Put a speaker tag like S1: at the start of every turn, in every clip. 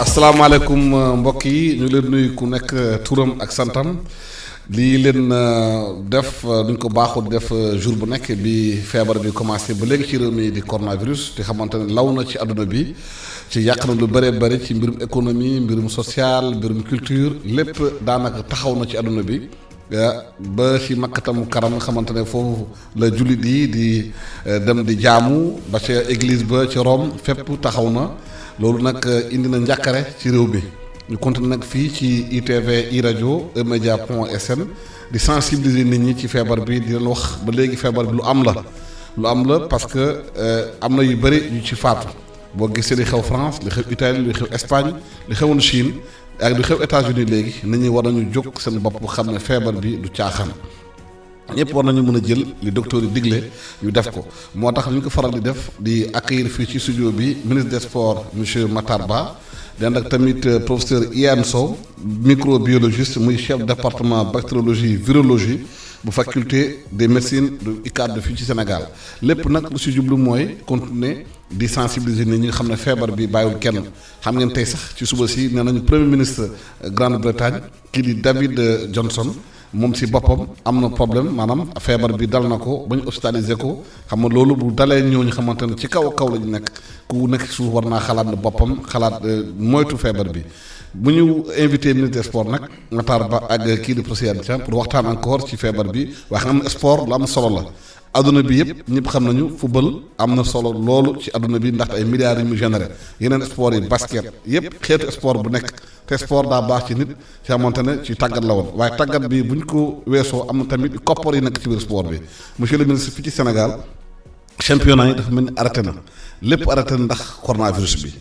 S1: asalaamaaleykum mbokk yi ñu leen nuyu ku nekk turam ak santam lii leen def duñ ko baaxul def jour bu nekk bi feebar bi commencé ba léegi ci réew mi di coronavirus te xamante ne law na ci àdduna bi ci yàq na lu bëree bëri ci mbirum économie mbirum social mbirum culture lépp daanaka taxaw na ci àdduna bi ba ci makkatam karam xamante ne foofu la jullit yi di dem di jaamu ba ca église ba ci Rome fépp taxaw na loolu nag indi na njàkkare ci réew bi ñu continué nag fii ci ITV iRadio eMedia point sn di sensibiliser nit ñi ci feebar bi di leen wax ba léegi feebar bi lu am la parce que am na yu bëri yu ci faatu boo gisee li xew France li xew Italie li xew Espagne li xewoon Chine ak li xew États-Unis léegi nit ñi war nañu jóg seen bopp xam ne feebar bi du caaxaan ñëpp war nañu mën a jël li docteur yi digle ñu def ko moo tax ñu ko faral di def di accueillir fii ci studio bi ministre des sports monsieur Matar Ba den ak tamit professeur Iyane Sow microbiologiste muy chef département bactériologie virologie bu faculté des médecines du UCAD fii ci Sénégal lépp nag lu si jublu mooy continuer di sensibiliser nit ñi nga xam ne feebar bi bàyyiwul kenn xam ngeen tey sax ci suba si nee nañu premier ministre Grande-Bretagne kii di David Johnson moom si boppam am na problème maanaam feebar bi dal na ko ba ñu hospitalisé ko xam nga loolu bu dalee ñooñu xamante ne ci kaw la ñu nekk ku nekk suuf war naa xalaat ne boppam xalaat moytu feebar bi bu ñu invité ministre des sports nag Matar Ba ak kii di professeur Thiam pour waxtaan encore ci feebar bi wax nga am sport lu am solo la adduna bi yëpp ñëpp xam nañu football am na solo loolu ci adduna bi ndaxte ay milliards yu mu généré yeneen sport yi basket yëpp xeetu sport bu nekk te sport daa baax ci nit ci xamante ne ci tàggat la woon waaye tàggat bi bu ñu ko weesoo am na tamit koppar yi nekk ci biir sport bi monsieur le ministre fii ci Sénégal championnat yi dafa mel ni arrêté na lépp arrêté na ndax coronavirus bi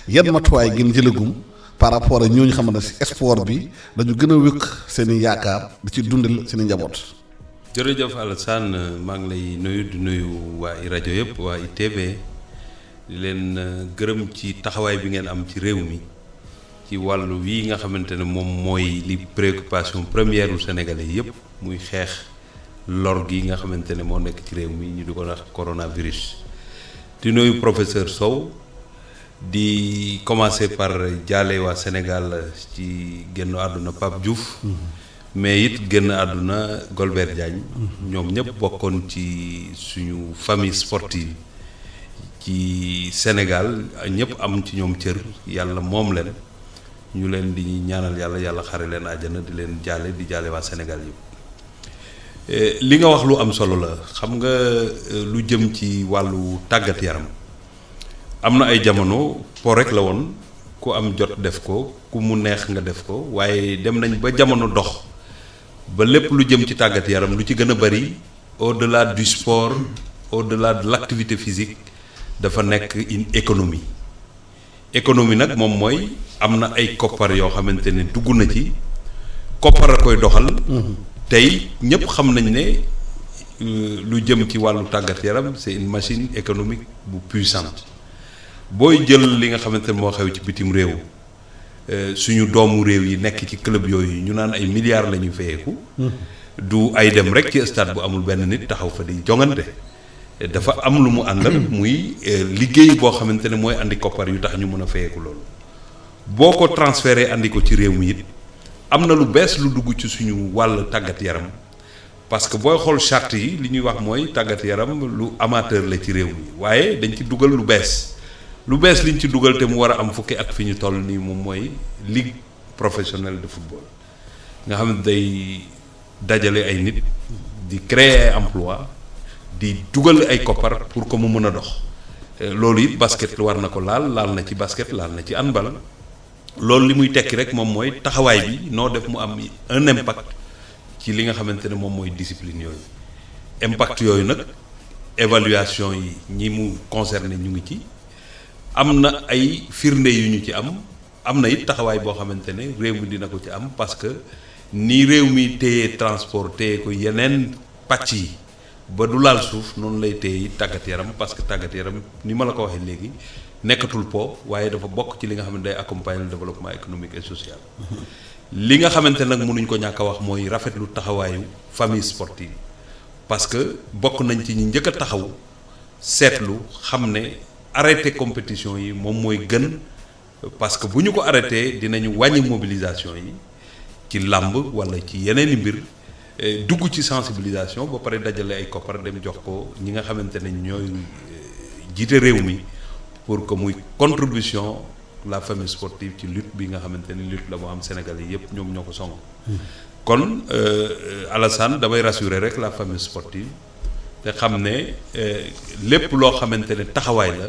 S1: yan matuwaay gën jëlagum par rapport ak ñooñu xamante ne si sport bi dañu gën a wékk seen i yaakaar di ci dundal seen i njaboot.
S2: jërëjëf Alassane maa ngi lay nuyu di nuyu waa rajo yëpp waa ITV di leen gërëm ci taxawaay bi ngeen am ci réew mi ci wàllu wii nga xamante ne moom mooy li préoccupation première u sénégalais yëpp muy xeex lor gi nga xamante ne moo nekk ci réew mi ñu di ko wax coronavirus. di nuyu professeur Sow di commencer par jaale waa Sénégal ci génn àdduna Pape Diouf. mais it génn àdduna Golbert Diagne ñoom ñëpp bokkoon ci suñu famille sportive ci Sénégal ñëpp am ci ñoom cër yàlla moom leen ñu leen di ñaanal yàlla xare leen àjjana di leen jaale di jaale waa Sénégal yëpp li nga wax lu am solo la xam nga lu jëm ci wàllu tàggat yaram am na ay jamono po rek la woon ku am jot def ko ku mu neex nga def ko waaye dem nañ ba jamono dox ba lépp lu jëm ci tàggat yaram lu ci gën a bari au-delà du sport au-delà de l'activité physique dafa nekk une économie nag moom mooy am na ay koppar yoo xamante ne dugg na ci koppar a koy doxal tey ñépp xam nañ ne lu jëm ci wàllu tàggat yaram c'est une machine économique bu puissante booy jël li nga xamante ne moo xew ci bitim réew suñu doomu réew yi nekk ci club yooyu ñu naan ay milliards la ñu fayeeku du ay dem rek ci stade bu amul benn nit taxaw fa di jongante dafa am lu mu àndal muy liggéey boo xamante ne mooy andi koppar yu tax ñu mën a fayeeku loolu boo ko transféré andi ko ci réew mi it am na lu bees lu dugg ci suñu wàll tàggat yaram parce que booy xool charte yi li ñuy wax mooy tàggat yaram lu amateur la ci réew mi waaye dañ ci dugal lu bees liñ ci dugal te mu war a am fukki at fi ñu toll nii moom mooy ligue professionnelle de football nga xam ne day dajale ay nit di créer ay emploi di dugal ay koppar pour que mu mën a dox loolu it basket war na ko laal na ci basket laal na ci handball loolu li muy tekki rek moom mooy taxawaay bi noo def mu am un impact ci li nga xamante ne moom mooy discipline yooyu impact yooyu nag évaluation yi ñi mu concerné ñu ngi ci am na ay firnde yu ñu ci am na it taxawaay boo xamante ne réew mi dina ko ci am parce que ni réew mi téye transport téye ko yeneen pàcc yi ba du laal suuf noonu lay téye tàggat yaram parce que tàggat yaram ni ma la ko waxee léegi nekkatul po waaye dafa bokk ci li nga xam ne day accompagner le développement économique et social. li nga xamante nag mënuñ ko ñàkk a wax mooy rafetlu taxawaayu famille sportive parce que bokk nañ ci ñi njëkk a taxaw seetlu xam ne arrêté compétition yi moom mooy gën parce que bu ñu ko arrêté dinañu wàññi mobilisation yi ci làmb wala ci yeneen i mbir dugg ci sensibilisation ba pare dajale ay koppar dem jox ko ñi nga xamante ne ñooy jiite réew mi pour que muy contribution la famille sportive ci lutte bi nga xamante ni lutte la moo am Sénégalais yépp ñoom ñoo ko song kon Alassane damay rassurer rek la famille sportive te xam ne lépp loo xamante ne taxawaay la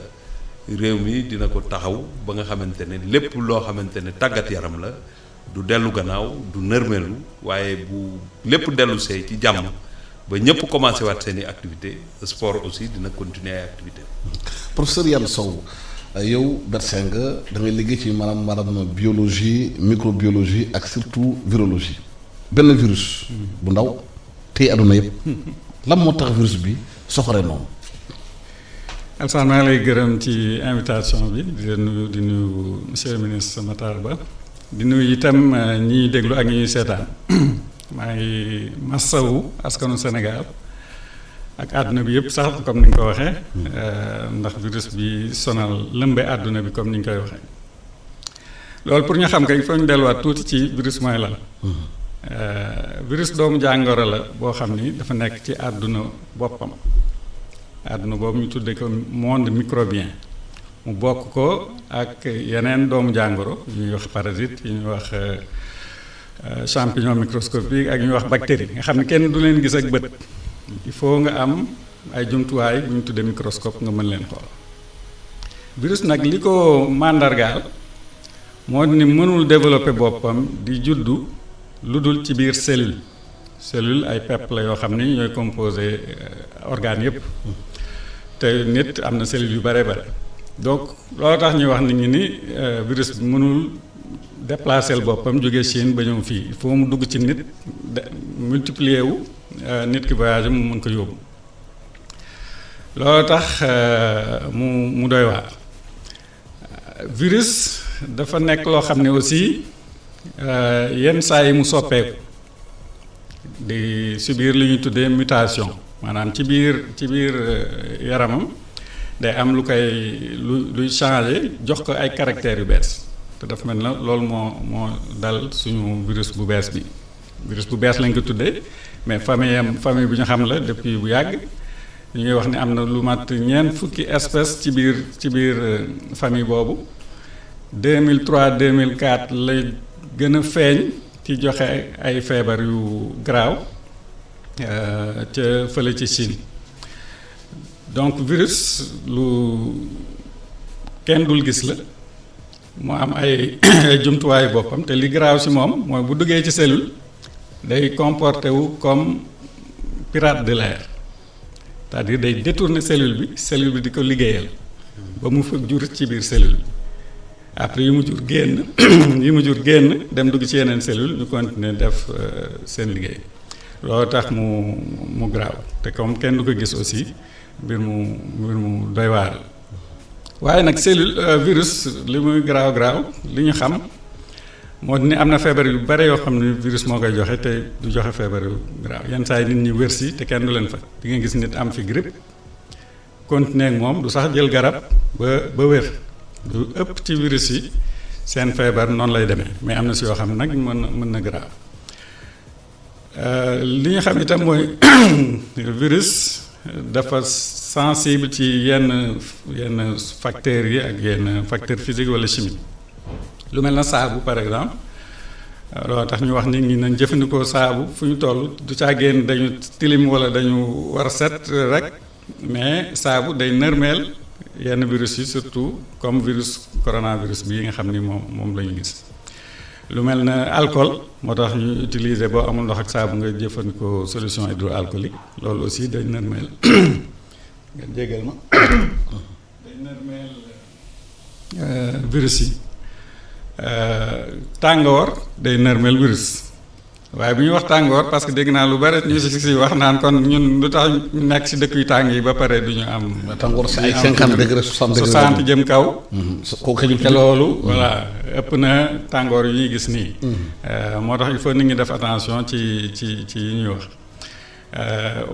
S2: réew mi dina ko taxaw ba nga xamante ne lépp loo xamante ne tàggat yaram la du dellu gannaaw du nërmeelu waaye bu lépp dellu see ci jàmm ba ñëpp commencé waat seen i activité sport aussi dina continuer ay activité
S1: professeur Yane Sow yow médecin nga da ngay liggéey ci maanaam biologie microbiologie ak surtout virologie benn virus bu ndaw tey àdduna yëpp lan moo tax virus bi soxore noonu.
S3: Alassane maa ngi lay gërëm ci invitation bi di nuyu monsieur le ministre Matar Ba di nuyu itam ñiy déglu ak ñiy seetaan maa ngi massawu askanu Sénégal ak àdduna bi yëpp sax comme ni nga ko waxee ndax virus bi sonal lëmbe àdduna bi comme ni ñu koy waxee loolu pour ñu xam kay il faut ñu delluwaat tuuti ci virus mooy lan. virus doomu jàngoro la boo xam ni dafa nekk ci àdduna boppam àdduna boobu ñu tuddee ko monde microbien mu bokk ko ak yeneen doomu jàngoro yu ñuy wax parasite yu ñuy wax champignon microscopique ak yu ñuy wax bactérie nga xam ne kenn du leen gis ak bët il faut nga am ay jumtuwaay bu ñu tuddee microscope nga mën leen xool virus nag li ko màndargaal moo ni mënul développer boppam di juddu lu dul ci biir cellule ay pepp la yoo xam ni ñooy composé organes yëpp te nit am na cellule yu bare bare donc loolu tax ñuy wax nit ñi ni virus bi mënul déplacer boppam jóge Chine ba ñëw fii il faut mu dugg ci nit multiplier wu nit ki voyage mu mën ko yóbbu loolu tax mu doy waar virus dafa nekk loo xam ne aussi yenn saa yi mu soppeeku di subir li ñuy tuddee mutation maanaam ci biir yaramam day am lu koy luy changer jox ko ay caractères yu bees te dafa mel na loolu moo dal suñu virus bu bees bi virus bu bees lañ ko tuddee mais famille bu ñu xam la depuis bu yàgg ñu ngi wax ni am na lu mat ñeent fukki espèces ci biir famille boobu 2003 2004 lay gën a feeñ ci joxe ay feebar yu garaaw ca fële ci Chine donc virus lu kenn dul gis la mu am ay jumtuwaayu boppam te li garaaw ci moom mooy bu duggee ci cellule day comporté wu comme pirate de l'air c'est-à-dire day détourner cellule bi di ko liggéeyal ba mu fa jur ci biir cellule bi après yi mu jur génn dem dugg ci yeneen cellule ñu continuer def seen liggéey loolu tax mu graaw te comme kenn du ko gis aussi mbir mu doy waar waaye nag virus li muy graaw li ñu xam moo ni am na feebar yu bare yoo xam ne virus moo koy joxe te du joxe feebar yu graaw yenn saa yi nit ñi wér si te kenn du leen fa di nga gis nit am fi grippe continuer ak moom du sax jël garab ba wér lu ëpp ci virus yi seen feebar noonu lay demee mais am na si yoo xam ne nag mën na grave li ñu xam itam mooy virus dafa sensible ci yenn facteurs yi ak yenn facteur physique wala chimique lu mel na saabu par exemple loolu tax ñu wax nit ñi nañ jëfandikoo saabu fu ñu toll du caa génn dañu tilim wala dañu war set rek mais saabu day nërmeel yenn virus yi surtout comme coronavirus bii nga xam ni moom la ñu gis lu mel na alcool moo tax ñu utiliser boo amul ndox ak saabu nga jëfandikoo solution hydroalcoolique loolu aussi day nërmeel nga jégal ma day nërmeel virus yi tàngoor day nërmeel virus waaye bu ñuy wax tàngoor parce que dégg naa lu bare ñu si wax naan kon ñun lu tax ñu nekk si dëkk yu tàng yi ba pare du ñu am.
S1: tàngoor si ay 50 degré 60 degré
S3: 60 jëm kaw.
S1: kooku
S3: te loolu voilà ëpp na tàngoor yu ñuy gis nii. moo tax il faut nit ñi def attention ci yi ñuy wax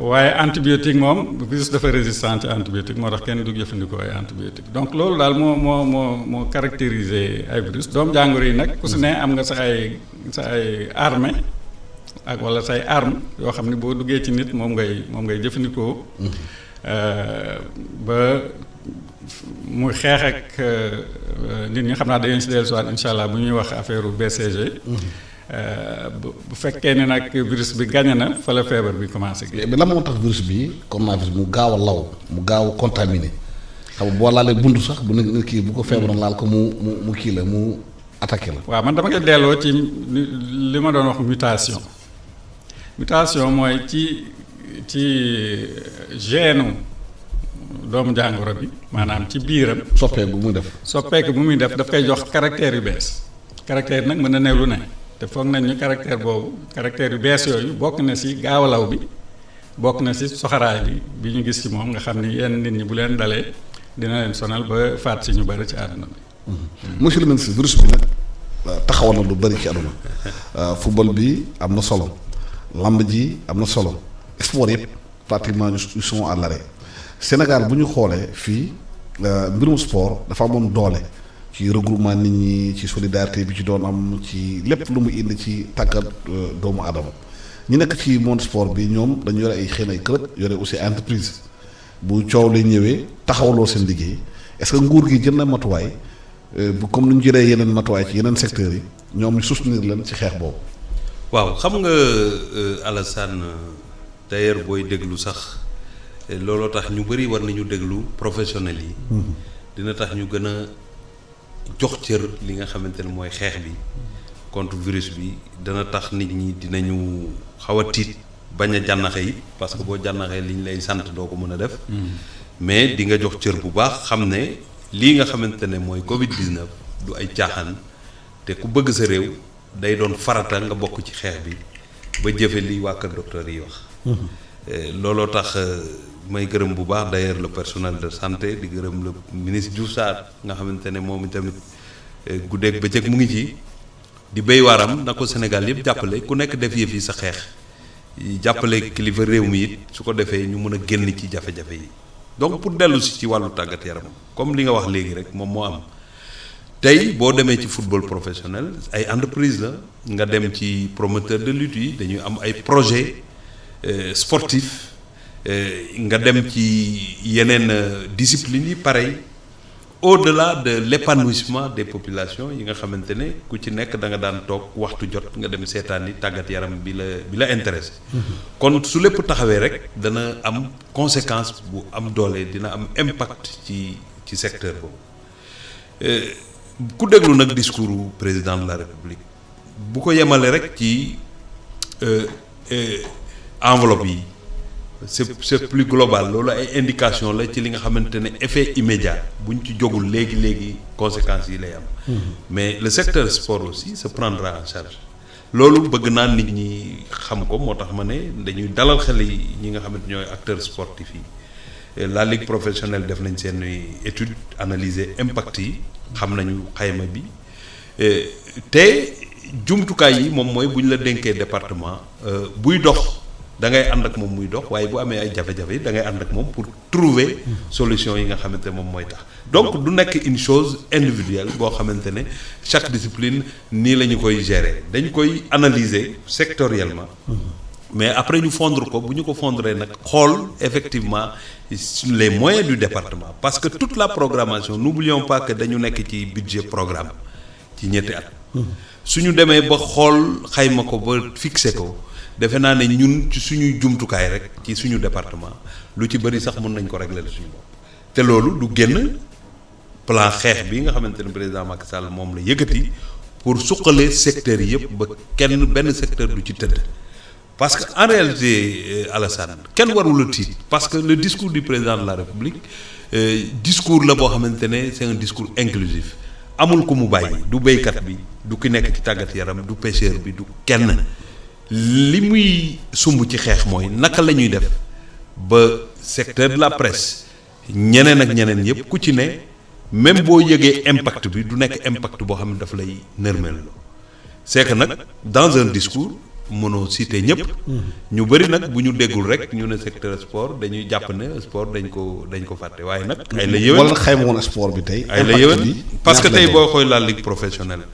S3: waaye antibiotique moom virus dafa résistant ci antibiotique moo tax kenn du jëfandikoo ay antibiotique donc loolu daal moo caractériser ay virus doomu jàngoro yi nag ku si ne am nga sa ay armée ak wala say arme yoo xam ne boo duggee ci nit moom ngay jëfandikoo ba muy xeex ak nit ñi xam naa dañu si dellusiwaat incha allah bu ñuy wax affaire BCG. bu fekkee ne nag virus bi gagné na fa la feebar bi commencé.
S1: mais lan moo tax virus bi coronavirus mu gaaw a law mu gaaw a contaminé xam nga boo laalee buntu sax bu ne kii bu ko feebaroon laal ko mu kii la mu attaqué la.
S3: waaw man dama koy delloo ci li ma doon wax mutation mooy ci gène doomu jàngoro bi maanaam ci biiram.
S1: soppeeku bu muy def
S3: daf koy jox caractère yu bees caractère nag mën na ne lu ne te foog nañ ñu caractère yu bees yooyu bokk na si gaawalaw bi bokk na si soxaraay bi ñu gis ci moom nga xam ni yenn nit ñi bu leen dalee dina leen sonal ba faat si ñu bëri ci àdduna bi.
S1: monsieur le ministre virus bi nag taxawal na lu bëri ci àdduna football bi am na solo lamb ji am na solo sport yëpp pratiquement ils sont à l'arrêt Sénégal bu ñu xoolee fii mbirum sport dafa amoon doole ci regroupement nit ñi ci solidarité bi ci doon am ci lépp lu mu indi ci tàggat doomu aadama ñi nekk ci monde sport bi ñoom dañu yore ay xëy na ay kër yore aussi entreprise bu coow lay ñëwee taxawaloo seen liggéey est-ce que nguur gi jël na matuwaay bu comme ni ñu jëlee yeneen matuwaay ci yeneen secteurs yi ñoom ñu soutenir leen ci xeex boobu.
S2: waaw xam nga Alassane d'ailleurs booy déglu sax. looloo tax ñu bëri war nañu déglu professionnels yi. dina tax ñu gën a jox cër li nga xamante ne mooy xeex bi contre virus bi dana tax nit ñi dinañu xaw a tiit bañ a jànnaxe yi parce que boo jànnaxee liñ lay sant doo ko mën a def. mais di nga jox cër bu baax xam ne lii nga xamante ne mooy Covid 19 du ay caaxaan te ku bëgg sa réew day doon farata nga bokk ci xeex bi ba jëfe li waa kër docteur yi wax. looloo tax. may gërëm bu baax d'ailleurs le personnel de santé di gërëm le ministre Diouf Sarr nga xamante ne moom itamit guddeeg bëccëg mu ngi ci di béy waaram na ko Sénégal yëpp jàppale ku nekk def yëf yi sa xeex jàppale kilifa réew mi it su ko defee ñu mën a génn ci jafe-jafe yi donc pour dellu si ci wàllu tàggat yaram comme li nga wax léegi rek moom moo am tey boo demee ci football professionnel ay entreprise la nga dem ci promoteur de lutte yi dañuy am ay projet sportif nga dem ci yeneen discipline yi pareil au-delà de l'épanouissement des populations yi nga xamante ne ku ci nekk da nga daan toog waxtu jot nga dem seetaani tàggat yaram bi la intéressé kon su lépp taxawee rek dana am conséquence bu am doole dina am impact ci secteur boobu ku déglu nag discours président de la République bu ko yemale rek ci enveloppe yi c'est plus global loolu ay indication la ci li nga xamante ne effet immédiat bu ñu ci jógul léegi conséquences yi lay am mais le secteur sport aussi se prendra en charge loolu bëgg naa nit ñi xam ko moo tax ma ne dañuy dalal xel yi ñi nga xamante ñooy acteurs sportifs yi la ligue professionnelle def nañ seen étude analyser impact yi xam nañu xayma bi te jumtukaay yi moom mooy bu ñu la dénkee département buy dox da ngay ànd ak moom muy dox waaye bu amee ay jafe-jafe yi da ngay ànd ak moom pour trouver solution yi nga xamante ne moom mooy tax donc du nekk une chose individuelle boo xamante ne chaque discipline nii la ñu koy gérer dañ koy analyser sectoriellement mais après ñu fondre ko bu ñu ko fondre nag xool effectivement les moyens du département parce que toute la programmation n'oublions pas que dañu nekk ci budget programme ci ñetti at suñu demee ba xool xayma ko ba fixé ko defe naa ne ñun ci suñuy jumtukaay rek ci suñu département lu ci bëri sax mën nañ ko régler suñu bopp te loolu du génn plan xeex bi nga xamante ne président Macky Sall moom la yëkkati pour suqale secteurs yi yëpp ba benn secteur du ci tëdd parce que en réalité Alassane kenn warul a tiit parce que le discours du président de la République discours la boo xamante ne c'est un discours inclusif amul ku mu bàyyi du béykat bi du ki nekk ci tàggat yaram du pêcheur bi du kenn li muy sumb ci xeex mooy naka la ñuy def ba secteur de la presse ñeneen ak ñeneen yëpp ku ci ne même boo yëgee impact bi du nekk impact boo xam ne daf lay nërmeel c'est que nag dans un discours mënoo citer ñëpp. ñu bëri nag bu ñu déggul rek ñu ne secteur sport dañuy jàpp ne sport dañ ko fàtte waaye nag. ay la yéwén
S1: wala xayma woon sport bi tey.
S2: ay la yéwén parce que tey boo xooy la ligue professionnelle.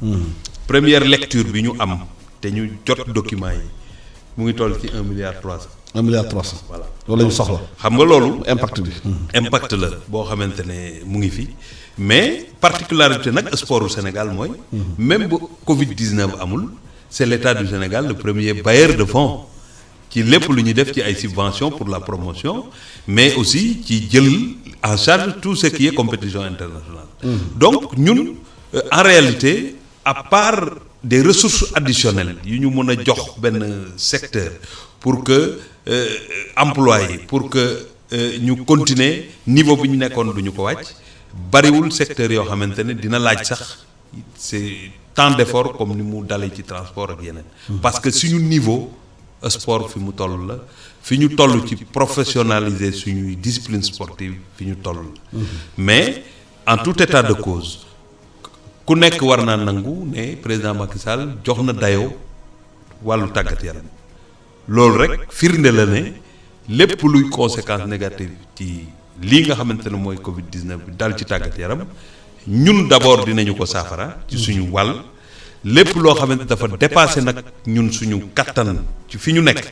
S2: première lecture bi ñu am te ñu jot document yi mu ngi toll ci 1,3 milliard.
S1: 1,3 milliard.
S2: voilà
S1: loolu la ñu soxla.
S2: xam nga loolu.
S1: impact bi.
S2: impact la boo xamante ne mu ngi fi mais particularité nag sportu Sénégal mooy. même bu Covid 19 amul. c'est l'État du Sénégal le premier bailleur de fonds ci lépp lu ñuy def ci ay subventions pour la promotion mais aussi ci jël en charge tout ce qui est compétition internationale. Donc ñun en réalité à part des ressources additionnelles yu ñu mën a jox benn secteur pour que emploi yi pour que ñu continuer niveau bi ñu nekkoon du ñu ko wàcc bariwul secteur yoo xamante ne dina laaj sax c'est tant d'effort comme ni mu dalee ci transport ak yeneen. parce que suñu niveau sport fi mu toll la fi ñu toll ci professionnaliser suñuy discipline sportive fi ñu toll la. mais en tout état de cause ku nekk war naa nangu ne président Macky Sall jox na dayoo wàllu tàggat yaram loolu rek firnde la ne lépp luy conséquence négative ci lii nga xamante ne mooy Covid 19 bi dal ci tàggat yaram. ñun d'abord dinañu ko saafara ci suñu wàll lépp loo xamante dafa dépassé nag ñun suñu kattan ci fi ñu nekk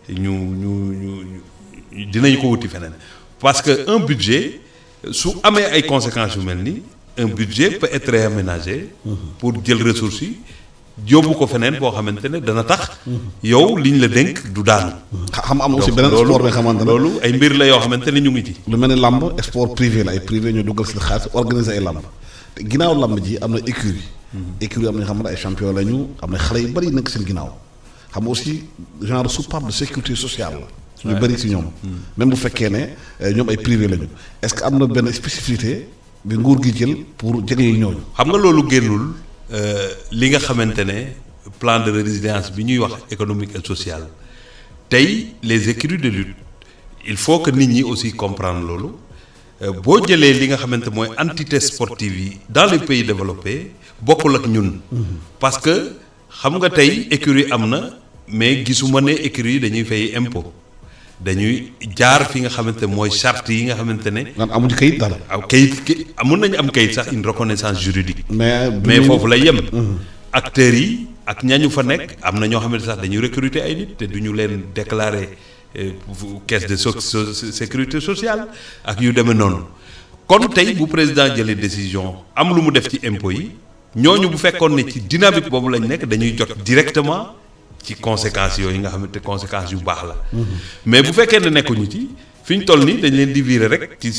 S2: ñu dinañ ko wuti feneen parce que un budget su amee ay conséquences yu mel ni un budget peut être réaménagé pour jël ressources yi yóbbu ko feneen boo xamante ne dana tax yow liñ la dénk du daanu.
S1: xam am aussi beneen sport bi nga xamante ne
S2: loolu ay mbir la yoo xamante ne ñu ngi ci.
S1: lu mel ni làmb sport privé la ay privé ñoo duggal si xaalis organiser ay làmb te ginnaaw làmb ji am na écurie. écurie am na xam ne ay champion lañu am na xale yu bëri nekk seen ginnaaw xam nga aussi genre soupape de sécurité sociale la. suñu bëri si ñoom. même bu fekkee ne ñoom ay privé lañu est-ce que am na benn spécificité bi nguur gi jël pour jégleel ñooñu.
S2: xam nga loolu génnul. li nga xamante ne plan de résilience bi ñuy wax économique et social tey les écuries de lutte il faut que nit ñi aussi comprendre loolu boo jëlee li nga xamante mooy entité sportive yi dans les pays développés bokkul ak ñun. parce que xam nga tey écurie am na mais gisuma ne écurie yi dañuy fay impôt dañuy jaar fi nga xamante mooy charte yi nga xamante ne.
S1: amuñu kayit dara.
S2: aw kayit mën nañu am kayit sax une reconnaissance juridique.
S1: mais
S2: foofu lay yem. acteurs yi ak ñañu fa nekk am na ñoo xamante sax dañuy recruter ay nit te duñu leen déclarer caisse de sécurité sociale ak yu demee noonu kon tey bu président jëlee décision am lu mu def ci impôt yi ñooñu bu fekkoon ne ci dynamique boobu lañ nekk dañuy jot directement. ci conséquences yooyu nga xamante conséquences yu baax la. mais bu fekkee ne nekkuñu ci fi ñu toll nii dañ leen di virer rek ci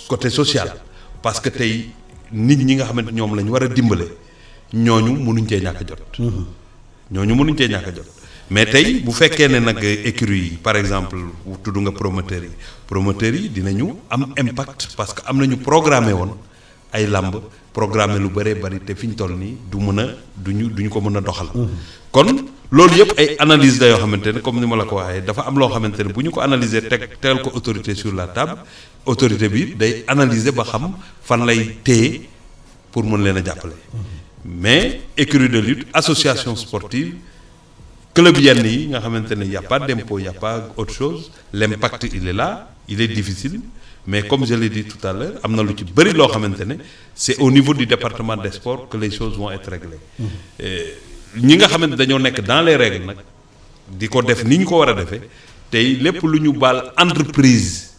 S2: côté social parce que tey nit ñi nga xamante ñoom la ñu war a dimbale ñooñu mënuñ cee ñàkk a jot. ñooñu mënuñ cee ñàkk a jot mais tey bu fekkee ne nag écurie yi par exemple tudd nga promoteurs yi dinañu am impact parce que am nañu programmé woon ay làmb programmé lu bëree bëri te fi ñu toll nii duñu ko mën a doxal. kon loolu yëpp ay analyse la yoo xamante ne comme ni ma la ko waxee dafa am loo xamante ne bu ñu ko analyser teel ko autorité sur la table autorité bi day analyser ba xam fan lay téye pour mën leen a jàppale. mais écurie de lutte association sportive club yenn yi nga xamante ne y a pas d'impôt y a pas autre chose l'impact il est là il est difficile mais comme je l'ai dit tout à l'heure am na lu ci bëri loo xamante ne c'est au niveau du département des sports que les choses vont être réglées. ñi nga xamante dañoo nekk dans les règles nag di ko def ni ñu ko war a defee tey lépp lu ñu baal entreprise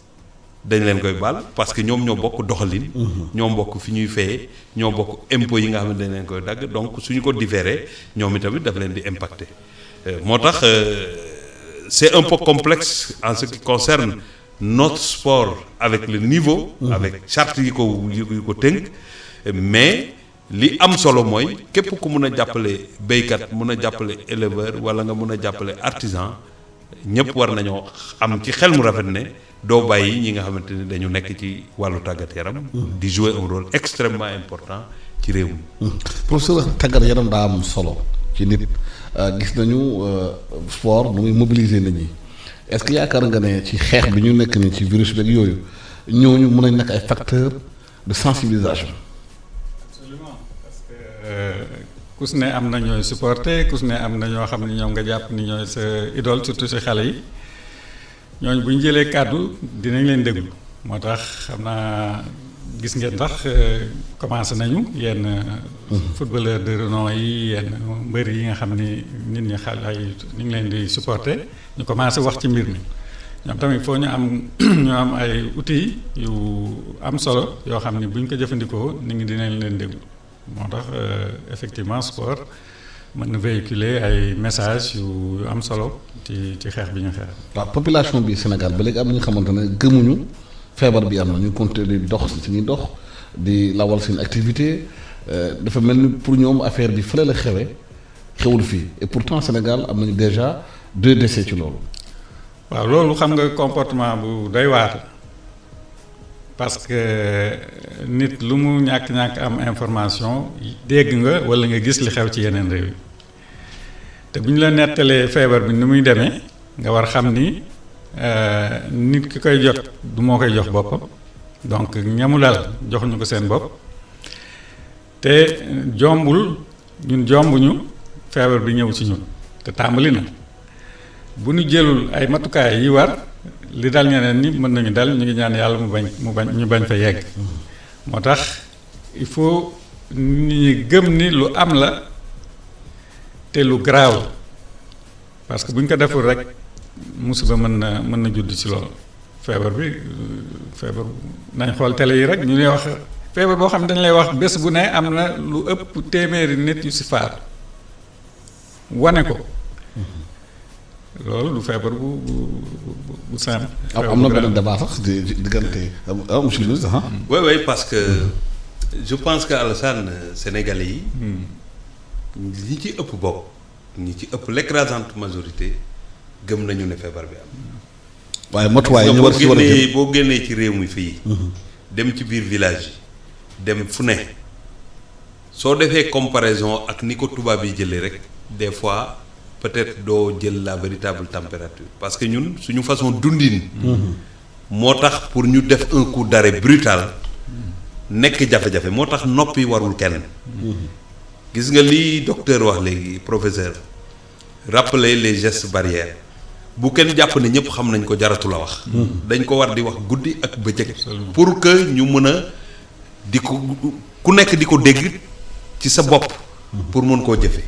S2: dañ leen koy baal parce que ñoom ñoo bokk doxalin. ñoo bokk fi ñuy fayee ñoo bokk impôts yi nga xamante dañ leen koy dagg donc suñu ko différé ñoom itamit daf leen di impacter moo tax c'est un peu complexe en ce qui concerne notre sport avec le niveau. avec charte yi ko tënk mais. li am solo mooy képp ku mun a jàppale béykat mun a jàppale éleveur wala nga mun a jàppale artisan ñëpp war nañoo am ci xel mu rafet ne doo bàyyi ñi nga xamante ni dañu nekk ci wàllu tàggat yaram. di jouer un rôle extrêmement important ci réew mi.
S1: professeur tàggat yaram daa am solo ci nit gis nañu sport nu muy mobiliser nit ñi est-ce que yaakaar nga ne ci xeex bi ñu nekk ni ci virus beeg yooyu ñooñu mun nañ nekk ay facteurs de sensibilisation.
S3: ku si ne am na ñooy supporter ku si ne am na ñoo xam ne ñoom nga jàpp ni ñooy sa idole surtout si xale yi ñooñu bu ñu jëlee kàddu dinañ leen déglu moo tax xam naa gis ngeen tax commencé nañu yenn footballeur de renom yi yenn mbër yi nga xam ni nit ñi xale yi ñu ngi leen di supporter ñu commencé wax ci mbir mi ñoom tamit foo ñu am ay outils yu am solo yoo xam ni bu ñu ko jëfandikoo nit ñi dinañ leen déglu moo tax effectivement sport mën na véhiculer ay messages yu am solo ci xeex bi ñu xeex.
S1: waaw population bi Sénégal ba léegi am na ñu xamante ne gëmuñu feebar bi am na ñu continuer di dox ci ñuy dox di lawal seen activité dafa mel ni pour ñoom affaire bi fële la xewul fii et pourtant Sénégal am nañu déjà 2 décès ci loolu.
S3: waaw loolu xam nga comportement bu doy waar parce que nit lu mu ñàkk am information dégg nga walla nga gis li xew ci yeneen réew yi te bu ñu la nettalee feebar bi ni muy demee nga war xam ni nit ki koy jot du moo koy jox boppam donc ñamu dal joxuñu ko seen bopp te jombuñu feebar bi ñëw ci ñun te tàmbali na bu ñu jëlul ay matukaay yi war li dal ñeneen ni mën nañu dal ñu ngi ñaan yàlla ñu bañ fa yegg moo tax il faut nit ñi gëm ni lu am la te lu garaaw la parce que bu ñu ko deful rek musiba mën na judd ci loolu feebar nañ xool télé yi rek ñu lay wax feebar boo xam ne dañ lay wax bés bu ne am na lu ëpp téeméeri nit yu ci faatu wane ko loolu du feebar bu simple.
S1: am na benn débat sax diggante monsieur le ministre
S2: oui parce que je pense que Alassane Sénégalais yi. ñi ci ëpp bokk ñi ci ëpp l'écrasante majorité gëm nañu ne feebar bi am.
S1: waaye matuwaay ñu war ci war a jël
S2: boo génnee ci réew mi fii. dem ci biir village yi dem fu ne soo defee comparaison ak ni ko tubaab yi jëlee rek des fois. peut-être doo jël la véritable température parce que ñun suñu façon dundin moo tax pour ñu def un coup d'arrêt brutal nekk jafe-jafe moo tax noppi warul kenn gis nga li docteur wax léegi professeur rappeler les gestes barrières bu kenn jàpp ne ñëpp xam nañ ko jaratu la wax dañ ko war di wax guddi ak bëccëg pour que ñu mën a di ko ku nekk di ko dégg ci sa bopp pour mën koo jëfe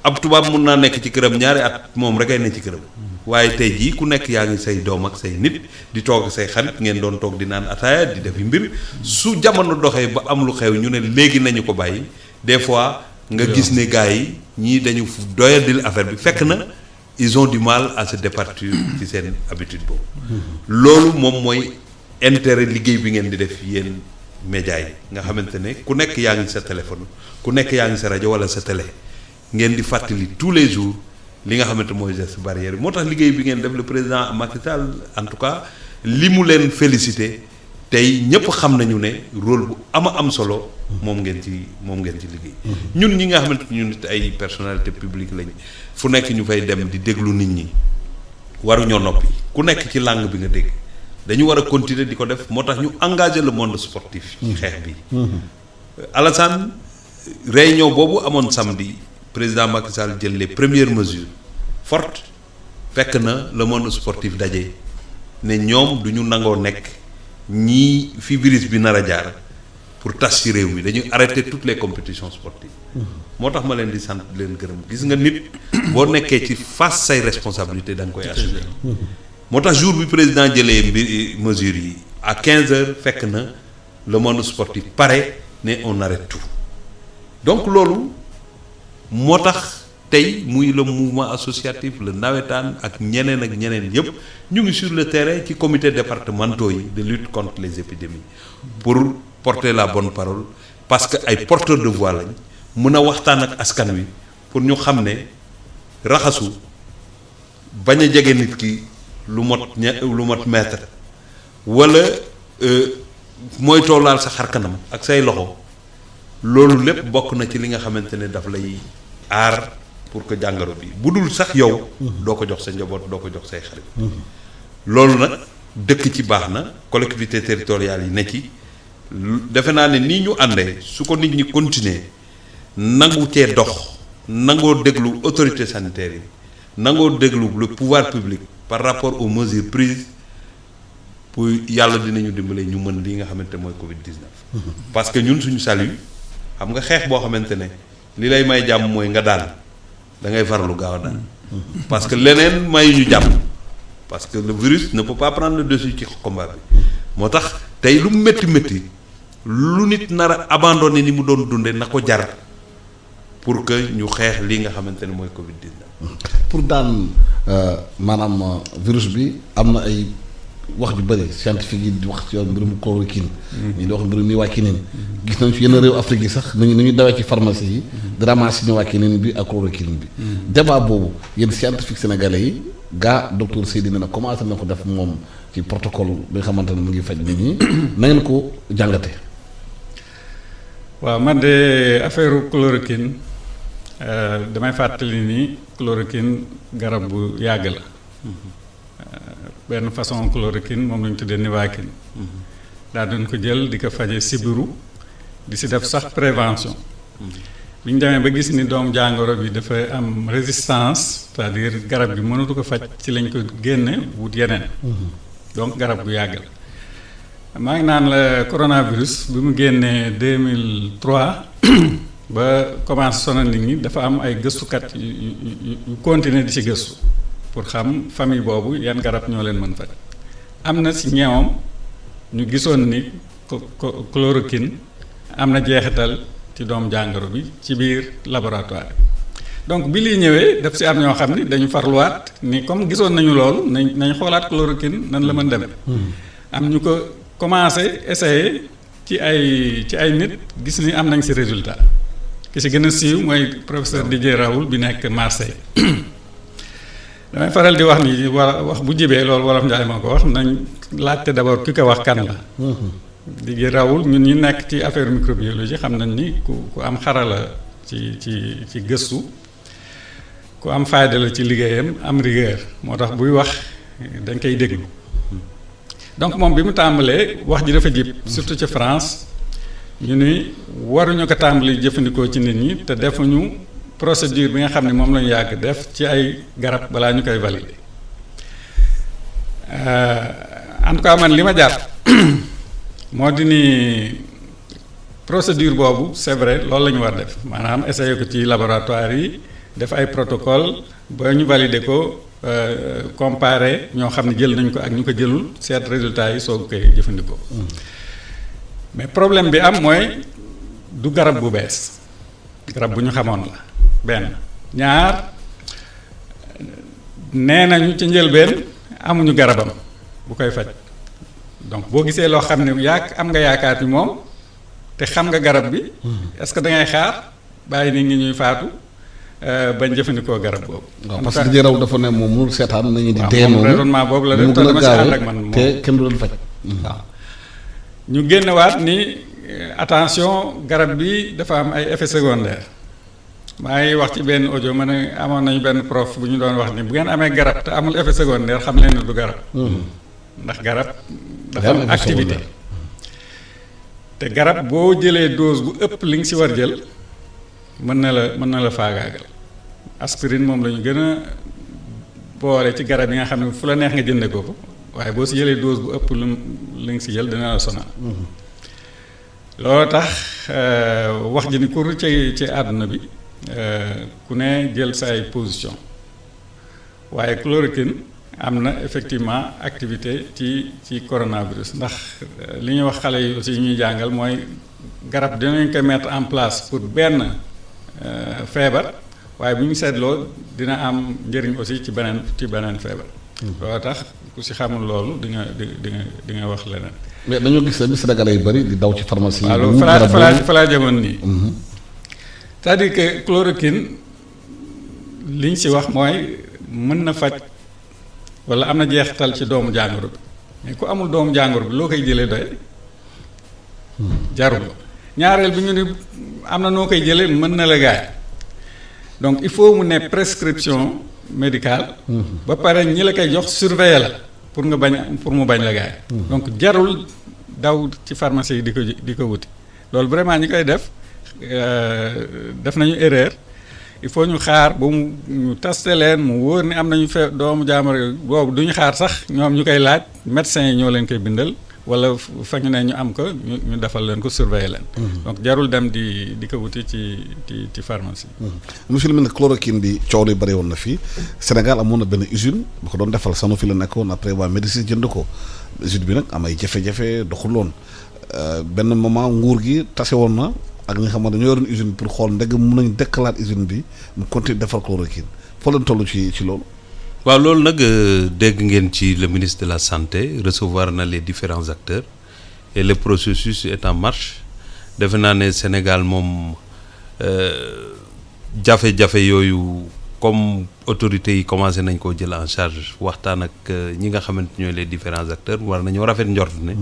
S2: ab tubaab mun naa nekk ci këram ñaari at moom rek ay ne ci këram waaye tey jii ku nekk yaa ngi say doom ak say nit di toog ak say xarit ngeen doon toog di naan ataaya di def mbir su jamono doxee ba am lu xew ñu ne léegi nañu ko bàyyi des fois nga gis ne gars yi ñii dañu doyadil affaire bi fekk na ils ont du mal à se départir ci seen habitude boobu loolu moom mooy intérêt liggéey bi ngeen di def yéen médias yi nga xamante ne ku nekk yaa ngi sa téléphone ku nekk yaa ngi sa rajo wala sa télé ngeen di fàttali tous les jours li nga xamante mooy geste barrière bi moo tax liggéey bi ngeen def le président Macky Sall en tout cas li mu leen félicité tey ñëpp xam nañu ne rôle bu am solo moom ngeen ci liggéey. ñun ñi nga xamante ñu nit ay personnalité publique lañ fu nekk ñu fay dem di déglu nit ñi waruñoo noppi ku nekk ci langue bi nga dégg dañu war a continuer di ko def moo tax ñu engager le monde sportif. ci xeex bi. Alassane réunion boobu amoon samedi. président Macky Sall jël les premières mesures fortes fekk na le monde sportif daje ne ñoom du ñu nangoo nekk ñii fi virus bi nar a jaar pour tas ci réew mi dañuy arrêter toutes les compétitions sportives. moo tax ma leen di sant leen gërëm gis nga nit boo nekkee ci face say responsabilité da nga koy assumer. moo tax jour bi président jëlee mesures yi à 15h fekk na le monde sportif pare ne on arrête tout donc loolu. moo tax tey muy le mouvement associatif le nawetaan ak ñeneen yëpp ñu ngi sur le terrain ci comité départementaux yi de lutte contre les épidémies pour porter la bonne parole parce que ay porteurs de voix lañ mën a waxtaan ak askan wi pour ñu xam ne raxasu bañ a jege nit ki lu mot mètre wala mooy toolaal sa xar kanam ak say loxo loolu lépp bokk na ci li nga xamante ne daf lay aar pour que jàngoro bi bu dul sax yow doo ko jox sa njaboot doo ko jox say xarit loolu nag dëkk ci baax na collectivité territoriale yi ne ci defe naa ne nii ñu àndee su ko nit ñi continuer nangu cee dox nangoo déglu autorité sanitaire yi nangoo déglu le pouvoir public par rapport aux mesures prises pour yàlla dinañu dimbale ñu mën lii nga xamante mooy Covid-19. parce que ñun suñu salut xam nga xeex boo xamante ne li lay may jàmm mooy nga daal da ngay farlu gaaw a daal parce que leneen may ñu jàmm parce que le virus ne peut pas prendre le dessus ci combat bi moo tax tey lu métti lu nit nar a abandonné ni mu doon dundee na ko jar pour que ñu xeex lii nga xamante ne mooy Covid-19.
S1: pour daan maanaam virus bi am na ay wax ju bëri scientifique yi di wax ci yoon mbirum chloroquine. ñi di wax mbirum niwaakinine. gis nañ fi yenn réew Afrique yi sax ni ñu dawee ci pharmacie yi di ramasser niwaakinine bi ak chloroquine bi. débat boobu yéen scientifique sénégalais yi gaa docteur Seydi nee na commencé na ko def moom ci protocole bi nga xamante ne mu ngi faj nit ñi na ngeen ko jàngate.
S3: waaw man de affaire chloroquine damay fàttali ni chloroquine garab bu yàgg la. benn façon chloroquine moom la ñu tuddee nivaquine. daa doon ko jël di ko faje sibiru di si def sax prévention. bi ñu demee ba gis ni doomu jàngoro bi dafa am résistance c'est-à-dire garab gi mënatu ko faj ci lañ ko génne wut yeneen. donc garab bu yàgg la. maa ngi naan la coronavirus bi mu génnee 2003 ba commencé sonal nit ñi dafa am ay gëstukat yu continuer di ci gëstu. pour xam famille boobu yan garab ñoo leen mën faj am na si ñeewam ñu gisoon ni chloroquine am na jeexital ci doomu jàngoro bi ci biir laboratoire donc bi lii ñëwee daf si am ñoo xam ni dañu farluwaat ni comme gisoon nañu loolu nañ xoolaat chloroquine nan la mën demee. am ñu ko commencé essayer ci ay nit gis ni am nañ si résultat ki si gën a siiw mooy professeur Didier Raoult bi nekk Marseille. damay faral di wax ni wax bu jibee loolu wolof Njaay moo ko wax nañ laajte d'abord ki ko wax kan la. Didier Raoult ñun ñu nekk ci affaire microbiologie xam nañ ni ku am xarala ci gëstu ku am fayda la ci liggéeyam am rigueur moo tax buy wax dañ koy déglu. donc moom bi mu tàmbalee wax ji dafa jib surtout ci France ñu ni waruñu ko tàmbali jëfandikoo ci nit ñi te defuñu procédure bi nga xam ne moom lañu yàgg def ci ay garab balaa ñu koy valider en tout cas man li ma jàpp moo di ni procédure boobu c'est vrai loolu la ñu war def maanaam essayer ko ci laboratoire yi def ay protocole ba ñu valider ko comparer ñoo xam ne jël nañ ko ak ñu ko jëlul seet résultats yi soog koy jëfandikoo mais problème bi am mooy du garab bu bees garab bu ñu xamoon la benn ñaar nee nañu ci njëlbeen amuñu garabam bu koy faj donc boo gisee loo xam ne am nga yaakaar ni moom te xam nga garab bi est-ce que da ngay xaar bàyyi nit ñi ñuy faatu bañ jëfandikoo garab boobu.
S1: waaw parce que jërëw dafa ne moom mënul seetaan nañu di dee noonu
S3: raisonnement boobu la def te dama si ànd ak man
S1: te kenn du leen faj.
S3: waaw ñu génnewaat ni attention garab bi dafa am ay effets secondaires. maa ngi wax ci benn audio ma ne amoon nañu benn prof bu ñu doon wax ni bu ngeen amee garab te amul effet secondaire xam leen ne du garab. ndax garab dafa am activité. te garab boo jëlee dose bu ëpp li nga si war jël mën na la faagaagal. aspirine moom la ñu gën a boole ci garab yi nga xam ne fu la neex nga jënde ko waaye boo si jëlee dose bu ëpp li nga si jël dina la sonal. loolu tax wax ji ni kur ci àdduna bi. ku ne jël sa ay position waaye chloroquine am na effectivement activité ci coronavirus ndax li ñuy wax xale yi aussi ñuy jàngal mooy garab dinañ ko mettre en place pour benn feebar waaye bu ñu seetloo dina am njëriñ aussi ci beneen feebar. loolu tax ku si xamul loolu di nga wax leneen.
S1: mais dañoo gis tamit Sénégalais yu bari di daw ci pharmacie yi.
S3: waaw fa laa jëmoon nii. c'est-à-dire que chloroquine li ñu si wax mooy mën na faj walla am na jeexital ci doomu jàngoro bi mais ku amul doomu jàngoro bi loo koy jëlee doy jarul ñaareel bi ñu ni am na noo koy jëlee mën na la gaañ donc il faut mu ne prescription médicale ba pare ñi la koy jox surveiller la pour mu bañ la gaañ donc jarul daw ci pharmacie yi di ko wuti loolu vraiment ñi koy def def nañu erreur il faut ñu xaar ba mu ñu testé leen mu wóor ni am nañu doomu jàngoro boobu duñu xaar sax ñoom ñu koy laaj médecins yi ñoo leen koy bindal wala fa ñu ne ñu am ko ñu defal leen ko surveiller leen. donc jarul dem di ko wuti ci pharmacie.
S1: monsieur le ministre chloroquine bi coow li bëri woon na fii Sénégal amoon na benn usine bu ko doon defal Sanofi la nekkoon après waa Médicis jënd ko usine bi nag am ay jafe-jafe doxul woon benn moment nguur gi tase woon na ak ñi nga xam ne dañoo yoroon usine pour xool ndeg mun nañu dekkalaat usine bi mu continuer defal chloroquine foo leen toll ci loolu.
S2: waaw loolu nag dégg ngeen ci le ministre de la santé recevoir na les différents acteurs et le processus est en marche defe naa ne Sénégal moom jafe-jafe yooyu comme autorités yi commencé nañ koo jël en charge waxtaan ak ñi nga xamante ñooy les différents acteurs war nañoo rafet njort ne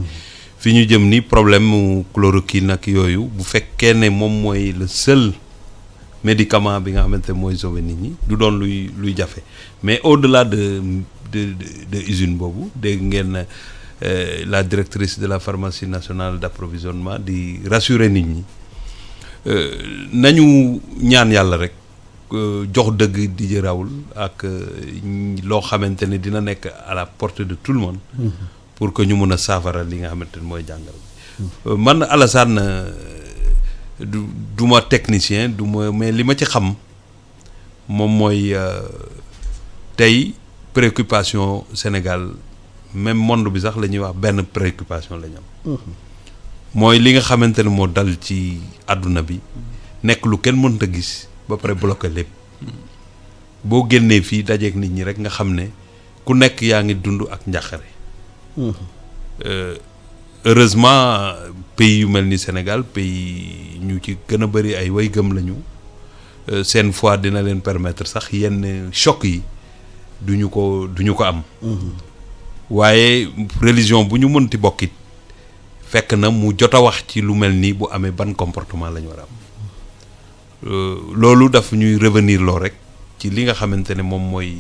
S2: fi ñu jëm ni problème mu chloroquine ak yooyu bu fekkee ne moom mooy le seul médicament bi nga xamante mooy sauver nit ñi du doon luy jafe mais au-delà de usine boobu dégg ngeen la directrice de la pharmacie nationale d'approvisionnement di rassurer nit ñi nañu ñaan yàlla rek jox dëgg di jërawul ak loo xamante ne dina nekk à la portée de tout le monde pour que ñu mën a saafara li nga xamante ne mooy jàngoro bi man Alassane du ma technicien du ma mais li ma ci xam moom mooy tey préoccupation Sénégal même monde bi sax la ñuy wax benn préoccupation la ñu am mooy li nga xamante ne moo dal ci àdduna bi nekk lu kenn mënta gis ba pare bloqué lépp boo génnee fii dajeek nit ñi rek nga xam ne ku nekk yaa ngi dund ak njàqare heureusement pays yu mel ni Sénégal pays ñu ci gën a bëri ay way gëm lañu seen foi dina leen permettre sax yenn choc yi duñu ko am waaye religion bu ñu mënti bokkit fekk na mu jot a wax ci lu mel nii bu amee ban comportement la ñu war a am loolu daf ñuy revenir loo rek ci li nga xamante ne moom mooy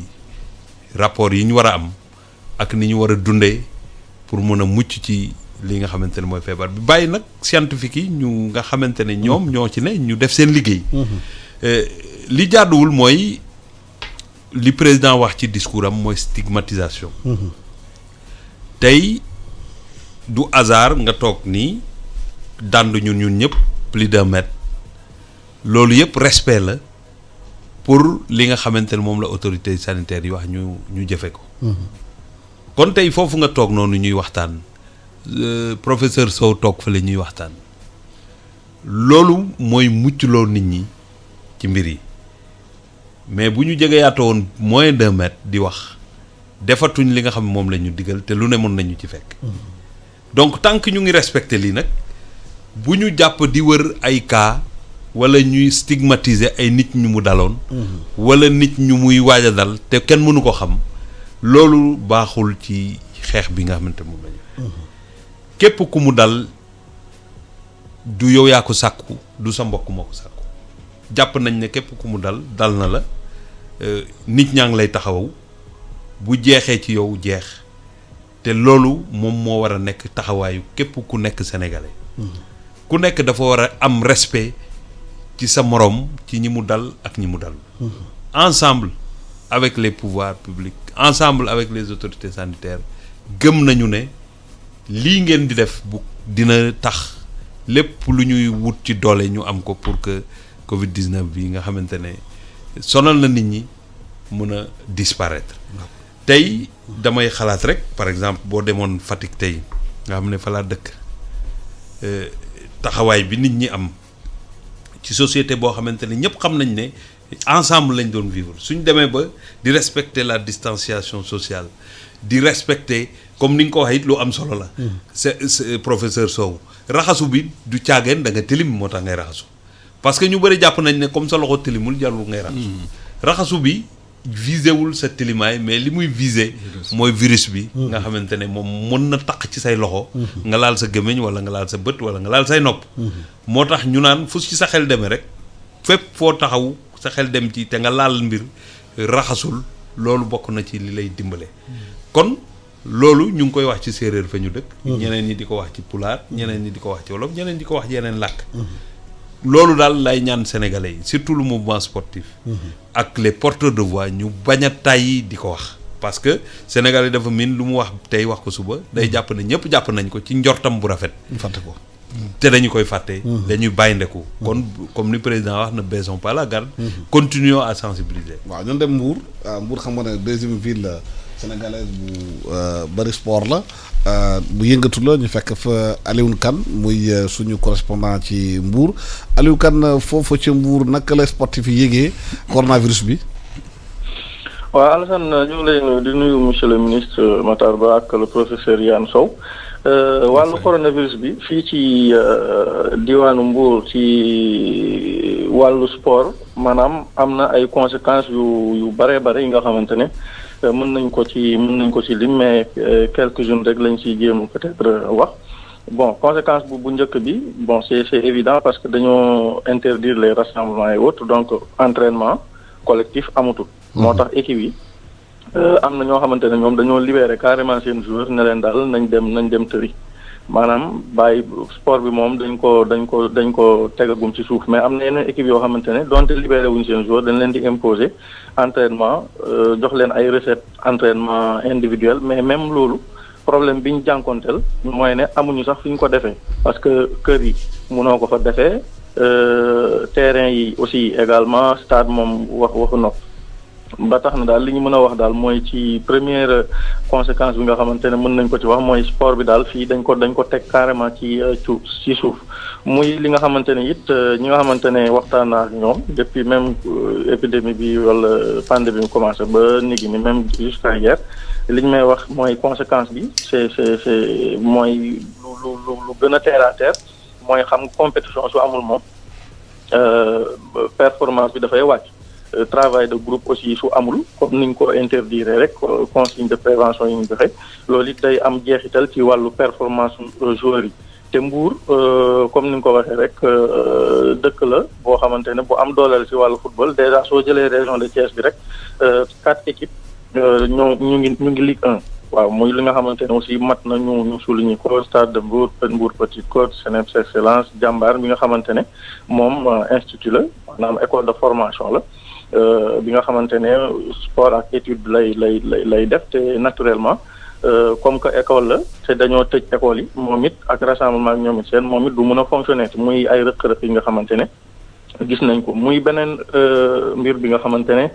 S2: rapport yi ñu war a am ak ni ñu war a dundee pour mën a mucc ci li nga xamante ne mooy feebar bi bàyyi nag scientifique yi ñu nga xamante ne ñoom ñoo ci ne ñu def seen liggéey li jàdduwul mooy li président wax ci discours am mooy stigmatisation tey du hasard nga toog nii dànd ñun ñëpp plus d'un mètre loolu yëpp respect la pour li nga xamante ne moom la autorité sanitaire yi wax ñu jëfe ko kon tey foofu nga toog noonu ñuy waxtaan professeur Sow toog fa la ñuy waxtaan loolu mooy muccloo nit ñi ci mbir yi mais bu ñu jege yaatoo woon moins d'un mètre di wax defatuñ li nga xam moom la ñu digal te lu ne mën nañu ci fekk donc tant que ñu ngi respecté lii nag bu ñu jàpp di wër ay cas wala ñuy stigmatiser ay nit ñu mu daloon wala nit ñu muy waaj a dal te kenn mënu ko xam loolu baaxul ci xeex bi nga xamante moom lañu képp ku mu dal du yow yaa ko sàkku du sa mbokk moo ko sàkku jàpp nañ ne képp ku mu dal na la nit ñaa ngi lay taxawaw bu jeexee ci yow jeex te loolu moom moo war a nekk taxawaayu képp ku nekk sénégalais ku nekk dafa war a am respect ci sa moroom ci ñi mu dal ak ñi mu dal ensemble avec les pouvoirs publics ensemble avec les autorités sanitaires gëm nañu ne lii ngeen di def bu dina tax lépp lu ñuy wut ci doole ñu am ko pour que Covid-19 bi nga xamante ne sonal na nit ñi mën a disparaître tey damay xalaat rek par exemple boo demoon Fatick tey nga xam ne fa laa dëkk taxawaay bi nit ñi am ci société boo xamante ne ñëpp xam nañ ne ensemble lañ doon vivre suñ demee ba di respecter la distanciation sociale di respecter comme ni nga ko waxee it lu am solo la. c'est professeur Sow raxasu bi du caageen da nga tilim moo tax ngay raxasu parce que ñu bëri jàpp nañ ne comme sa loxo tilimul jarul ngay raxasu. raxasu bi visé wul sa tilimaay mais li muy visé. mooy virus bi. nga xamante ne moom mën na taq ci say loxo. nga laal sa gémmiñ wala nga laal sa bët wala nga laal say nopp. moo tax ñu naan fu ci sa xel demee rek fépp foo taxaw sa xel dem ci te nga laal mbir raxasul loolu bokk na ci li lay dimbale. kon loolu ñu ngi koy wax ci séeréer fa ñu dëkk. ñeneen ñi di ko wax ci pulaar ñeneen ñi di ko wax ci wolof ñeneen di ko wax yeneen làkk. loolu daal lay ñaan sénégalais yi surtout le mouvement sportif. ak les porteurs de voix ñu bañ a tàyyi di ko wax. parce que sénégalais dafa miin lu mu wax tey wax ko suba day jàpp ne ñëpp jàpp nañ ko ci njortam bu rafet.
S1: ñu fàtte ko.
S2: te dañu koy fàtte. dañuy bàyyi ndeku. kon comme ni président wax, ne baissons pas la garde. continuons à sensibiliser.
S1: waaw ñun dem Mbour Mbour xam nga ne deuxième ville sénégalaise bu bari sport la bu yëngatu la ñu fekk fa Alioune Kane muy suñu correspondant ci Mbour Aliou Kane foofu ci Mbour naka la sportif yi yëgee coronavirus bi.
S4: waaw Alassane ñu ngi lay nuyu di nuyu monsieur le ministre Matar Ba ak le professeur Yann Sow. wàllu coronavirus bi fii ci diwaanu Mbour ci wàllu sport maanaam am na ay conséquences yu bare bare yi nga xamante ne mën nañ ko ci lim mais quelques-unes rek lañ ciy jéem peut-être wax bon conséquence bu njëkk bi bon c'est évident parce que dañoo interdire les rassemblements et autres donc entraînement collectif amatul. moo tax équipe yi am na ñoo xamante ne ñoom dañoo libéré carrément seen joueurs ne leen daal nañ dem tëri maanaam bàyyi sport bi moom dañ ko tegagum ci suuf mais am na yeneen équipe yoo xamante ne donte libéré wuñ seen joueurs dañ leen di imposer entraînement jox leen ay recettes entraînement individuel mais même loolu problème bi ñu jànkonteel mooy ne amuñu sax fi ñu ko defee parce que kër yi mënoo ko fa defee terrain yi aussi également stade moom waxu nopp ba tax na daal li ñu mën a wax daal mooy ci première conséquence bi nga xamante ne mën nañ ko ci wax mooy sport bi daal fii dañ ko teg carrément ci suuf muy li nga xamante ne it ñi nga xamante ne waxtaan naa ak ñoom depuis même épidémie bi wala pandémie bi commencé ba nigi ni même jusqu'à hier li ñu may wax mooy conséquence bi c'est mooy lu gën a terre à terre mooy xam compétition su amul moom performance bi dafay wàcc. Travail de groupe aussi su amul comme niñ ko interdire rek consigne de prévention yi ñu joxe loolu it day am jeexital ci wàllu performance joueurs yi te Mbour comme ni nga ko waxee rek dëkk la boo xamante ne bu am dooleel ci wàllu football déjà soo jëlee région de Thiès bi rek 4 équipes ñu ngi Ligue 1 waaw muy li nga xamante ne aussi mat na ñu souligner ko Stade de Mbour Petite Côte CNEPS Excellence Jàmbaar bi nga xamante ne moom institut la maanaam école de formation la. Bi nga xamante ne sport ak étude lay def te naturellement comme que école la te dañoo tëj école yi moom it ak rassemblement ak ñoom it seen moom it du mën a fonctionner muy ay rëq-rëq yi nga xamante ne gis nañ ko muy beneen mbir bi nga xamante ne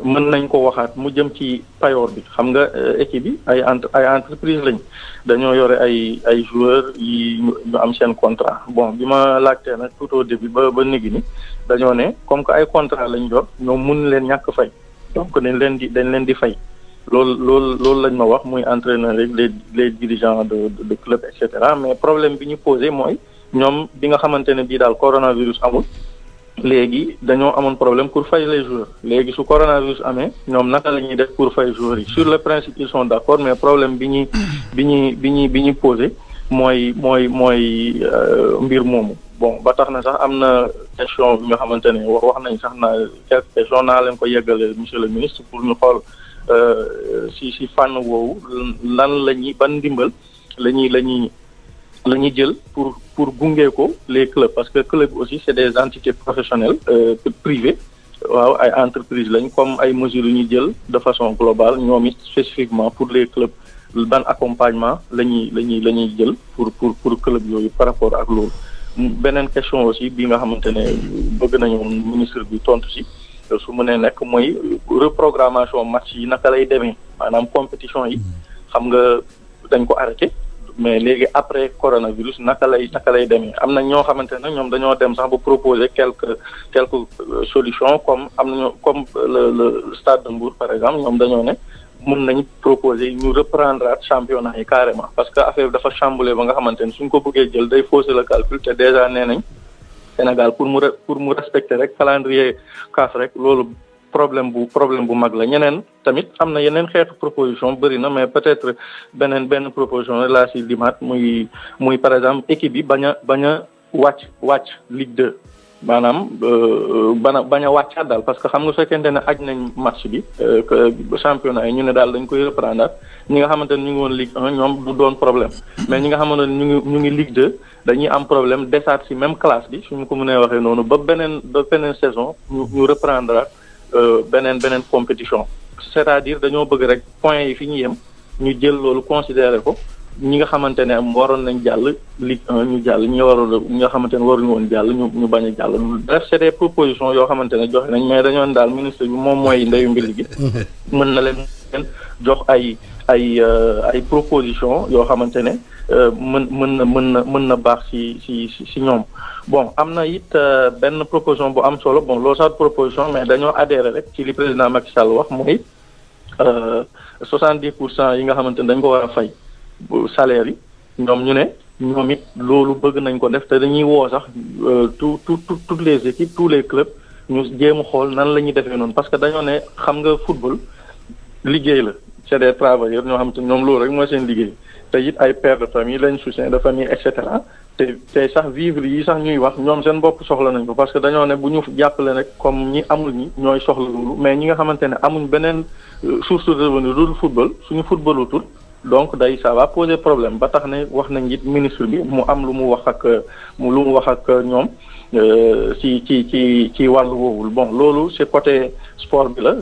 S4: mën nañ ko waxaat mu jëm ci payoor bi xam nga équipe bi ay entreprise lañ dañoo yore ay joueurs yi ñu am seen contrat bon bi ma laajtee nag tout au début ba nigi ni dañoo ne comme que ay contrat lañ yor ñoom mun leen ñàkk fay donc dañ leen di fay loolu lañ ma wax muy entraîneur rek les dirigeants de club et cetera mais problème bi ñu posé mooy ñoom bi nga xamante ne bii daal coronavirus amul léegi dañoo amoon problème pour fay les joueurs léegi su coronavirus amee ñoom naka la ñuy def pour fay joueurs yi sur le principe ils sont d'accord mais problème bi ñuy posé mooy mbir moomu bon ba tax na sax am na question bi nga xamante ne wax nañ sax na quelques questions naa leen ko yeggale monsieur le ministre pour ñu xool si fànn woowu lan ban ndimbal la ñuy jël pour gunge ko les clubs parce que club aussi c'est des entités professionnelles privées waaw ay entreprises lañ comme ay mesures yu ñuy jël de façon globale ñoom it spécifiquement pour les clubs ban accompagnement la ñuy jël pour club yooyu par rapport ak loolu. beneen question aussi bi nga xamante ne bëgg nañu ministre bi tontu si su mënee nekk mooy reprogrammation match yi naka lay demee maanaam compétition yi xam nga dañ ko arrêté mais léegi après coronavirus naka lay demee am na ñoo xamante ne ñoom dañoo dem sax ba proposer quelques solutions comme comme le Stade de Mbour par exemple ñoom dañoo ne mën nañ proposer ñu reprendre championnat yi carrément parce que affaire bi dafa chamboulé ba nga xamante ne suñ ko bëggee jël day fausser le calcul te déjà nee nañ Sénégal pour mu respecter rek calendrier CAF rek loolu problème bu mag la ñeneen tamit am na yeneen xeetu proposition bëri na mais peut-être benn proposition laa si limaat muy par exemple équipe yi bañ a wàcc Ligue 2 maanaam bañ a wàccaat daal parce que xam nga su fekkente ne aj nañ match bi championnat yi ñu ne daal dañ koy reprendre ñi nga xamante ne ñu ngi woon Ligue 1 ñoom du doon problème mais ñi nga xamante ne ñu ngi Ligue 2 dañuy am problème desaat ci même classe bi suñu ko mënee waxee noonu ba beneen saison ñu reprendre beneen compétition c'est-à-dire dañoo bëgg rek points yi fi ñu yem ñu jël loolu considérer ko ñi nga xamante ne waroon nañ jàll Ligue 1 ñu jàll ñi nga xamante ne waruñu woon jàll ñu bañ a jàll bref c'est des propositions yoo xamante ne joxe nañ mais dañoo daal ministre bi moom mooy ndeyu mbir gi mën na leen jox ay propositions yoo xamante ne mën na baax ci ñoom. bon am na it benn proposition bu am solo bon loolu sax proposition mais dañoo adhéré rek ci li président Macky Sall wax mooy 70% yi nga xamante ne dañ ko war a fay salaire yi ñoom ñu ne ñoom it loolu bëgg nañ ko def te dañuy woo sax toutes les équipes tous les clubs ñu jéem a xool nan la ñuy defee noonu parce que dañoo ne xam nga football liggéey la c'est des travailleurs ñoo xam te ñoom loolu rek mooy seen liggéey te it ay pères de famille lañ soutien de famille et cetera te sax vivre yi sax ñuy wax ñoom seen bopp soxla nañ ko parce que dañoo ne bu ñu jàppale rek comme ñi amul ñi ñooy soxla loolu mais ñi nga xamante ne amuñ beneen source de revenu dul football suñu footballutul donc ça va poser problème ba tax ne wax nañ it ministre bi mu am lu mu wax ak ñoom ci wàllu woowul bon loolu c'est côté sport bi la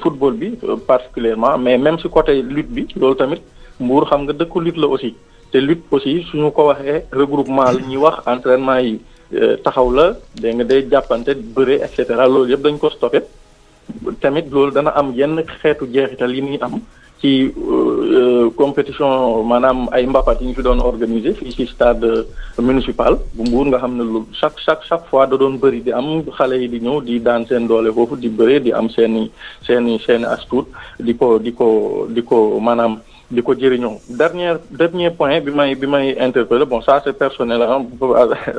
S4: football bi particulièrement mais même ci côté lutte bi loolu tamit Mbour xam nga dëkku lutte la aussi te lutte aussi suñu ko waxee regroupement la ñuy wax entraînement yi taxaw la dégg nga day jàppante bëre et cetera loolu yëpp dañ ko stoppé tamit loolu dana am yenn xeetu jeexital yi ñuy am ci compétition maanaam ay mbapat yi ñu fi doon organiser fii ci stade municipal bu Mbour nga xam ne lu chaque fois da doon bëri di am xale yi di ñëw di daan seen doole foofu di bëre di am seeni astuut di ko maanaam di ko jëriñoo dernier point bi may interpeller bon ça c'est personnel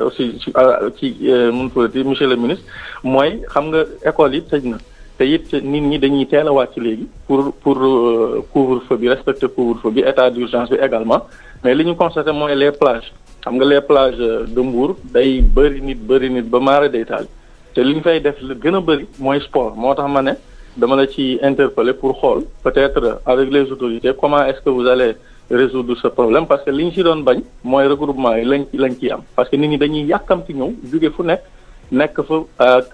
S4: aussi ci mun tuddati monsieur le ministre mooy xam nga école yi tëj na te it nit ñi dañuy teel a wàcc léegi pour couvre-feu bi respecter couvre-feu bi état d'urgence bi également mais li ñu constaté mooy les plages xam nga les plages de Mbour day bëri nit ba maara day taal te li ñu fay def lu gën a bëri mooy sport moo tax ma ne dama la ci interpeller pour xool peut-être avec les autorités comment est-ce que vous allez résoudre ce problème parce que li ñu ci doon bañ mooy regroupement yi lañ ciy am parce que nit ñi dañuy yàkkamti ñëw jóge fu nekk fa ak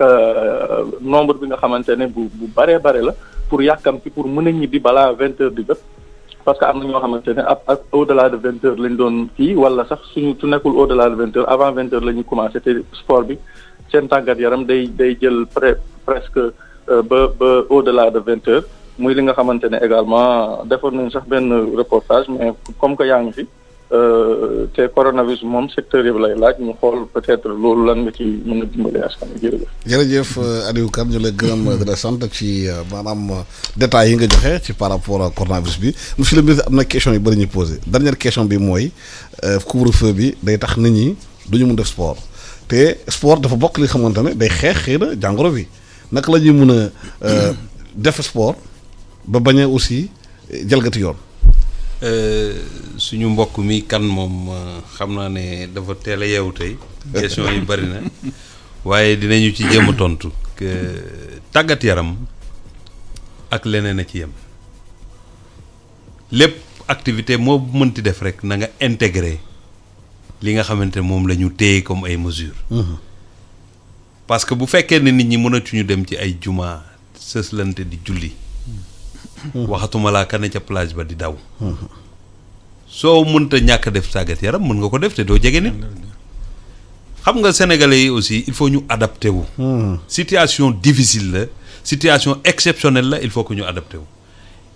S4: nombre bi nga xamante ne bu bare la pour yàkkamti pour mën a ñibbi balaa 20 heures di jot parce que am na ñoo xamante ne ak au-delà de 20 heures lañ doon kii wala sax su nekkul au-delà de 20 heures avant 20 heures la ñuy commencé te sport bi seen tàggat yaram day jël presque ba au-delà de 20 heures muy li nga xamante ne également defoon nañ sax benn reportage mais comme que yaa ngi fi te coronavirus moom secteur yëpp lay laaj ñu xool peut-être loolu lan nga ci mën a dimbali askan wi
S1: jërëjëf Aliou Kane ñu lay gërëm di la sant ci maanaam détails yi nga joxe ci par rapport ak coronavirus bi monsieur le ministre am na question yu bëri ñu posé dernière question bi mooy couvre-feu bi day tax nit ñi du ñu mun def sport te sport dafa bokk li xamante ne day xeex xëy na jàngoro bi naka la ñuy mun a def sport ba bañ a aussi jalgati yoon.
S2: suñu mbokk mi kan moom xam naa ne dafa teel a yeewu tey question yi bari na waaye dinañu ci jéem a tontu que tàggat yaram ak leneen a ci yem lépp activité moo mënti def rek na nga intégrer li nga xamante ne moom la ñu téye comme ay mesures. parce que bu fekkee ne nit ñi mënatuñu dem ci ay juma sëslante di julli. waxatuma laa ka ne ca plage ba di daw. soo mënta ñàkk def tàggat yaram mën nga ko def te doo jege nit. xam nga sénégalais yi aussi il faut ñu adapté wu. situation difficile la situation exceptionnelle la il faut que ñu adapté wu.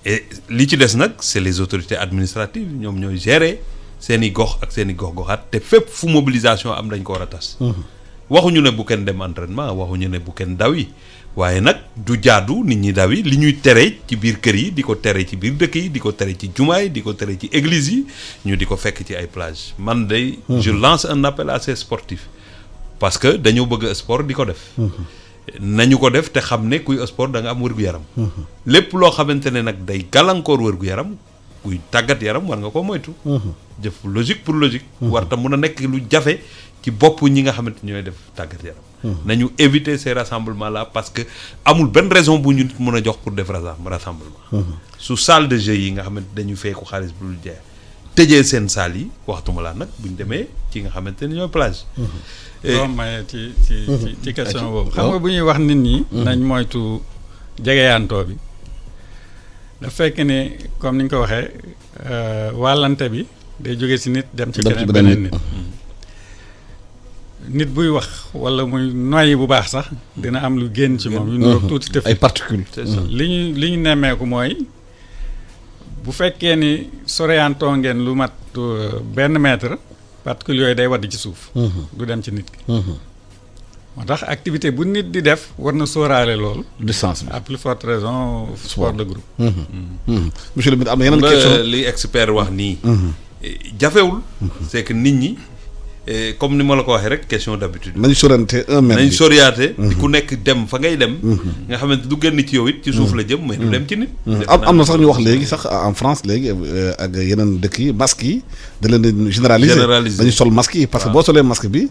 S2: et li ci des nag c'est les autorités administratives ñoom ñooy gérer seen i gox ak seen i gox-goxaat te fépp fu mobilisation am dañ ko war a tas. waxuñu ne bu kenn dem entraînement waxuñu ne bu kenn daw yi waaye nag du jaadu nit ñi daw yi li ñuy tere ci biir kër yi di ko tere ci biir dëkk yi di ko tere ci jumaa yi di ko tere ci église yi ñu di ko fekk ci ay plage man de je lance un appel à ces sportifs parce que dañoo bëgg sport di ko def nañu ko def te xam ne kuy sport da nga am wér-gu-yaram lépp loo xamante ne nag day gàllankoor wér-gu-yaram kuy tàggat yaram war nga ko moytu jëf logique pour logique warta mun a nekk lu jafe ci bopp ñi nga xamante ñooy def tàggat yaram. nañu éviter ces rassemblements là parce que amul benn raison bu ñu mën a jox pour def rassemblement. su salle de jeu yi nga xamante dañu feeku xaalis bu dul jeex tëjee seen salle yi waxtuma laa nag buñ demee ci nga xamante ne ñooy plage.
S3: boo mayee ci question boobu. xam nga bu ñuy wax nit ñi. nañ moytu jegeyantoo bi. dafa fekk ne comme ni ñu ko waxee wàllante bi day jóge ci nit dem ci beneen nit. nit buy wax walla muy noyyi bu baax sax dina am lu génn ci moom. yu niroog tuuti tëf
S1: ay particules.
S3: li ñu nemmeeku mooy bu fekkee ni soreyantoo ngeen lu mat benn mètre particules yooyu day wadd ci suuf. du dem ci nit ki. moo tax activité bu nit di def war na sóoraale loolu.
S1: distance bi
S3: à plus forte raison sport de groupe.
S1: monsieur le ministre am na yeneen question
S2: li expert wax nii. jafewul. c'est que nit ñi. comme ni ma la ko waxee rek question d'habitude.
S1: nañu sorante 1 mètre
S2: nañu soriyaate. ku nekk dem fa ngay dem. nga xamante du génn ci yow it ci suuf la jëm mais du dem ci nit.
S1: am na sax ñu wax léegi sax en France léegi ak yeneen dëkk yi masques yi da leen di généraliser dañu sol masques yi parce que boo solee masque bi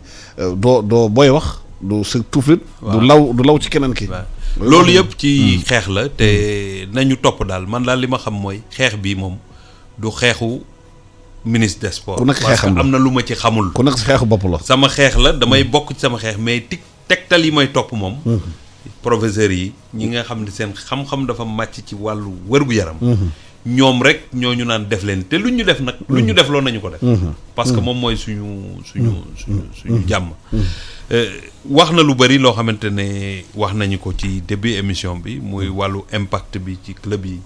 S1: doo booy wax du sa tuuflit du law ci keneen ki.
S2: loolu yëpp ci xeex la te nañu topp daal man daal li ma xam mooy xeex bi moom du xeexu. ministre des sports parce que am na lu ma ci xamul.
S1: ku nekk si xeexu bopp la.
S2: sama xeex la damay bokk ci sama xeex mais tegtal yi may topp moom. professeurs yi ñi nga xam ne seen xam-xam dafa màcc ci wàllu wér-gu-yaram. ñoom rek ñooñu naan def leen te lu ñu def nag. lu ñu def loolu nañu ko def. parce que moom mooy suñu jàmm. wax na lu bari loo xamante ne wax nañu ko ci début émission bi muy wàllu impact bi ci club yi.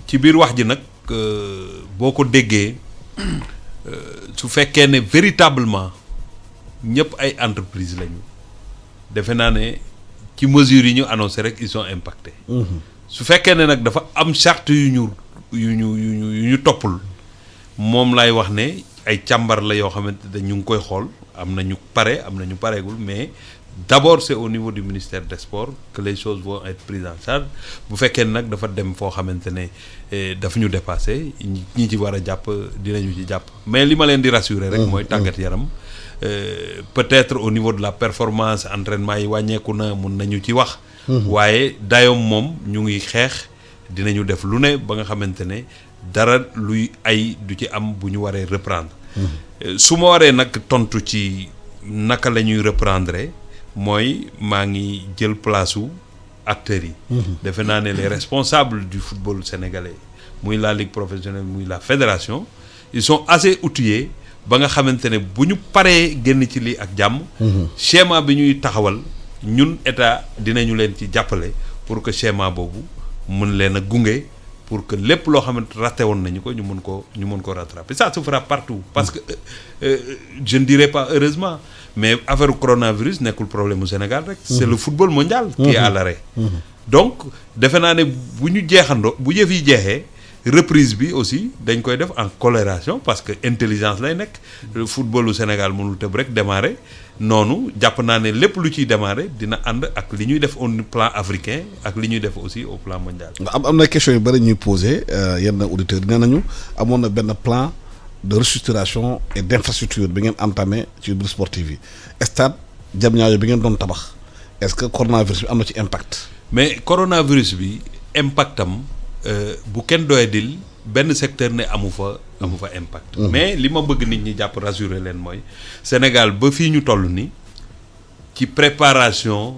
S2: ci biir wax ji nag. boo ko déggee su fekkee ne véritablement ñëpp ay entreprise lañu defe naa ne ci mesures yi ñu annoncé rek ils sont impactés. su fekkee ne nag dafa am charte yu ñu toppul moom laay wax ne ay càmbar la yoo xamante ne ñu ngi koy xool am na ñu pare am na ñu pareegul mais d'abord c'est au niveau du ministère des sports que les choses vont être prises en charge bu fekkee ne nag dafa dem foo xamante ne dafa ñu dépassé ñi ci war a jàpp dinañu ci jàpp mais li ma leen di rassurer rek mooy tàggat yaram peut-être au niveau de la performance entraînement yi wàññeeku na mun nañu ci wax waaye dayoom moom ñu ngi xeex dinañu def lu ne ba nga xamante ne dara luy ay du ci am bu ñu waree reprendre su ma waree nag tontu ci naka la ñuy reprendre mooy maa ngi jël place u acteurs yi defe naa ne les responsables du football sénégalais muy la ligue professionnelle muy la fédération ils sont assez outillés ba nga xamante ne bu ñu paree génn ci lii ak jàmm schéma bi ñuy taxawal ñun état dinañu leen ci jàppale pour que schéma boobu mën leen a gunge pour que lépp loo xamante raté woon nañu ko ñu mën ko rattraper ça se fera partout parce que je ne dirais pas heureusement mais affaire coronavirus nekkul problème au Sénégal rek c'est le football mondial qui est à l'arrêt donc defe naa ne bu ñu jeexandoo bu yëf yi jeexee reprise bi aussi dañ koy def en collaboration parce que intelligence lay nekk le football au Sénégal mënul tëb rek démarrer noonu jàpp naa ne lépp lu ciy démarrer dina ànd ak li ñuy def au plan africain ak li ñuy def aussi au plan mondial.
S1: am na question yu bëri ñuy posé yenn auditeurs nee nañu amoon na benn plan de restructuration et d'infrastructure bi ngeen entamé ci biir sportif yi stade Diamniadio bi ngeen doon tabax est-ce que coronavirus bi am na ci impact.
S2: mais coronavirus bi impactam bu kenn doyadil benn secteur ne amu fa impact. mais li ma bëgg nit ñi jàpp rassurer leen mooy Sénégal ba fii ñu toll ni ci préparation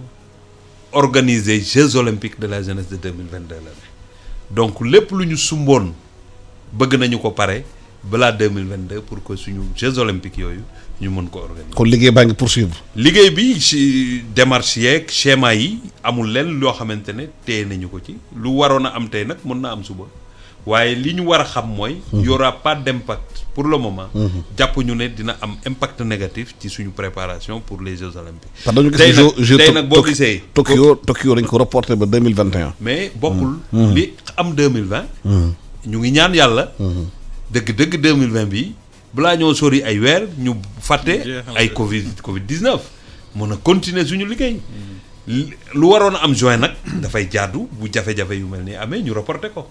S2: organiser Jeux olympiques de la jeunesse de 2022 la donc lépp lu ñu sumboon bëgg nañu ko pare balaa 2022 pour que suñu Jeux olympiques yooyu ñu mën ko organiser.
S1: kon liggéey baa ngi poursuivre.
S2: liggéey bi ci démarche yeeg schéma yi amul leen loo xamante ne téye nañu ko ci lu waroon a am tey nag mën na am suba waaye li ñu war a xam mooy. y aura pas d'impact pour le moment. jàpp ñu ne dina am impact négatif ci suñu préparation pour les Jeux olympiques.
S1: parce que dañu gis
S2: tey nag boo gisee.
S1: Tokyo dañ ko reporté ba 2021.
S2: mais bokkul. li am 2020. ñu ngi ñaan yàlla. dëgg 2020 bi balaa ñoo sori ay weer ñu fàtte ay Covid 19 mën a continuer suñu liggéey. lu waroon a am juin nag dafay jaadu bu jafe-jafe yu mel ni amee ñu reporté ko.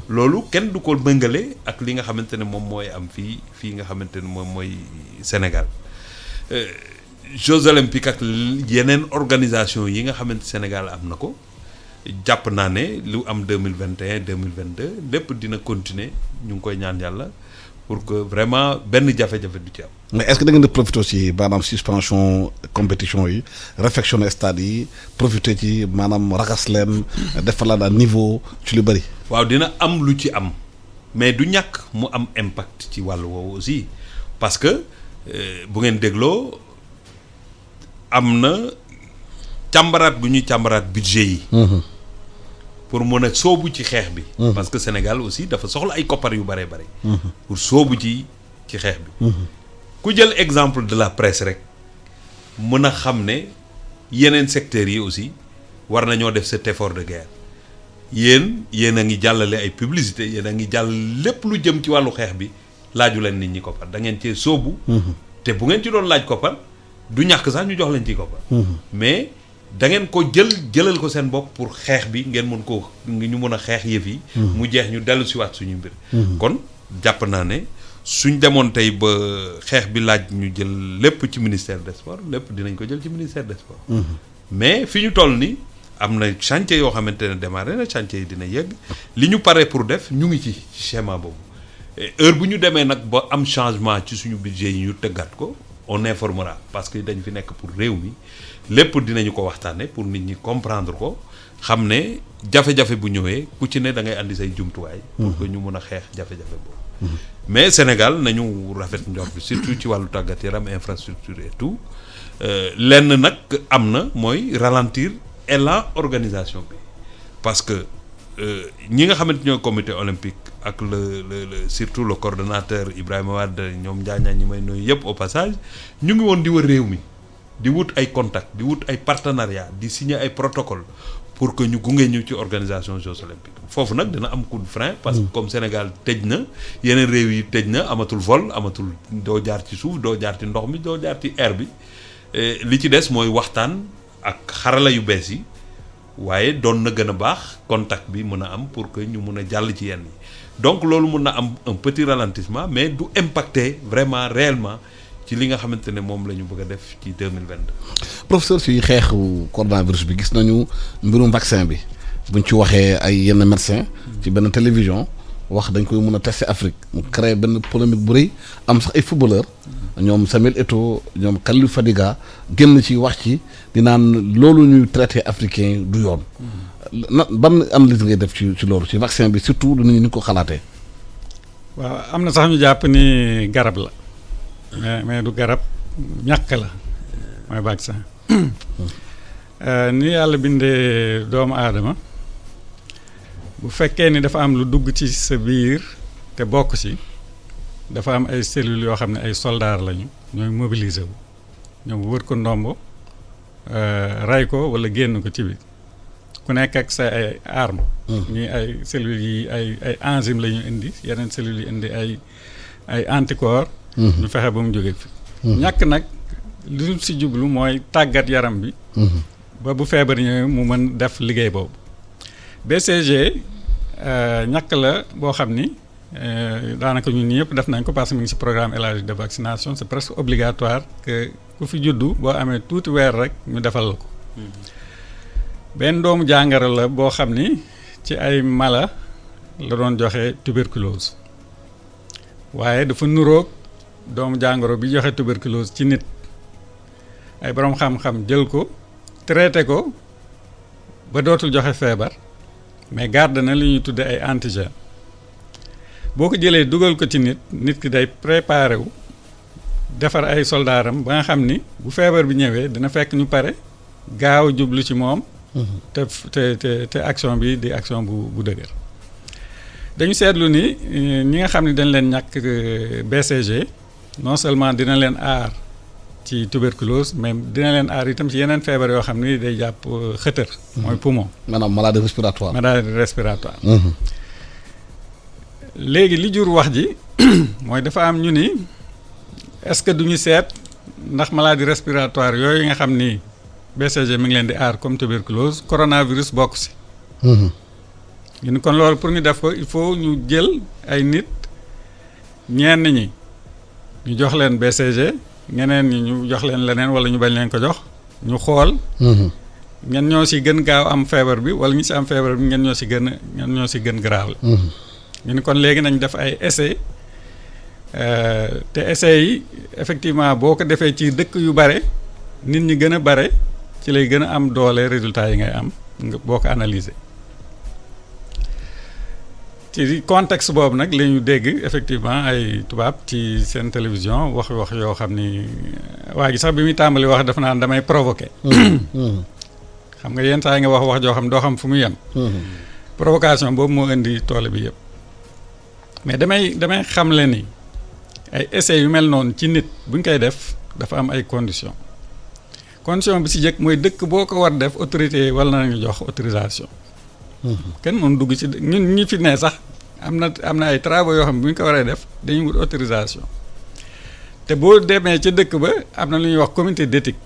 S2: loolu kenn du ko méngale ak li nga xamante ne moom mooy am fii nga xamante ne moom mooy Sénégal. Jeux olympiques ak yeneen organisation yi nga xamante Sénégal am na ko jàpp naa ne lu am 2021 2022 lépp dina continuer ñu ngi koy ñaan yàlla pour que vraiment benn jafe-jafe du ci am.
S1: mais est-ce que da ngeen di profité ci maanaam suspension compétition yi réfectionner stade yi profité ci maanaam raxas leen defal la niveau ci lu bëri.
S2: waaw dina am lu ci am mais du ñàkk mu am impact ci wàllu woowu aussi parce que bu ngeen dégloo. am na càmbaraat bu ñuy càmbaraat budget yi. pour mën a soobu ci xeex bi. parce que Sénégal aussi dafa soxla ay koppar yu bare bare. pour soobu ci xeex bi. ku jël exemple de la presse rek mën a xam ne yeneen secteurs yi aussi war nañoo def cet effort de guerre yéen a ngi jàllale ay publicité yéen a ngi jàll lépp lu jëm ci wàllu xeex bi laaju leen nit ñi koppar da ngeen cee soobu. te bu ngeen ci doon laaj koppar. du ñàkk sax ñu jox leen ci koppar. mais da ngeen ko jëlal ko seen bopp pour xeex bi ngeen mën ko ñu mën a xeex yëf yi. mu jeex ñu dellu si waat suñu mbir. kon jàpp naa ne suñ demoon tey ba xeex bi laaj ñu jël lépp ci ministère des sports lépp dinañ ko jël ci ministère des sports. mais fi ñu toll ni am na chantier yoo xamante ne démarré na chantier yi dina yegg li ñu paree pour def ñu ngi ci schéma boobu heure bu ñu demee nag ba am changement ci suñu budget yi ñu tëggaat ko. on informera parce que dañ fi nekk pour réew mi lépp dinañu ko waxtaane pour nit ñi comprendre ko xam ne jafe-jafe bu ñëwee ku ci ne da ngay andi say jumtuwaay. pour que ñu mën a xeex jafe-jafe boobu. mais Sénégal nañu rafet njort bi surtout ci wàllu tàggat yaram infrastructure et tout lenn nag am na mooy ralentir élan organisation bi parce que ñi nga xamante ñooy comité olympique ak le surtout le coordonnateur Ibrahima Wade ñoom njaañaa ñi may nuyu yëpp au passage ñu ngi woon di wër réew mi di wut ay contact di wut ay partenariat di signer ay protocole pour que ñu gunge ñu ci organisation Jeux olympiques foofu nag dina am coup de frein parce que comme Sénégal tëj na yeneen réew yi tëj na amatul vol amatul doo jaar ci suuf doo jaar ci ndox mi doo jaar ci air bi li ci des mooy waxtaan ak xarala yu bees yi waaye doon na gën a baax contact bi mën a am pour que ñu mën a jàll ci yenn yi donc loolu mën na am un petit ralentissement mais du impacter vraiment réellement ci li nga xamante ne moom la ñu bëgg a def ci 2022.
S1: professeur si xeexu coronavirus bi gis nañu mbirum vaccin bi buñ ci waxee ay yenn médecin ci benn télévision wax dañ koy mën a tester Afrique mu créé benn polémique bu rëy am sax ay footballeur ñoom Samuel Eto'o ñoom Kalidou Fadiga génn ci wax ci di naan loolu ñuy traité africain du yoon. ban analyse ngay def ci loolu ci vaccin bi surtout lu nit ñi ni ko xalaatee.
S3: waaw am na sax ñu jàpp ni garab la mais du garab ñàkk la mooy vaccin ni yàlla bindee doomu aadama bu fekkee ni dafa am lu dugg ci sa biir te bokk ci dafa am ay cellules yoo xam ne ay soldats lañu ñooy mobiliser wu ñoom wër ko ndombo ray ko walla génn ko ci biir ku nekk ak sa ay armes. ñii ay cellules yi ay enzymes la ñu indi yeneen cellules yi indi ay anticorps. ñu fexe ba mu jógee fi. ñàkk nag li ñu si jublu mooy tàggat yaram bi. ba bu feebar ñëwee mu mën def liggéey boobu. BCG ñàkk la boo xam ni daanaka ñun ñëpp def nañ ko parce que mu ngi si programme élargi de vaccination c'est presque obligatoire que ku fi juddu boo amee tuuti weer rek ñu defal la ko. benn doomu jàngoro la boo xam ni ci ay mala la doon joxe tuberculose waaye dafa nuroog doomu jàngoro bi joxe tuberculose ci nit ay boroom xam-xam jël ko traité ko ba dootul joxe feebar mais garde na li ñuy tudde ay antigène boo ko jëlee dugal ko ci nit ki day préparé wu defar ay soldaaram ba nga xam ni bu feebar bi ñëwee dina fekk ñu pare gaaw jublu ci moom. te action bi di action bu dëgër dañu seetlu ni ñi nga xam ne dañ leen ñàkk BCG non seulement dina leen aar ci tuberculose mais dina leen aar itam ci yeneen feebar yoo xam ni day jàpp xëtër mooy poumon.
S1: maanaam maladie respiratoire.
S3: léegi li jur wax ji mooy dafa am ñu ni est-ce que duñu seet ndax maladie respiratoire yooyu nga xam ni BCG mi ngi leen di aar comme tuberculose coronavirus bokk si. ñu kon loolu pour ñu def ko il faut ñu jël ay nit ñenn ñi ñu jox leen BCG ñeneen ñi ñu jox leen leneen wala ñu bañ leen ko jox ñu xool. ñen ñoo si gën gaaw am feebar bi wala ñu si am feebar bi ñen ñoo si gën garaaw la. ñu ni kon léegi nañ def ay essai te essai yi effectivement boo ko defee ci dëkk yu bare nit ñi gën a bare ci lay gën a am doole résultats yi ngay am boo ko analyser. ci contexte boobu nag la ñu dégg effectivement ay tubaab ci seen télévision wax yoo xam ni waa ji sax bi muy tàmbali wax dafa naan damay provoquer. xam nga yenn saa yi nga wax joo xam doo xam fu muy yem. provocation boobu moo indi toole bi yëpp. mais damay xamle ni ay essais yu mel noonu ci nit bu ñu koy def dafa am ay conditions condition bi si njëkk mooy dëkk boo ko war def autorité wala nañu jox autorisation. kenn mën dugg ci ñun ñi fi ne sax am na ay travaux yoo xam ne bu ñu ko waree def dañuy wut autorisation te boo demee ca dëkk ba am na lu ñuy wax comité d'éthique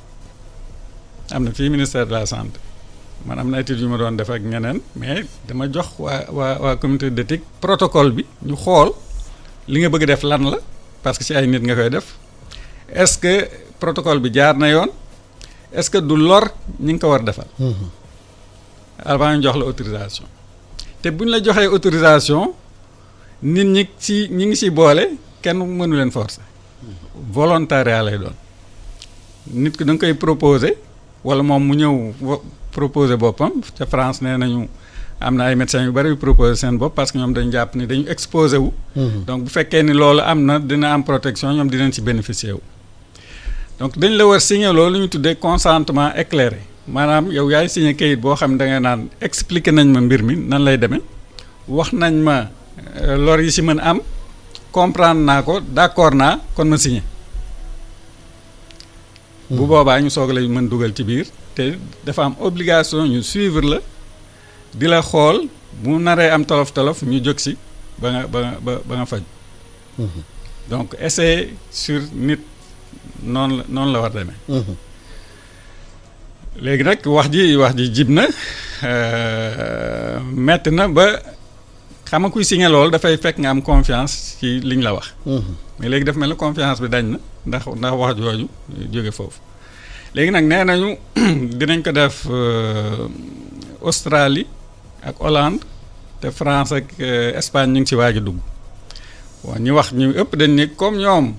S3: am na fii ministère de la santé man am na étude yu ma doon def ak ñeneen mais dama jox waa comité d'éthique protocole bi ñu xool li nga bëgg def lan la parce que ci ay nit nga koy def est-ce que protocole bi jaar na yoon est-ce que du lor ñi nga ko war defal. avant ñu jox la autorisation te bu ñu la joxee autorisation nit ñi ngi ci boole kenn mënu leen forcer volontariat lay doon nit ki da nga koy proposer walla moom mu ñëw proposer boppam ca France nee nañu am na ay médecins yu bari yu proposer seen bopp parce que ñoom dañu jàpp ni dañu exposé wu. donc bu fekkee ni loolu am na dina am protection ñoom dinañ ci bénéficier wu. donc dañ la war signer loolu ñu tuddee consentement éclairé. maanaam yow yaay signé kayit boo xam ne da ngay naan expliquer nañ ma mbir mi nan lay demee wax nañ ma lor yi ci mën am comprendre naa ko d'accord naa kon ma signé. bu boobaa ñu soog lay mën dugal ci biir te dafa am obligation ñu suivre la di la xool bu naree am tolof ñu jóg ci ba nga faj. donc essai sur nit noonu la war demee. léegi nag wax ji jib na metti na ba xam nga kuy signé loolu dafay fekk nga am confiance ci liñ la wax. mais léegi daf mel ne confiance bi dañ na ndax wax jooju jóge foofu. léegi nag nee nañu dinañ ko def Australie ak Hollande te France ak Espagne ñu ngi ci waaj a dugg waaw ñu wax ñu ëpp dañ ni comme ñoom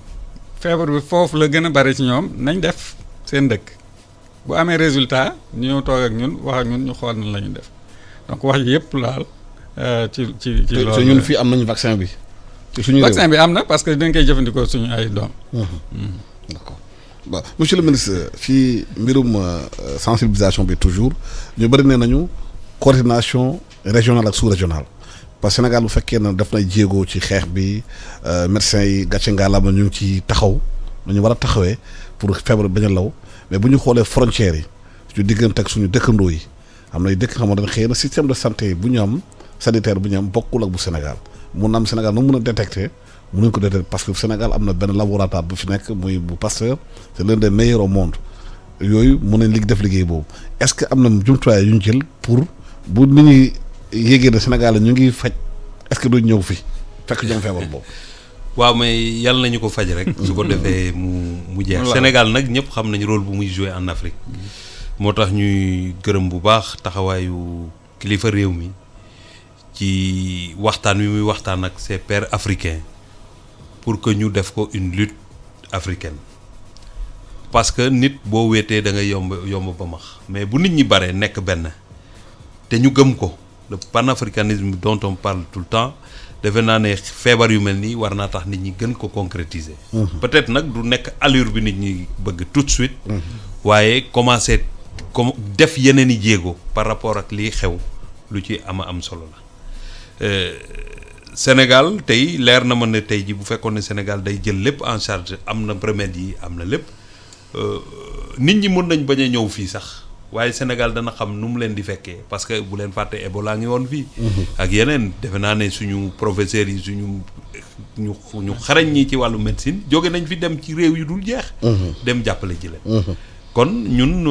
S3: feebar bi foofu la gën a bari ci ñoom nañ def seen dëkk. bu amee résultat ñu ñëw toog ak ñun wax ak ñun ñu xool nan la ñu def donc wax ji yëpp laal ci loolu.
S1: te ñun fii am nañu vaccin bi. ci suñu
S3: vaccin bi am na parce que dañ koy jëfandikoo suñu ay doom.
S1: d'accord bon monsieur le ministre fii mbirum sensibilisation bi toujours ñu bëri nee nañu coordination régionale ak sous-régionale parce que Sénégal bu fekkee ne daf nay jéego ci xeex bi médecins yi gàcce ngaalaama ñu ngi ci taxaw nañu war a taxawee pour feebar bañ a law. mais bu ñu xoolee frontières yi suñu diggante ak suñu dëkkandoo yi am na dëkk xam ne xëy na système de santé bu ñu am sanitaire bu ñu am bokkul ak bu Sénégal mun na am Sénégal nu mun a détecter mënuñ ko détecter parce que Sénégal am na benn laboratoire bu fi nekk muy bu Pasteur c'est l'un des meilleurs au monde yooyu mun nañ def liggéey boobu est-ce que am na jumtuwaay yu ñu jël pour bu nit ñi yéegee ne Sénégal ñu ngi faj est-ce que duñ ñëw fi fekk ñoom feebar boobu.
S2: waaw mais yàlla nañu ko faj rek. su ko defee mu jeex. Sénégal nag ñëpp xam nañu rôle bu muy jouer en Afrique. moo tax ñuy gërëm bu baax taxawaayu kilifa réew mi ci waxtaan wi muy waxtaan ak ses pairs africains pour que ñu def ko une lutte africaine parce que nit boo wéetee da ngay yomb ba max mais bu nit ñi bare nekk benn te ñu gëm ko le panafricanisme dont on parle tout le temps. defe naa ne feebar yu mel nii war naa tax nit ñi gën ko concrétiser. peut-être nag du nekk allure bi nit ñi bëgg tout de suite. waaye commencer comme def yeneen i jéego par rapport ak lii xew lu ci am solo la. Sénégal tey leer na ma ne tey ji bu fekkoon ne Sénégal day jël lépp en charge am na remèdes yi am na lépp nit ñi mën nañ bañ a ñëw fii sax. waaye Sénégal dana xam nu mu leen di fekkee parce que bu leen fàtte Ebola ngi woon fii. ak yeneen defe naa ne suñu professeurs yi ñu xarañ ñi ci wàllu médecine jóge nañ fi dem ci réew yu dul jeex. dem jàppale ji leen. kon ñun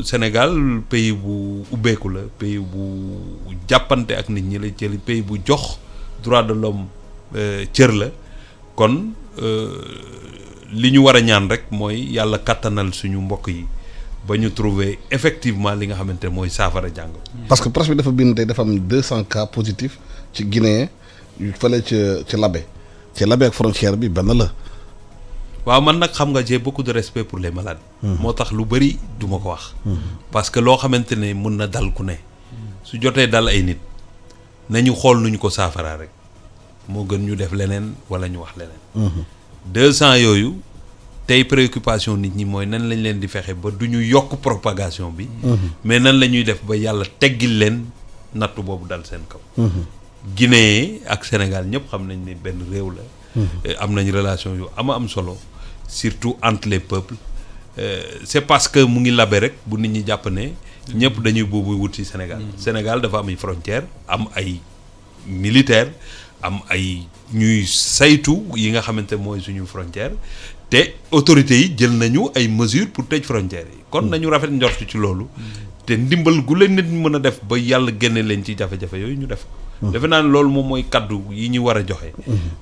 S2: Sénégal pays bu ubbeeku la pays bu jàppante ak nit ñi la ci pays bu jox droit de l'homme cër la kon li ñu war a ñaan rek mooy yàlla kattanal suñu mbokk yi ba ñu trouver effectivement li nga xamante ne mooy saafara jàng.
S1: parce que presse bi dafa bind tey dafa am 200 cas positifs ci Guinée yu fële ci Labé ci Labé ak frontière bi benn la.
S2: waaw man nag xam nga j'ai beaucoup de respect pour les malades. moo tax lu bëri du ma ko wax. parce que loo xamante ne mun na dal ku ne. su jotee dal ay nit nañu xool nu ñu ko saafaraa rek moo gën ñu def leneen wala ñu wax leneen. 200 yooyu tey préoccupation nit ñi mooy nan lañ leen di fexe ba du ñu yokk propagation bi. mais nan la ñuy def ba yàlla teggil leen nattu boobu dal seen kaw. Guinée ak Sénégal ñëpp xam nañ ne benn réew la. am nañ relation yu am solo surtout entre les peuples c'est parce que mu ngi labe rek bu nit ñi jàpp ne ñëpp dañuy boobu wut ci Sénégal. Sénégal dafa am ay frontières am ay militaires am ay ñuy saytu yi nga xamante mooy suñu frontière te autorités yi jël nañu ay mesures pour tëj frontières yi. kon nañu rafet njort ci loolu. te ndimbal gu leen nit mën a def ba yàlla génne leen ci jafe-jafe yooyu ñu def ko. defe naa ne loolu moom mooy kaddu yi ñu war a joxe.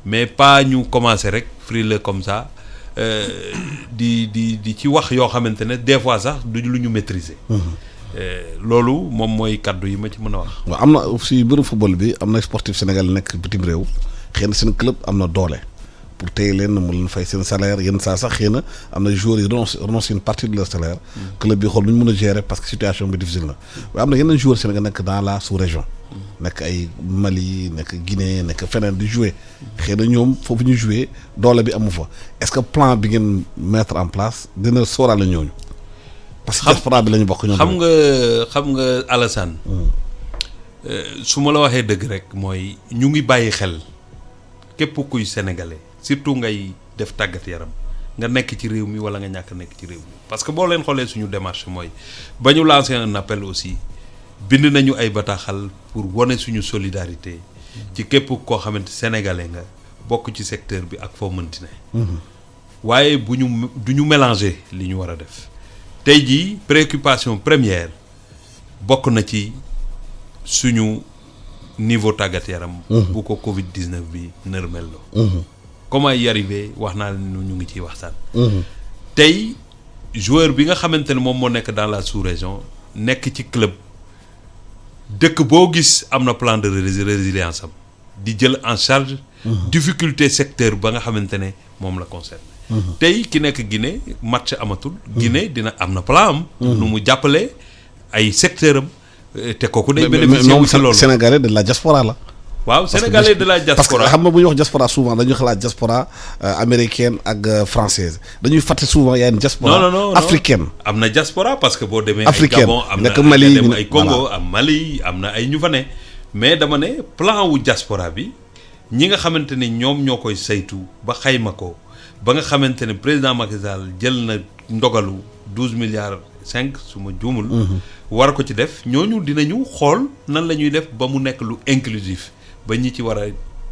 S2: mais pas ñu commencer rek frileux comme ça di ci wax yoo xamante ne des fois sax du lu ñu maîtriser. loolu moom mooy kaddu yi ma ci mën a wax.
S1: waaw am na aussi mbirum football bi am na sportif Sénégal nekk bitim réew xëy na seen club am na doole pour téye leen mu leen fay seen salaire yenn saa sax xëy na am na joueurs yi renonce une partie de leur salaire. club bi xool nu ñu mën a gérer parce que situation bi difficile na waaye am na yeneen joueurs Sénégal nekk dans la sous-région. nekk ay Mali nekk Guinée nekk feneen di jouer xëy na ñoom foofu ñu jouer doole bi amu fa est-ce que plan bi ngeen mettre en place dina sóoraale ñooñu. parce que diaspora bi la ñu bokk ñoom.
S2: xam nga Alassane. su ma la waxee dëgg rek mooy ñu ngi bàyyi xel képp kuy sénégalais surtout ngay def tàggat yaram nga nekk ci réew mi wala nga ñàkk nekk ci réew mi parce que boo leen xoolee suñu démarche mooy ba ñu lancer un appel aussi bind nañu ay bataaxal pour wane suñu solidarité ci képp koo xamante sénégalais nga bokk ci secteur bi ak foo mënti ne. waaye du ñu mélanger li ñu war a def. tey jii préoccupation première bokk na ci suñu niveau tàggat yaram. bu ko Covid 19 bi nërmelloo. comment y arriver wax naa leen ñu ngi ciy waxtaan. tey joueur bi nga xamante ne moom moo nekk dans la sous-région nekk ci club dëkk boo gis am na plan de résilience am di jël en charge. difficulté secteur ba nga xamante ne moom la concerne. tey ki nekk Guinée match amatul. Guinée dina am na plan am. nu mu jàppale ay secteur am te kooku day bénéficier wu si loolu
S1: Sénégalais de la diaspora la.
S2: waaw Sénégalais de la diaspora
S1: parce que xam nga bu ñuy wax diaspora souvent dañuy xalaat diaspora américaine ak française dañuy fàtte souvent y a une diaspora.
S2: non
S1: africaine.
S2: am na diaspora parce que boo demee.
S1: africaine
S2: ay Gabon am na
S1: Mali
S2: dem ay Congo am Mali am na ay ñu fa ne mais dama ne plan wu diaspora bi ñi nga xamante ne ñoom ñoo koy saytu ba xayma ko. ba nga xamante ne président Macky Sall jël na ndogalu 12,5 su ma juumul. war ko ci def ñooñu dinañu xool nan la ñuy def ba mu nekk lu inclusif ba ñi ci war a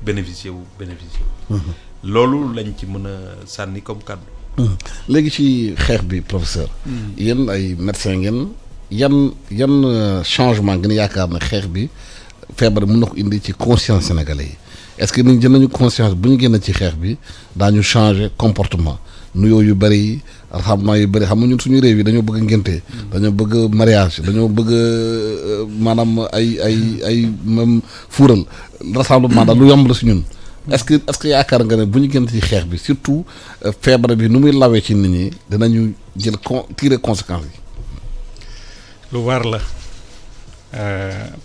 S2: bénéficier wu. loolu lañ ci mën a sànni comme kàddu.
S1: léegi ci xeex bi professeur. yéen ay médecin ngeen yan changement ngeen yaakaar ne xeex bi feebar mën na ko indi ci conscience sénégalais yi. est-ce que nit jël nañu conscience bu ñu génn ci xeex bi daañu changer comportement nuyoo yu bëri raxamaa yu bëri xam nga ñun suñu réew yi dañoo bëgg ngénte dañoo bëgg mariage dañoo bëgg maanaam ay même fuural rassemblement daal lu yomb la si ñun est-ce que yaakaar nga ne bu ñu génn ci xeex bi surtout feebar bi nu muy lawee ci nit ñi dinañu jël tirer conséquences yi.
S3: lu war la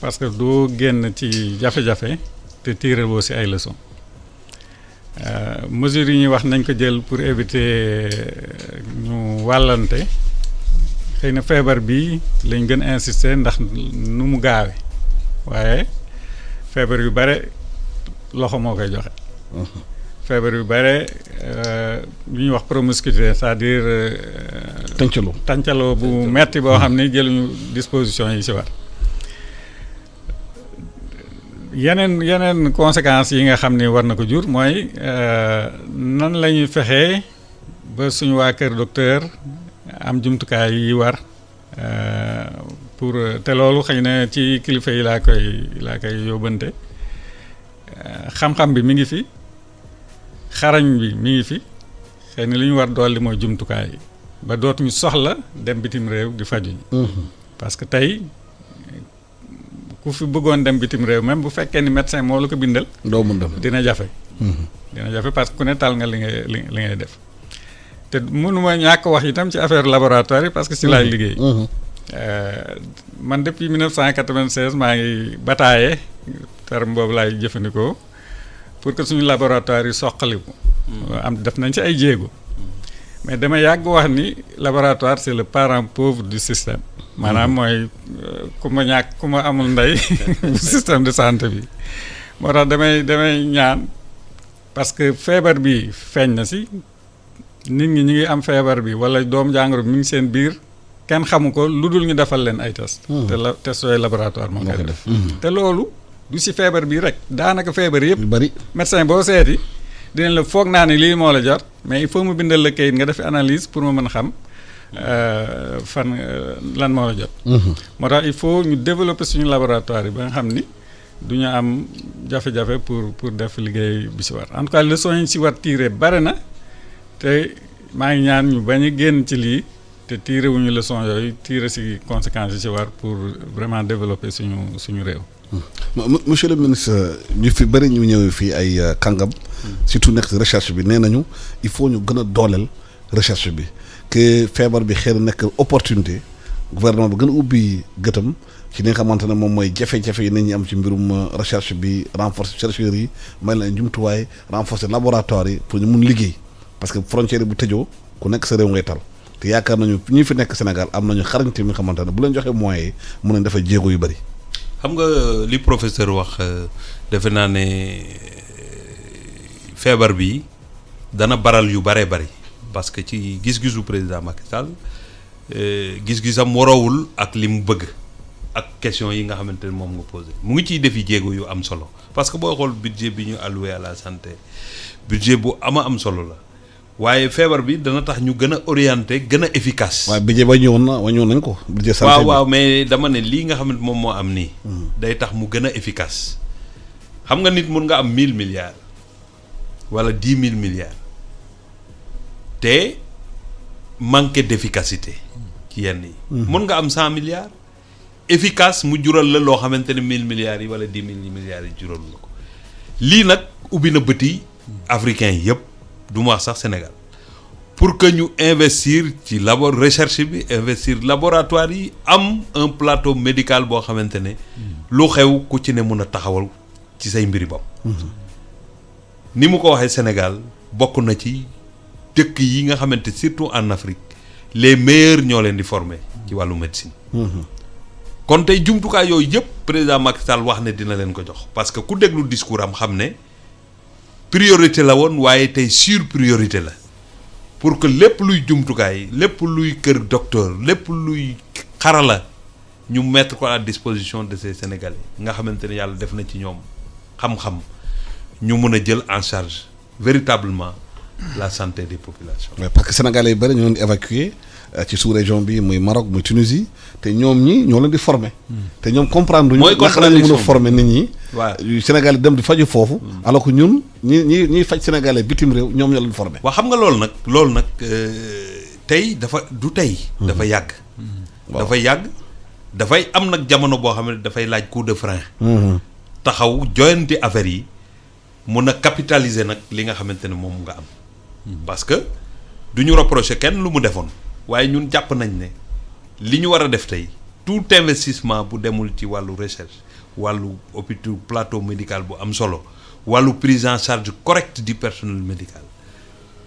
S3: parce que doo génn ci jafe-jafe. te tirer boo si ay leçons mesures yi ñuy wax nañ ko jël pour éviter ñu wàllante xëy na feebar bi lañ gën a insister ndax nu mu gaawe waaye feebar yu bare loxo moo koy joxe. feebar yu bare lu ñuy wax promiscuité c'est-à-dire. tàncaloo bu metti boo xam ne jëluñu disposition yi si war. yeneen conséquences yi nga xam ne war na ko jur mooy nan la ñuy fexee ba suñu waa kër docteur am jumtukaay yi war pour te loolu xëy na ci kilifa yi laa koy yóbbante xam-xam bi mi ngi fi xarañ bi mi ngi fi xëy na li ñu war dolli mooy jumtukaay yi ba dootuñu soxla dem bitim réew di faju parce que tey ku fi bëggoon dem bitim réew même bu fekkee ni médecin moo la ko bindal
S1: doo mën dem
S3: dina jafe parce que ku ne tal nga li ngay def te mënuma ñàkk wax itam ci affaire laboratoire yi parce que si laay liggéey man depuis 1996 maa ngi bataaye terme boobu laay jëfandikoo pour que suñu laboratoire yi soqaliku am def nañ ci ay jéego mais dama yàgg wax ni laboratoire c'est le parent pauvre du système maanaam mooy ku ma amul ndey bu système de santé bi moo tax damay ñaan parce que feebar bi feeñ na si nit ñi ñu ngi am feebar bi wala doom jàngoro bi mi ngi seen biir kenn xamu ko lu dul ñu defal leen ay test te test yooyu laboratoire moo koy def te loolu du si feebar bi rek daanaka feebar yëpp
S1: bari
S3: médecin boo seeti dinañ la foog naa ne lii moo la jot mais il faut mu bindal la kayit nga def analyse pour ma mën a xam fan lan moo la jot moo tax il faut ñu développer suñu laboratoire yi ba nga xam ni du ñu am jafe-jafe pour def liggéey bi si war en tout cas leçon yi si war tirer bare na te maa ngi ñaan ñu bañ a génn ci lii te tirer wuñu leçon yooyu tirer si conséquences yi si war pour vraiment développer suñu réew.
S1: monsieur le ministre ñu fi bëri ñu ñëw fii ay kàngam surtout nekk recherche bi nee nañu il faut ñu gën a dooleel recherche bi que feebar bi xëy na nekk opportunité gouvernement bi gën a ubbi gëtam ci li nga xamante ne moom mooy jafe-jafe yi nit ñi am ci mbirum recherche bi renforcer chercheurs yi may leen jumtuwaay renforcer laboratoire yi pour ñu mun liggéey parce que frontière bu tëjoo ku nekk sa réew ngay tal te yaakaar nañu ñi fi nekk Sénégal am nañu xarañte mi nga xamante ne bu leen joxee moyens yi mun nañ dafa jéego yu bëri.
S2: xam nga li professeur wax defe naa ne feebar bi dana baral yu bare bari parce que ci gis-gisu président Macky Sall gis-gisam waroowul ak li mu bëgg ak question yi nga xamante ne moom nga posé mu ngi ciy defi jéego yu am solo parce que boo xool budget bi ñu alloué à la santé budget bu am solo la waaye feebar bi dana tax ñu gën a orienté gën a efficace.
S1: waaw budget ba ñëwoon nañ ko. budget santé
S2: waaw mais dama ne lii nga xamante moom moo am nii. day tax mu gën a efficace. xam nga nit mun nga am 1000 milliards wala 10 000 milliards te manque d'efficacité ci yenn yi. mun nga am 100 milliards efficace mu jural la loo xamante ne 1000 milliards yi wala 10 000 milliards yi jural la ko lii nag ubbi na bëti africain yëpp. du ma wax sax Sénégal pour que ñu investir ci recherche bi investir laboratoire yi am un plateau médical boo xamante ne lu xew ku ci ne mun a taxawal ci say mbiri bopp ni mu ko waxee Sénégal bokk na ci dëkk yi nga xamante surtout en Afrique les meilleurs ñoo leen di former ci wàllu médecine kon tey jumtukaay yooyu yëpp président Macky Sall wax ne dina leen ko jox parce que ku déglu discours am xam ne priorité la woon waaye tey sur priorité la pour que lépp luy jumtukaay lépp luy kër docteur lépp luy xarala ñu mettre ko à disposition de ces Sénégalais nga xamante ne yàlla def na ci ñoom xam-xam ñu mën a jël en charge véritablement la santé des populations.
S1: parce que Sénégalais yi bëri ñoo leen di évacuer ci sous-région bi muy Maroc muy Tunisie te ñoom ñi ñoo leen di former. te ñoom comprendre duñu naka la ñu mën a former nit ñi.
S2: waaw
S1: Sénégal dem di faju foofu. alors que ñun ñiy faj Sénégalais bitim réew ñoom ñoo leen former.
S2: waaw xam nga loolu nag tey dafa du tey. dafa yàgg. dafa yàgg dafay am nag jamono boo xam ne dafay laaj coup de frein. taxaw joyanti affaire yi mun a capitaliser nag li nga xamante ne moom nga am. parce que du ñu reprocher kenn lu mu defoon. waaye ñun jàpp nañ ne li ñu war a def tey tout investissement bu demul ci wàllu recherche wàllu hôpital plateau médical bu am solo wàllu prise en charge correcte du personnel médical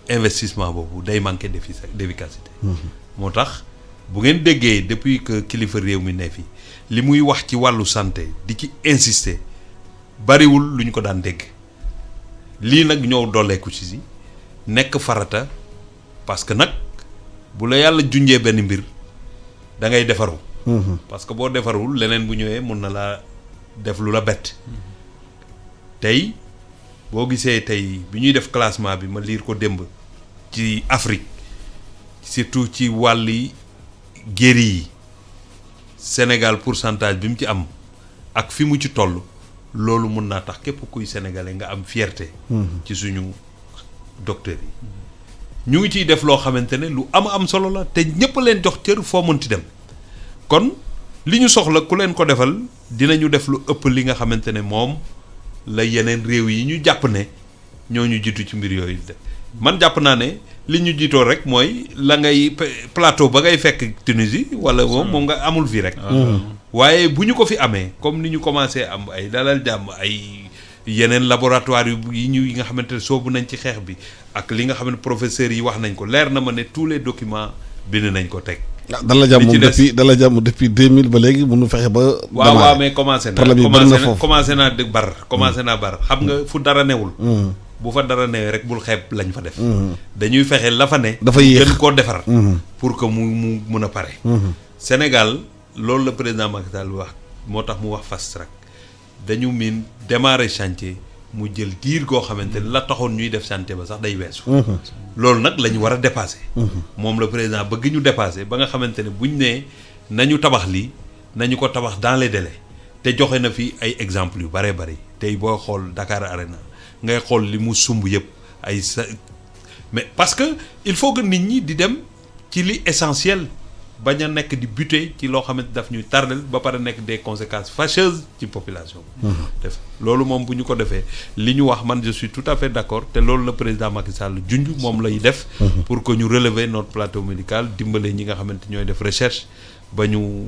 S2: investissement boobu day manquer d'efficacité. moo tax bu ngeen déggee depuis que kilifa réew mi ne fi li muy wax ci wàllu santé di ci insister bariwul lu ñu ko daan dégg lii nag ñëw dooleeku ci si nekk farata parce que nag. bu la yàlla junjee benn mbir da ngay defaru parce que boo defarul leneen bu ñëwee mun na laa def lu la bett tey boo gisee tey bi ñuy def classement bi ma liir ko démb ci Afrique surtout ci wàlli guéri yi Sénégal pourcentage bi mu ci am ak fi mu ci toll loolu mun naa tax képp kuy sénégalais nga am fierté ci suñu docteurs yi ñu ngi ciy def loo xamante ne lu am solo la te ñëpp leen jox cër foo mënti dem kon li ñu soxla ku leen ko defal dinañu def lu ëpp li nga xamante ne moom la yeneen réew yi ñu jàpp ne ñoo ñu jiitu ci mbir yooyu de man jàpp naa ne li ñu jiitoo rek mooy la ngay plateau ba ngay fekk Tunisie wala moom nga amul fii rek waaye bu ñu ko fi amee comme ni ñu commencé am ay dalal jàmm ay yeneen laboratoire yi nga xamante ne soobu nañ ci xeex bi ak li nga xam ne professeurs yi wax nañ ko leer na ma ne tous les documents bind nañ ko teg.
S1: dalal jàmm depuis 2000 ba léegi mënu fexe ba.
S2: waaw mais commencé naa de bar commencé naa bar xam nga fu dara newul. bu fa dara newee rek bul xeeb lañ fa def. dañuy fexe la fa ne.
S1: dafa yéex
S2: gën koo defar. pour que mu mun a pare. Sénégal loolu la président Macky Sall wax moo tax mu wax fast track dañu miin démarrer chantier mu jël diir goo xamante ne la taxoon ñuy def chantier ba sax day weesu. loolu nag la ñu war a dépasser. moom la président bëgg ñu dépasser ba nga xamante ne buñ nee nañu tabax lii nañu ko tabax dans les délais te joxe na fi ay exemples yu bëree bëri tey boo xool Dakar Arena ngay xool li mu sumb yëpp ay sa mais parce que il faut que nit ñi di dem ci li essentiel bañ a nekk di buter ci loo xamante daf ñuy tardel ba pare nekk des conséquences fâcheuses ci population def loolu moom bu ñu ko defee li ñu wax man je suis tout à fait d'accord te loolu la président Macky Sall junj moom lay def pour que ñu relever notre plateau médical dimbale ñi nga xamante ñooy def recherche ba ñu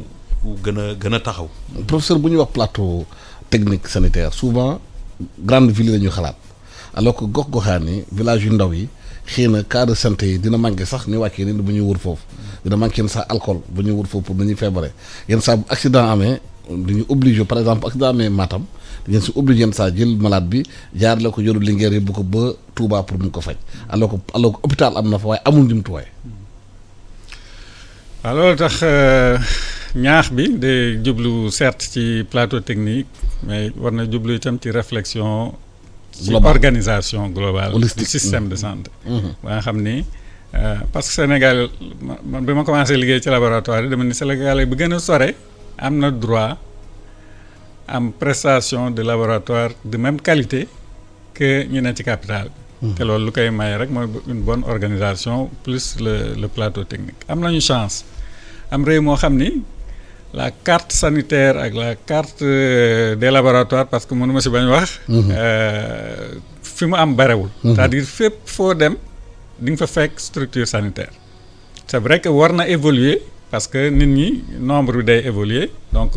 S2: gën a taxaw.
S1: Professeur, bu ñu wax plateau technique sanitaire souvent grande ville la ñuy xalaat alors que gox-goxaan yi village yu ndaw yi xëy na cas de santé yi dina manqué sax ñu wàccee ni bu ñuy wër foofu dina manqué yenn saa alcool bu ñuy wër foofu pour nañuy feebare yenn saa bu accident amee dañu obligé par exemple accident amee Matam dañu si obligé yenn saa jël malade bi jaar la ko yoru Linguère yi bu ko ba Touba pour mu ko faj alors que hôpital am na fa waaye amul jumtuwaay.
S3: waaw loolu tax ñaax bi de jublu certes ci plateau technique mais war na jublu itam ci réflexion ci organisation globale du système de santé ba nga xam ni parce que Sénégal man bi ma commencé liggéey ci laboratoire yi dama ni Sénégal bi gën a sore am na droit am prestation de laboratoire de même qualité que ñu ne ci capitale te loolu lu koy maye rek mooy une bonne organisation plus le plateau technique am nañu chance am réew moo xam ni la carte sanitaire ak la carte des laboratoires parce que mënuma si bañ wax fi mu am barewul c'est-à-dire fépp foo dem di nga fa fekk structure sanitaire c'est vrai que war na évoluer parce que nit ñi nombre bi day évoluer donc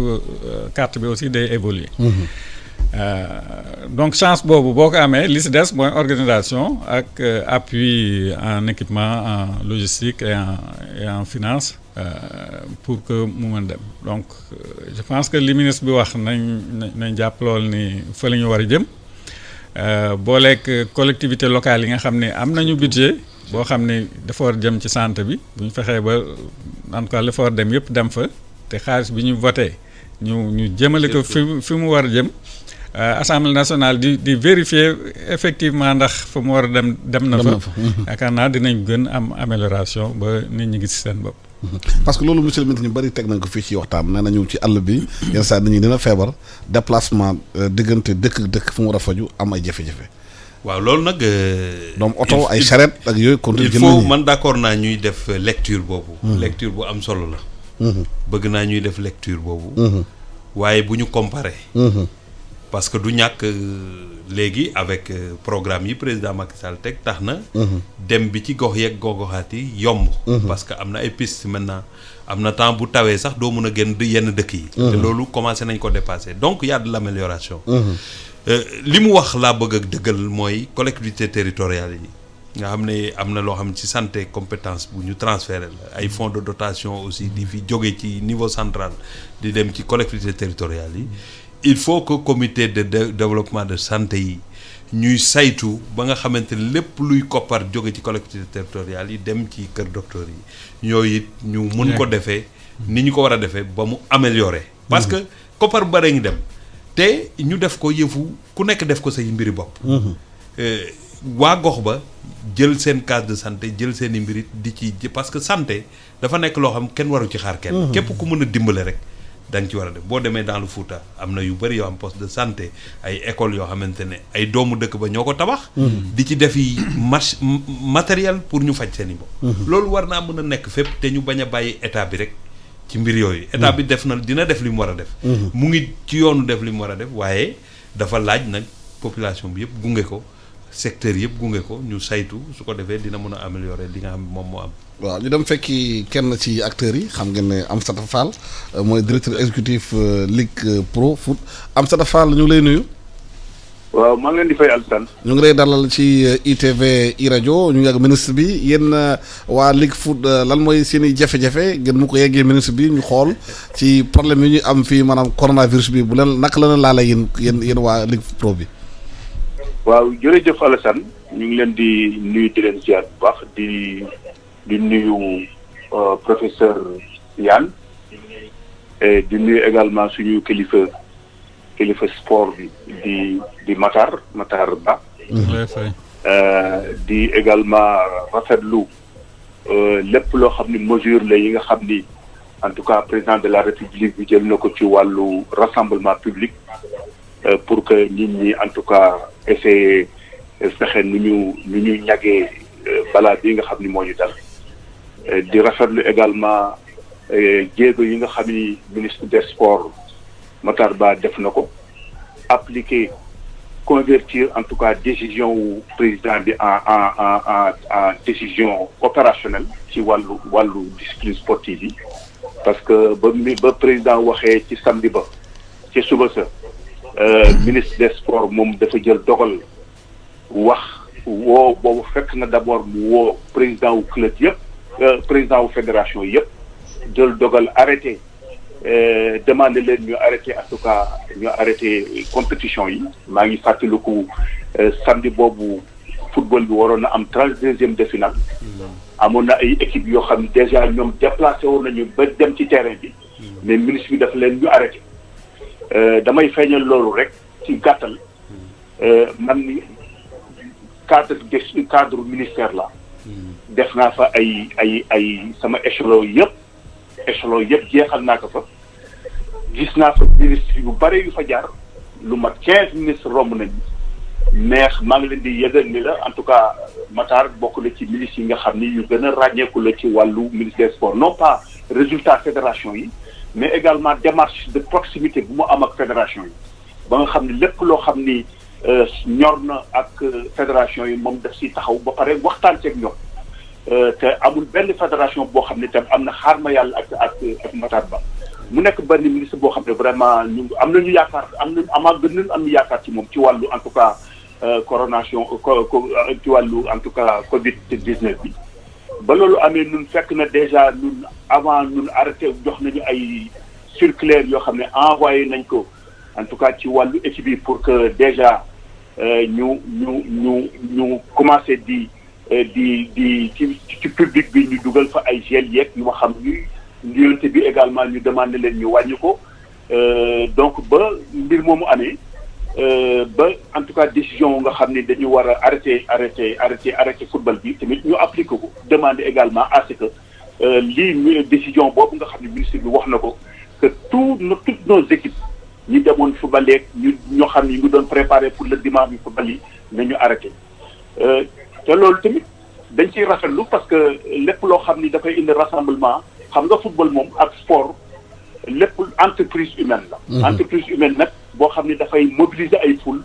S3: carte bi aussi day évoluer donc chance boobu boo ko amee li si des mooy organisation ak appui en équipement en logistique et en finance pour que mu mën dem donc je pense que li ministre bi wax nañ jàpp lool ni fa la ñu war a jëm booleeg collectivité locale yi nga xam ne am nañu budget boo xam ne dafa war jëm ci santé bi bu ñu fexee ba en tout cas li fa war dem yëpp dem fa te xaalis bi ñu voté ñu jëmale ko fi mu war a jëm Assemblée nationale di vérifier effectivement ndax fa mu war a dem na fa yaakaar naa dinañ gën am amélioration ba nit ñi gis seen bopp.
S1: parce que loolu monsieur le ministre ñu bëri teg nañ ko fii ci waxtaan nee nañu ci àll bi yenn saa nit ñi dina feebar déplacement diggante dëkk fu mu war a faju am ay jafe-jafe.
S2: waaw loolu nag.
S1: donc oto ay charrette ak yooyu.
S2: il faut man d'accord naa ñuy def lecture boobu. lecture bu am solo la. bëgg naa ñuy def lecture boobu. waaye bu ñu comparer. parce que du ñàkk léegi avec programme yi président Macky Sall teg tax na. dem bi ci gox yeeg goxaat yi yomb. parce que am na ay pistes maintenant am na temps bu tawee sax doo mën a génn yenn dëkk yi. te loolu commencé nañ ko dépasser donc y a de l'amélioration. li mu wax laa bëgg a dëggal mooy collectivité territoriale yi nga xam ne am na loo xam ci santé compétence bu ñu transféré la ay fonds de dotation aussi di fi jóge ci niveau central di dem ci collectivité territoriale yi. il faut que comité de développement de santé yi ñuy saytu ba nga xamante ne lépp luy koppar jóge ci collectivité territoriale yi dem ci kër docteur yi yooyu it ñu mun ko defee ni ñu ko war a defee ba mu améliorer parce que koppar bare ngi dem te ñu def ko yëfu ku nekk def ko say mbiri bopp waa gox ba jël seen case de santé jël seen i mbirit di ci parce que santé dafa nekk loo xam kenn waru ci xaar kenn. képp ku mën a dimbale rek da nga ci war a def boo demee dans le Fouta am na yu bëri yoo am poste de santé ay écoles yoo xamante ne ay doomu dëkk ba ñoo ko tabax. di ci def yi matériel pour ñu faj seen i bopp. loolu war naa mën a nekk fépp te ñu bañ a bàyyi état bi rek ci mbir yooyu. état bi def na dina def li mu war a def. mu ngi ci yoonu def li mu war a def waaye dafa laaj nag population bi yëpp gunge ko. secteur yëpp gunge ko ñu saytu su ko defee dina mën a améliorer li nga xam moom moo am.
S1: waaw ñu dem fekki kenn ci acteurs yi xam ngeen ne Amsatou Fall mooy directeur exécutif Ligue Pro Foot Amsatou Fall ñu ngi lay nuyu.
S5: waaw maa ngi leen di fay Alassane.
S1: ñu ngi lay dalal ci ITV iRadio ñu ngi ak ministre bi yéen waa Ligue Foot lan mooy seen i jafe-jafe ngeen mu ko yeggee ministre bi ñu xool ci problème yi ñu am fii maanaam coronavirus bi bu leen naka la leen laala yéen waa Ligue Pro bi.
S5: waaw jërëjëf Alassane ñu ngi leen di nuyu di leen ziar bu baax di nuyu professeur Yann et di nuyu également suñu kilifa sport bi di Matar Ba. di également rafetlu lépp loo xam ni mesure la yi nga xam ni en tout cas président de la République bi jël na ko ci wàllu rassemblement public pour que nit ñi en tout cas essayer fexe nu ñu ñagee balaa bi nga xam ni moo ñu dal di rafetlu également jéego yi nga xam ni ministre des sports Matar Ba def na ko appliquer convertir en tout cas décision wu président bi en décision opérationnelle ci wàllu discipline sportive yi parce que ba président waxee ci samedi ba ci suba sa ministre des sports moom dafa jël dogal wax woo boobu fekk na d'abord mu woo président wu club yëpp président wu fédération yëpp jël dogal arrêté demander leen ñu arrêté en tout cas ñu arrêté compétition yi maa ngi fàttaliku samedi boobu football bi waroon na am 32e de finale amoon na ay équipes yoo xam ne déjà ñoom déplacé woon nañu ba dem ci terrain bi mais ministre bi dafa leen ñu arrêté damay feeñal loolu rek ci gàttal man ni cadre ministère la def naa fa ay sama échelon yëpp jeexal naa ko fa gis naa fa ministre yu bare yu fa jaar lu mat 15 ministres romb nañu mais maa ngi leen di yëgal ni la en tout cas Matar bokk na ci ministres yi nga xam ni yu gën a ràññeeku la ci wàllu ministère sport non pas résultat fédération yi mais également démarche de proximité bu mu am ak fédération yi ba nga xam ni lépp loo xam ni ñor na ak fédération yi moom daf si taxaw ba pare waxtaan ceeg ñoom te amul benn fédération boo xam ne tam am na xaar ma yàlla ak Matar Ba mu nekk benn ministre boo xam ne vraiment ñu am nañu yaakaar gën nañu am yaakaar ci moom ci wàllu en tout cas coronation ci wàllu en tout cas Covid-19 bi. ba loolu amee ñun fekk na déjà ñun avant ñun arrêté jox nañu ay circulaire yoo xam ne envoyé nañ ko en tout cas ci wàllu équipe bi pour que déjà ñu commencé di ci public bi ñu dugal fa ay gel yeeg yu ma xam ni nuyonte bi également ñu demandé leen ñu wàññi ko donc ba mbir moomu amee ba en tout cas décision nga xam ni dañu war a arrêté football bi tamit ñu appliqué ko demandé également à ce que lii décision boobu nga xam ne ministre bi wax na ko que toutes nos équipes ñi demoon football yeeg ñoo xam ni ñu doon préparé pour le dimanche bi football yi nañu arrêté te loolu tamit dañ ciy rafetlu parce que lépp loo xam ni dafay indi rassemblement xam nga football moom ak sport lépp entreprise humaine la. entreprise humaine nag boo xam ni dafay mobiliser ay foule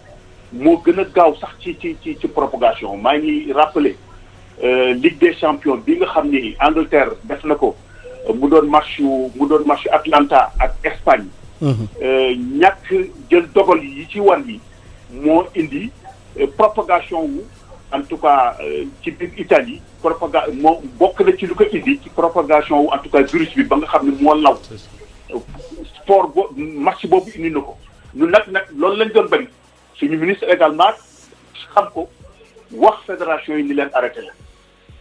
S5: moo gën a gaaw sax ci propagation maa ngi rappelé Ligue des champions bi nga xam ni Angleterre def na ko mu doon match Atlanta ak Espagne. ñàkk jël dogal yi ci wan yi moo indi propagation wu. en tout cas ci biir Italie moo bokk na ci lu ko indi ci propagation wu en tout cas virus bi ba nga xam ne moo law sport match boobu indi na ko ñun nag loolu lañ doon bëri suñu ministre également xam ko wax fédération yi ni leen arrêté la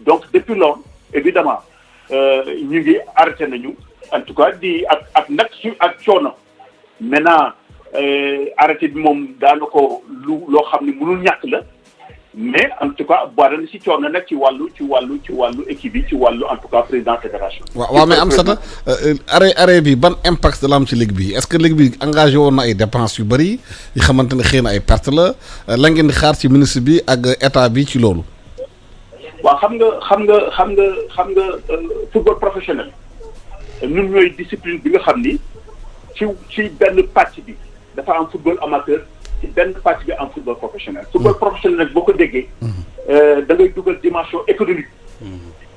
S5: donc depuis loolu évidemment ñu ngi arrêté nañu en tout cas di ak nag ak coono maintenant arrêté bi moom daana ko loo xam ne mënul ñàkk la mais en tout cas bari na si coono nag ci wàllu équipe yi ci wàllu en tout cas président fédération.
S1: waaw mais Amsata arrêt bi ban impact la am ci ligue bi est-ce que ligue bi engagé woon na ay dépenses yu bëri yi xamante ne xëy na ay perte la ngeen di xaar ci ministre bi ak état bi ci loolu.
S5: waaw xam nga football professionnel ñun ñooy discipline bi nga xam ni ci benn pàcc bi dafa am football amateur. ci benn partie bi am football professionnel. football professionnel nag boo ko déggee. da ngay dugal dimension économique.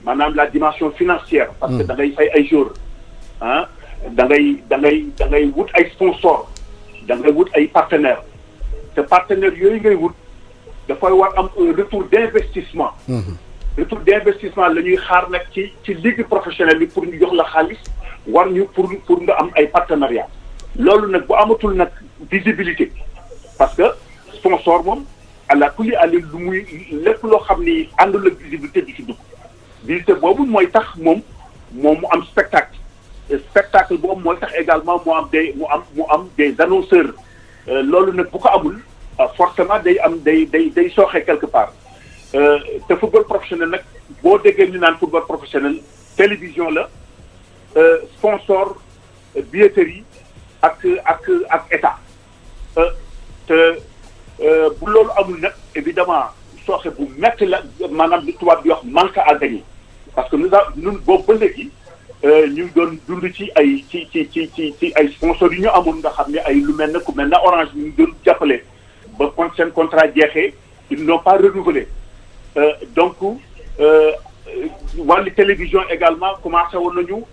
S5: maanaam la dimension financière. parce que da ngay fay ay joueurs ah da ngay wut ay sponsors da ngay wut ay partenaires te partenaires yooyu ngay wut dafay war am un retour d'investissement. retour d'investissement la ñuy xaar nag ci ligue professionnelle bi pour ñu jox la xaalis war ñu pour nga am ay partenariats loolu nag bu amatul nag visibilité. parce que sponsor moom àla kulli àlli lu muy lépp loo xam ni àndul ak visibilité di ci dugg visibilité boobu mooy tax moom mu am spectacle boobu mooy tax également mu am des annonceurs loolu nag bu ko amul forcément day sooxee quelque part te football professionnel nag boo déggee ñu naan football professionnel télévision la sponsor billetterie ak état te bu loolu amul nag évidemment sooxe bu metti la maanaam li tubaab di wax manque à gagner parce que ñun boobu ba léegi ñu doon dund ci ay ay sponsors yi ñu amoon nga xam ne ay lu mel ne ku mel ne Orange ñu doon jàppale ba seen contrat jeexee ils n'ont pas renouvelé donc wàllu télévision également commencé woon nañu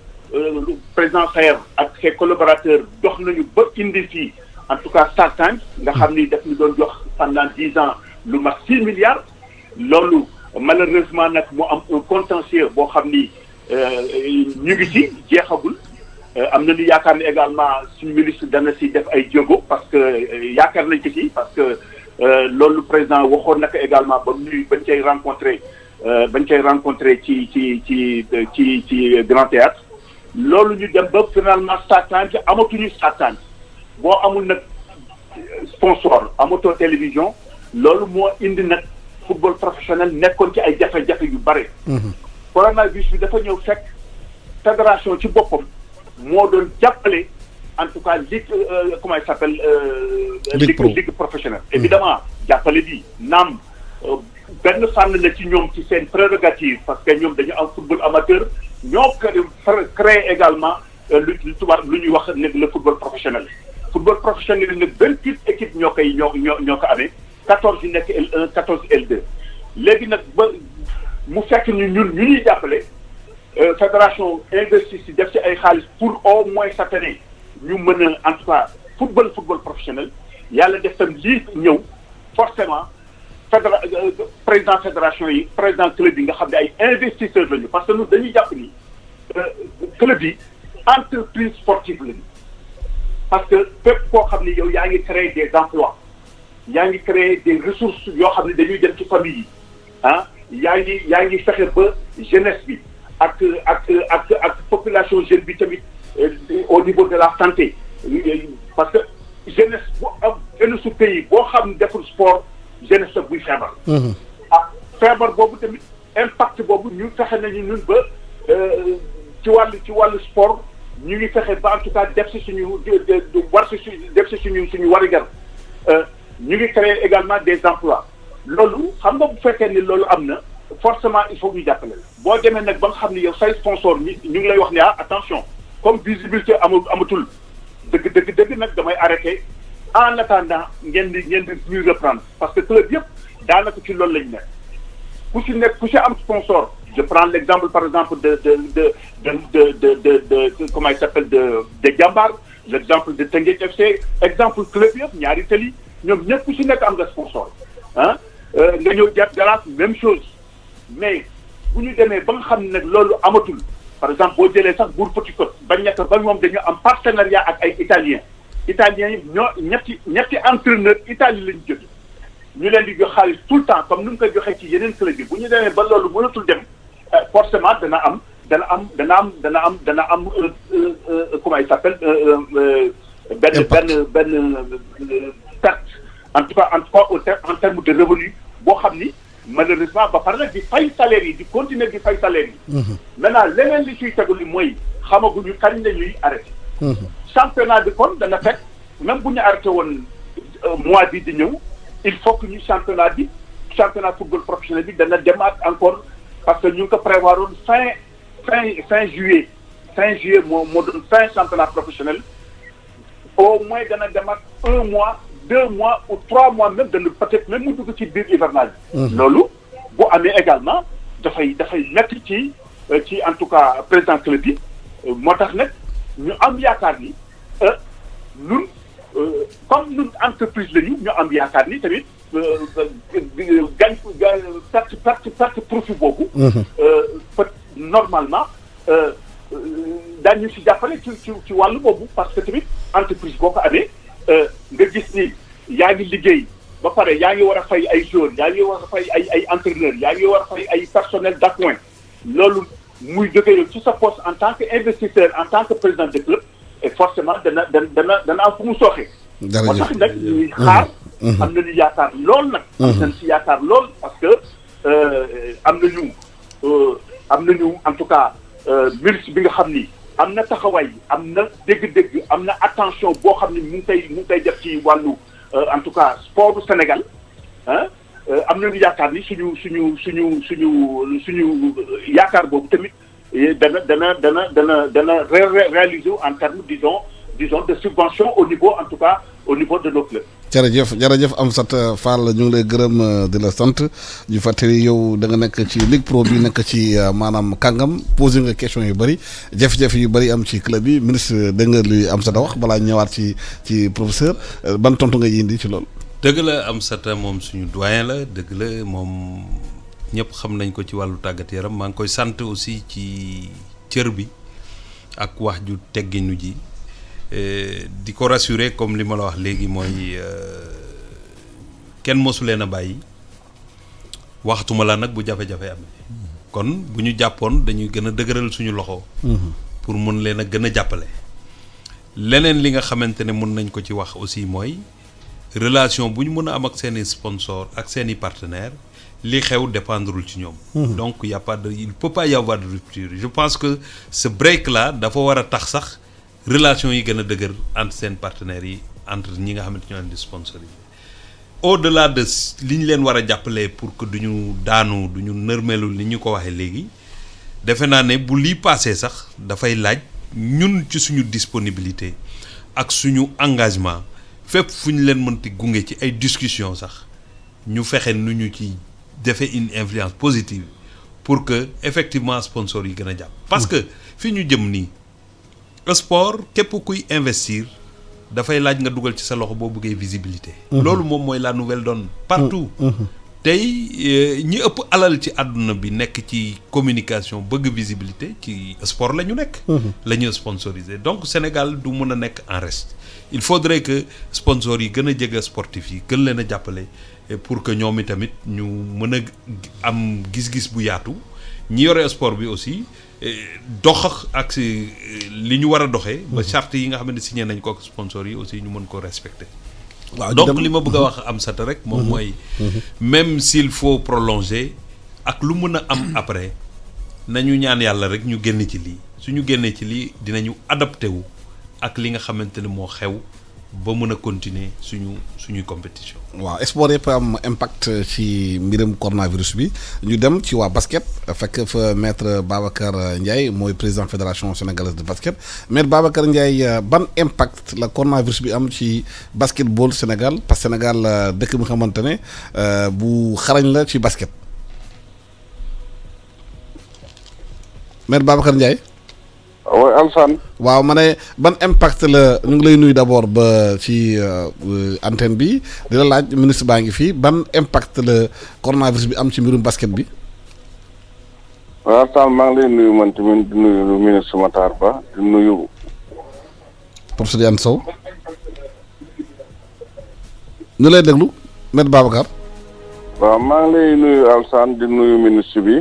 S5: président Sayer ak ses collaborateurs dox nañu ba indi fii en tout cas Star Times nga xam ni daf ñu doon jox pendant 10 ans lu mat 6 milliards loolu malheureusement nag mu am un contentieux boo xam ni ñu ngi ci jeexagul am nañu yaakaar ne également suñu ministre dana si def ay jéego parce que yaakaar nañ ci parce que loolu président waxoon na ko également ba muy bañ cay rencontré ci Grand Théâtre loolu ñu dem ba finalement Star Times amatuñu Star Times boo amul nag sponsor amatoo télévision loolu moo indi nag football professionnel nekkoon ci ay jafe-jafe yu bare. coronavirus bi dafa ñëw fekk fédération ci boppam moo doon jàppale en tout cas ligue comment il s'appelle. ligue professionnelle. évidemment jàppale bi naam benn fànn la ci ñoom ci seen prérogative parce que ñoom dañu am football amateur ñoo créé également lu ñuy wax ne le football professionnel. football professionnel nag 28 équipes ñoo ko amee 14 yu nekk L1 14 L2 léegi nag ba mu fekk ñun ñuy jàppale fédération investir si def ci ay xaalis pour au moins cette année ñu mën a en tout cas football professionnel yàlla def tam lii ñëw forcément président fédération yi président club yi nga xam ne ay investisseurs lañu parce que ñun dañuy jàpp ni club yi entreprise sportive lañu. parce que fépp koo xam ni yow yaa ngi créer des emplois yaa ngi créer des ressources yoo xam ne dañuy dem ci famille yi ah yaa ngi fexe ba jeunesse bi ak population jeune bi tamit au niveau de la santé parce que jeunesse bu am jeunesse su pays boo xam ne deful sport jeunesse la buy feebar. feebar boobu tamit impact boobu ñu fexe nañu ñun ba ci wàllu sport. ñu ngi fexe ba en tout cas def si suñu warigar ñu ngi créer également des emplois loolu xam nga bu fekkee ni loolu am na forcément il faut ñu jàppale boo demee nag ba nga xam ne yow say sponsor ñu ngi lay wax ne attention comme visibilité amatul dëgg nag damay arrêté en attendant ngeen di ñu reprendre parce que club yëpp daanaka ci loolu lañu nekk ku si am sponsor. Je prends l'exemple par exemple de comment il s'appelle de Jambar, l'exemple de Teungueth FC, exemple club yëpp ñaari tali ñoom ñëpp ku si nekk am nga sponsor ah nga ñëw Jaraaf même chose mais bu ñu demee ba nga xam ne nag loolu amatul par exemple boo jëlee sax Bour Petite Côte ba nekk ba moom dañu am partenariat ak ay italiens yi ñoo ñetti entraîneur Italie lañu jóge ñu leen di jox xaalis tout le temps comme ni mu koy joxee ci yeneen club yi bu ñu demee ba loolu mënatul dem. forcément dana am comment il s'appelle benn perte en tout cas en termes de revenu boo xam ni malheureusement ba pare nag di fay salaire yi di continuer di fay salaire yi. maintenant leneen li ciy tegu li mooy xamaguñu kañ la ñuy arrêté. championnat bi kon dana fekk même bu ñu arrêté woon mois bi di ñëw il faut que ñu championnat football professionnel bi dana demaat encore parce que ñu ngi ko prévoir woon fin juillet moo doon fin championnat professionnel au moins dana demaat 1 mois 2 mois ou 3 mois même dana peut-être même mu dugg ci biir hivernage bi. loolu bu amee également dafay nekk ci en tout cas président club bi moo tax nag ñu am yaakaar ni ñun comme ñun entreprise lañu ñu am yaakaar ni tamit perte profit boobu. Normalement daañu si jàppale ci wàllu boobu parce que tamit entreprise boo ko amee nga gis ni yaa ngi liggéey ba pare yaa ngi war a fay ay joueurs yaa ngi war a fay ay entraîneurs yaa ngi war a fay ay personnel d'appoint loolu muy jógee ci sa poste en tant que investisseur en tant que président de club et forcément dana am fu mu sooxee. moo tax nag ñuy xaar. am nañu yaakaar lool nag. am nañu si yaakaar lool parce que am nañu en tout cas ministre bi nga xam ni am na taxawaay am na dégg-dégg am na attention boo xam ni mu ngi koy def ci wàllu en tout cas sport du Sénégal am nañu yaakaar ni suñu yaakaar boobu tamit dana réaliser en termes disons de subvention au niveau en tout cas au niveau de nos clubs.
S1: jërëjëf Amsatou Fall ñu ngi lay gërëm di la sant ñu fàttali yow da nga nekk ci Ligue Pro bi nekk ci maanaam kàngam posé nga question yu bëri jafe-jafe yu bëri am ci club yi ministre dégg nga li Amsatou wax balaa ñëwaat ci professeur ban tontu nga indi ci loolu.
S2: dëgg la Amsatou moom suñu doyen la dëgg la moom ñëpp xam nañ ko ci wàllu tàggat yaram maa ngi koy sant aussi ci cër bi ak wax ju tegginu ji. di ko rassurer comme li ma la wax léegi mooy kenn mosu leen a bàyyi waxtuma la nag bu jafe-jafe amee kon bu ñu jàppoon dañuy gën a dëgëral suñu loxo. pour mun leen a gën a jàppale. leneen li nga xamante ne mun nañ ko ci wax aussi mooy relation bu ñu mën a am ak seeni sponsor ak seeni partenaires li xew dépendrul ci ñoom. donc il peut pas y avoir de rupture je pense que ce break là dafa war a tax sax. relation yi gën a dëgër entre seen partenaires yi entre ñi nga xamante ñoo leen di sponsoriser au-delà de li ñu leen war a jàppale pour que duñu daanu duñu nërmeelu ni ñu ko waxee léegi defe naa ne bu lii passé sax dafay laaj ñun ci suñu disponibilité ak suñu engagement fépp fu ñu leen mënti gunge ci ay discussions sax ñu fexe nu ñu ci defee une influence positive pour que effectivement sponsors yi gën a jàpp parce que fi ñu jëm nii sport képp kuy investir dafay laaj nga dugal ci sa loxo boo bëggee visibilité. loolu moom mooy la nouvelle donne partout. tey ñi ëpp alal ci àdduna bi nekk ci communication bëgg visibilité ci sport la ñu nekk. la ñu sponsoriser donc Sénégal du mën a nekk en reste il faudrait que sponsors yi gën a jege sportif yi gën leen a jàppale pour que ñoom itamit ñu mën a am gis-gis bu yaatu ñi yore sport bi aussi. dox ak li ñu war a doxee. ba charte yi nga xam ne signé nañ ko ak sponsor yi aussi ñu mën ko respecter. waaw donc li ma bëgg a wax Amsatou rek. moom mooy. même s'il faut prolonger ak lu mën a am après nañu ñaan yàlla rek ñu génn ci lii suñu génnee ci lii dinañu adapté wu ak li nga xamante ne moo xew ba mën a continuer suñuy compétition.
S1: waaw sport yëpp am impact ci mbiram coronavirus bi ñu dem ci waa basket fekk fa maître Babacar Ndiaye mooy président fédération sénégalaise de basket maître Babacar Ndiaye ban impact la coronavirus bi am ci basketball Sénégal parce que Sénégal dëkk bi nga xamante ne bu xarañ la ci basket maître Babacar Ndiaye.
S6: waaw Alassane.
S1: waaw ma ne ban impact la ñu ngi lay nuyu d'abord ba ci antenne bi di la laaj ministre baa ngi fii ban impact la coronavirus bi am ci mbirum basket bi.
S6: waaw Alassane maa ngi lay nuyu man tamit di nuyu ministre Matar Ba di nuyu.
S1: professeur Yane Sow. ñu lay déglu maître Babacar.
S6: waaw maa ngi lay nuyu Alassane di nuyu ministre bi.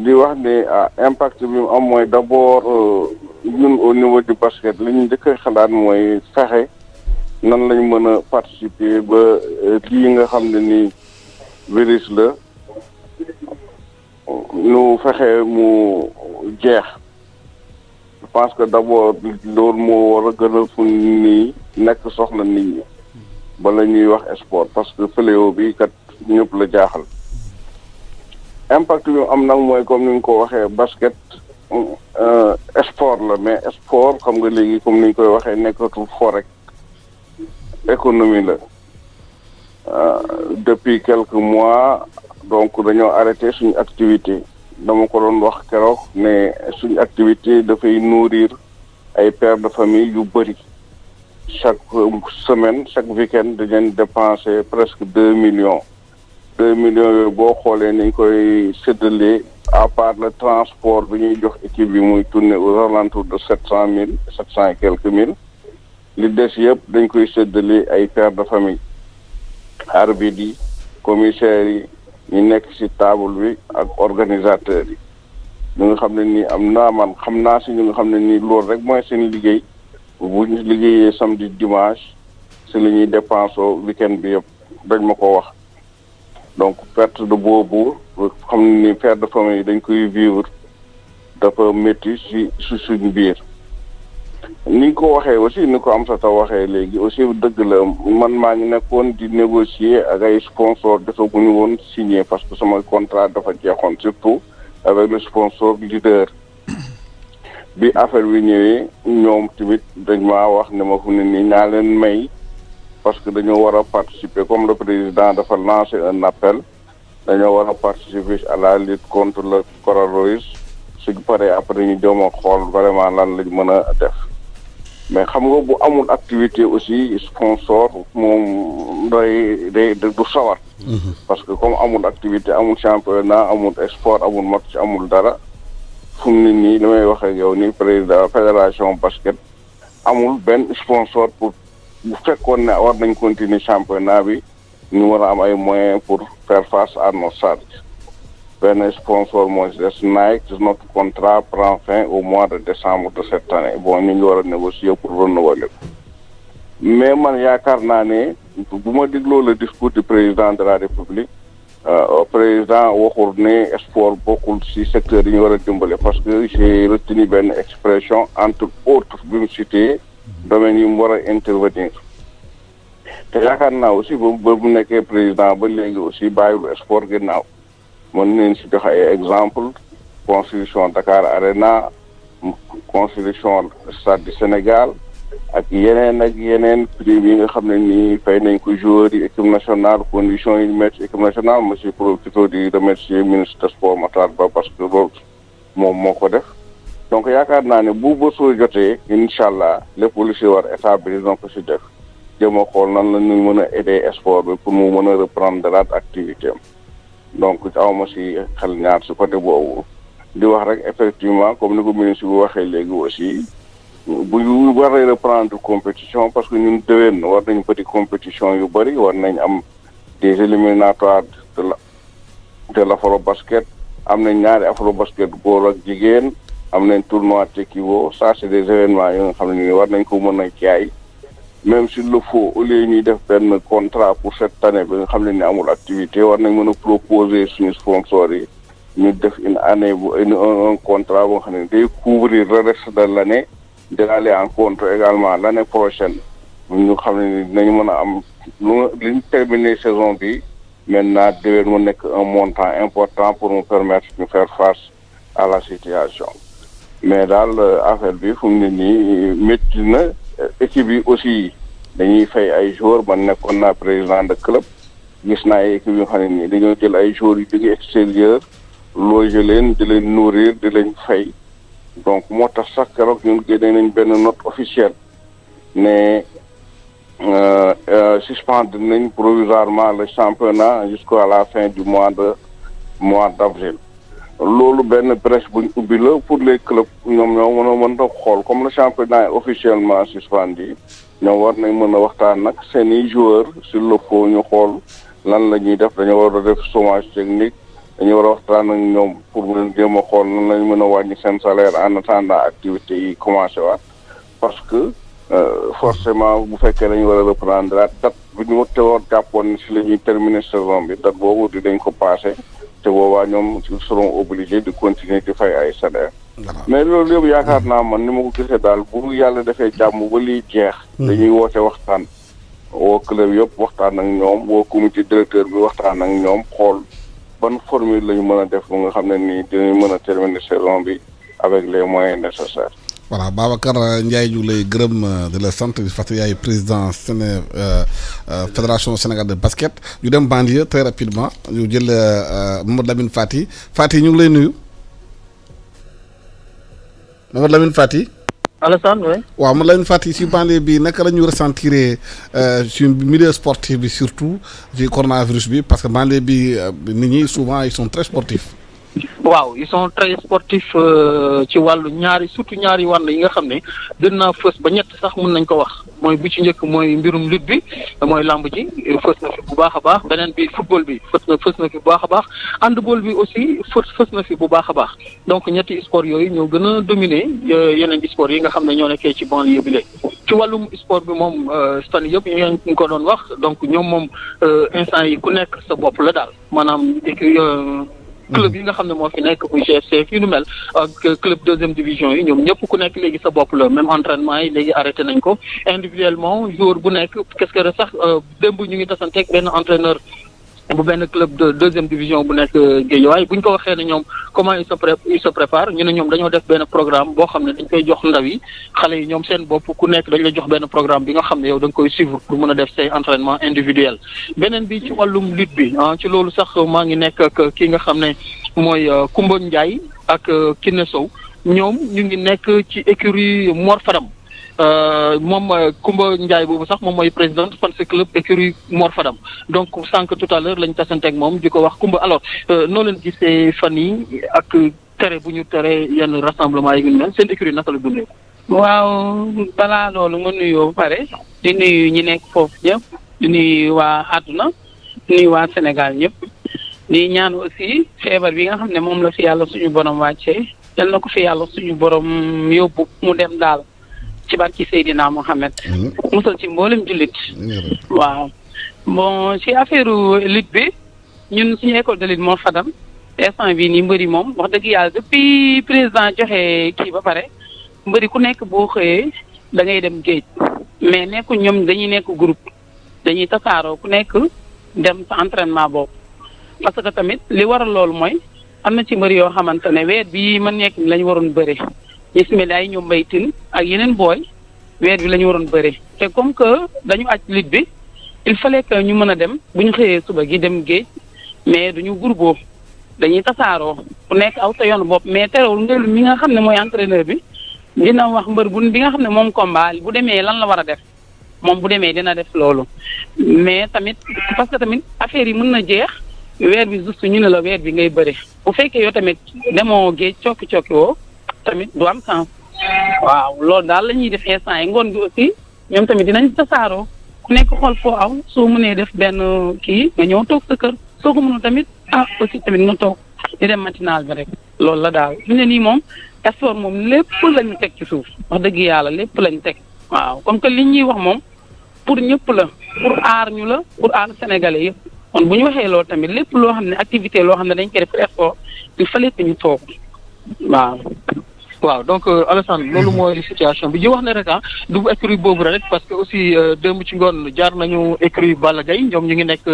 S6: di wax ne impact bi mu am mooy d'abord ñun au niveau du basket li ñu njëkk a xalaat mooy fexe nan lañ mën a participer ba lii nga xam ne nii virus la ñu fexe mu jeex. Je pense que d'abord loolu moo war a gën a fu nii nekk soxla nit ñi bala ñuy wax sport parce que fléau bi kat ñëpp la jaaxal impact yu am nag mooy comme ni nga ko waxee basket sport la mais sport xam nga léegi comme ni ñu koy waxee nekkatul fo rek économie la depuis quelques mois donc dañoo arrêté suñu activité dama ko doon wax keroog ne suñu activité dafay nourrir ay pères de famille yu bëri chaque semaine chaque week-end dañu dépenser presque 2 millions yooyu boo xoolee nañ koy séddalee à part le transport bi ñuy jox équipe bi muy tourner aux alentours de 700 et quelques mille li des yëpp dañ koy séddalee ay pères de famille arbitres yi commissaires yi ñu nekk ci table bi ak organisateurs yi ñu nga xam ne nii am naa man xam naa ci ñu nga xam ne nii loolu rek mooy seen liggéey bu ñu liggéeyee samedi dimanche ci li ñuy dépensé week-end bi yëpp dañ ma ko wax donc perte de boobu xam ne ni père de famille dañ koy vivre dafa métti ci suñ biir ni ko waxee aussi ni ko am sa taw waxee léegi aussi dëgg la man maa ngi nekkoon di négocier ak ay sponsor defaguñu woon signé parce que sama contrat dafa jeexoon surtout avec le sponsor leader bi affaire bi ñëwee ñoom tamit dañ maa wax ne ma fu ne nii naa leen may parce que dañoo war a participer comme le président dafa lancé un appel dañoo war a participer à la lutte contre le coronavirus suñ paree après ñu joom a xool vraiment lan lañ mën a def mais xam nga bu amul activité aussi sponsor moom day du sawar parce que comme amul activité amul championnat amul sport amul match amul dara fu mu ne nii li may wax ak yow ni président fédération basket amul benn sponsor pour bu fekkoon ne war nañ continuer championnat bi ñu war a am ay moyens pour faire face à nos charges benn sponsor mooy des Nike notre contrat prend fin au mois de décembre de cette année bon ñu ngi war a négocier pour renouveler ko mais man yaakaar naa ne bu ma dégloo le discours du président de la République président waxul ne sport bokkul ci secteur yi ñu war a dimbale parce que j'ai retenu benn expression entre autres bi mu cité domaines yi mu war a intervenir te yaakaar naa aussi ba mu nekkee président ba léegi aussi bàyyilu sport ginnaaw mën nañ si joxe ay exemple construction Dakar Arena construction stade du Sénégal ak yeneen prix yi nga xam ne nii fay nañ ko joueurs yi équipe nationale conditions yi mettre équipe nationale ma si profité di remercier ministre des sports Matar Ba parce que loolu moom moo ko def donc yaakaar naa ne bu bësoo jotee incha allah lépp lu si war état bi dina ko si def jëm a xool nan la ñu mën a aider sport bi pour mu mën a reprendre la activité am donc awma si xel ñaar si côté boobu di wax rek effectivement comme ni ko ministre bi waxee léegi aussi bu ñu waree reprendre compétition parce que ñun déwén war nañ petit compétition yu bëri war nañ am des éliminatoires de l'Afrobasket am nañ ñaari Afrobasket góor ak jigéen am nañ tournoi Tekiwo ça c'est des événements yi nga xam ne war nañ ko mën a jaay même s'il le faut au lieu ñuy def benn contrat pour cette année bi nga xam ne ni amul activité war nañ mën a proposer suñu sponsors yi ñu def une année bu un contrat boo xam ne day couvrir le reste de l'année d'aller en compte également l'année prochaine ñu xam ne ni dinañ mën a am li ñu terminer saison bi maintenant déwén mu nekk un montant important pour nous permettre de faire face à la situation mais daal affaire bi fu mu ne nii métti na équipe yi aussi dañuy fay ay joueurs man nekkoon naa président de club gis naa ay équipe yoo xam ne nii dañoo jël ay joueurs yu jóge extérieur loger leen di leen nourrir di leen fay donc moo tax sax keroog ñun génne nañ benn note officielle ne suspendre nañ provisoirement le championnat jusqu'à la fin du mois d'avril loolu benn brèche buñ ubbi la pour les clubs ñoom ñoo mën a xool comme le championnat est officiellement suspendu ñoom war nañ mën a waxtaan nag seeni joueurs s'il le faut ñu xool lan la ñuy def dañoo war a def chômage technique dañu war a waxtaan ak ñoom pour mu jéem a xool nan lañ mën a wàññi seen salaire en attendant activités yi commencé waat parce que forcément bu fekkee dañu war a reprendre date bu ñu teewoon jàppoon si la ñuy terminer saison bi date boobu dinañ ko passé te boobaa ñoom ils seront obligés de continuer di fay ay salaire mais loolu yëpp yaakaar naa man ni ma ko gisee daal bu yàlla defee jàmm ba liy jeex. dañuy woote waxtaan. woo club yëpp waxtaan ak ñoom woo comité directeur bi waxtaan ak ñoom xool ban formule la ñu mën a def ba nga xam ne nii dinañ mën a terminer saison bi avec les moyens nécessaires.
S1: voilà Babacar Ndiaye ñu lay gërëm de la sant di fàttali yaay président fédération Sénégal de basket ñu dem banlieue très rapidement ñu jël Mamadou Lamine Fati ñu ngi lay nuyu. Mamadou Lamine Fati.
S4: Alassane oui.
S1: waaw Mamadou Lamine Fati si banlieue bi naka la ñu ressentir ci milieu sportif bi surtout ci coronavirus bi parce que banlieue bi nit ñi souvent ils sont très sportifs.
S4: waaw ils sont très sportifs ci wàllu surtout ñaari wàll yi nga xam ne gën naa fës ba ñett sax mën nañ ko wax mooy bu ci njëkk mooy mbirum lutte bi mooy lamb ji fës na fi bu baax a baax beneen bi football bi fës na fi bu baax a baax handball bi aussi fës na fi bu baax a baax donc ñetti sport yooyu ñoo gën a dominer yeneen sport yi nga xam ne ñoo nekkee ci banlieue bi léegi ci wàllum sport bi moom fan yëpp ñu ngi ko doon wax donc ñoom moom instant yi ku nekk sa bopp la daal maanaam club yi nga xam ne moo fi nekk bu GFC fii nu mel ak club deuxième division yi ñoom ñëpp ku nekk léegi sa bopp la même entraînement yi léegi arrêté nañ ko individuellement joueur bu nekk qu'est-ce que sax démb ñu ngi tasanteeg benn entraîneur bu benn club de deuxième division bu nekk Guédiawaye bu ñu ko waxee ne ñoom comment il se prépare ñu ne ñoom dañoo def benn programme boo xam ne dañ koy jox ndaw yi xale yi ñoom seen bopp ku nekk dañ la jox benn programme bi nga xam ne yow da nga koy suivre pour mën a def say entraînement individuel beneen bi ci wàllum lutte bi ci loolu sax maa ngi nekk ak ki nga xam ne mooy Koumba Ndiaye ak Kiné Sow ñoom ñu ngi nekk ci écurie Mor Fadam moom Koumba Ndiaye boobu sax moom mooy président fan si club écurie Mor Fadam donc sànq tout à l'heure lañ tasante ak moom di ko wax Koumba alors noo leen gisee fan yi ak tere bu ñu tere yenn rassemblement yi ngi mel seen écurie naka la dundee.
S7: waaw balaa loolu nga nuyoo ba pare di nuyu ñi nekk foofu ñëpp di nuyu waa àdduna di nuyu waa Sénégal ñëpp di ñaan aussi feebar bi nga xam ne moom la fi yàlla suñu borom wàccee yal na ko fi yàlla suñu borom yóbbu mu dem daal. ci barki Seydina Mohamed. musal ci mboolem jullit. waaw bon ci affaire lutte bi ñun suñu école de lutte Mor Fadam instant bii nii mbëri moom wax dëgg yàlla depuis président joxe kii ba pare mbëri ku nekk boo xëyee da ngay dem géej mais nekku ñoom dañuy nekk groupe dañuy tasaaroo ku nekk dem sa entraînement boobu parce que tamit li waral loolu mooy am na ci mbëri yoo xamante ne weer bii ma nekk ni la ñu waroon bëri. ñu si mel ay ñoom mbaytin ak yeneen booy weer bi la ñu waroon bëri te comme que dañu aj lutte bi il fallait que ñu mën a dem bu ñu xëyee suba gi dem géej mais duñu groupe dañuy tasaaroo ku nekk aw sa yoon bopp mais terewul ngelu mi nga xam ne mooy entraîneur bi dina wax mbër bu bi nga xam ne moom combat bu demee lan la war a def moom bu demee dina def loolu mais tamit parce que tamit affaire yi mën na jeex weer bi juste ñu ne la weer bi ngay bëri bu fekkee yow tamit demoo géej cokki woo tamit du am sens waaw loolu daal la ñuy def instant yi ngoon bi aussi ñoom tamit dinañ tasaaroo ku nekk xool foo aw soo mënee def benn kii nga ñëw toog sa kër soo ko mënul tamit aussi tamit nga toog di dem matinal bi rek loolu la daal fi ne nii moom sport moom lépp lañu teg ci suuf wax dëgg yàlla lépp lañu teg waaw comme que li ñuy wax moom pour ñëpp la pour aar ñu la pour aar sénégalais yëpp kon bu ñu waxee loolu tamit lépp loo xam ne activité loo xam ne dañ koy def pour sport il fallait que ñu toog
S4: waaw donc Alassane loolu mooy situation bi ñu wax ne rek du écurie boobu rek parce que aussi démb ci ngoon jaar nañu écurie Balla Gaye ñoom ñu ngi nekk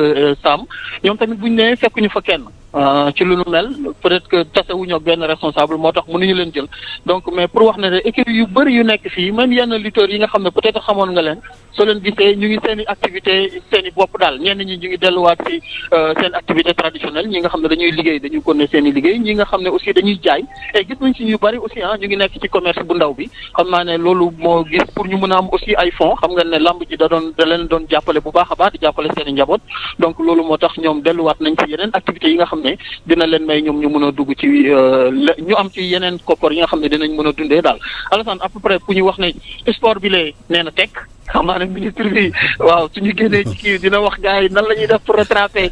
S4: Sam ñoom tamit bu ñu nee fekkuñu fa kenn ci lu nu mel peut-être que tasewuñu ak benn responsable moo tax mënuñu leen jël donc mais pour wax ne rek écurie yu bëri yu nekk fii même yenn lutteurs yi nga xam ne peut-être xamoon nga leen soo leen gisee ñu ngi seen i activité seen i bopp daal ñenn ñi ñu ngi delluwaat ci seen activité traditionnelle ñi nga xam ne dañuy liggéey dañuy continuer seen i liggéey ñi nga xam ne aussi dañuy jaay et gis nañ ci ñu bëri aussi ñu ngi nekk ci commerce bu ndaw bi xam naa ne loolu moo gis pour ñu mën a am aussi ay fonds xam nga ne lamb ji da leen doon jàppale bu baax a baax di jàppale seen i njaboot donc loolu moo tax ñoom delluwaat nañ ci yeneen activités yi nga xam ne dina leen may ñoom ñu mën a dugg ci ñu am ci yeneen koppar yi nga xam ne dinañ mën a dundee daal Alassane à peu près pour ñu wax ne sport bi lee nee na tekk
S8: xam naa ne ministre bi waaw suñu génnee ci kii dina wax gars yi nan la ñuy def pour rattraper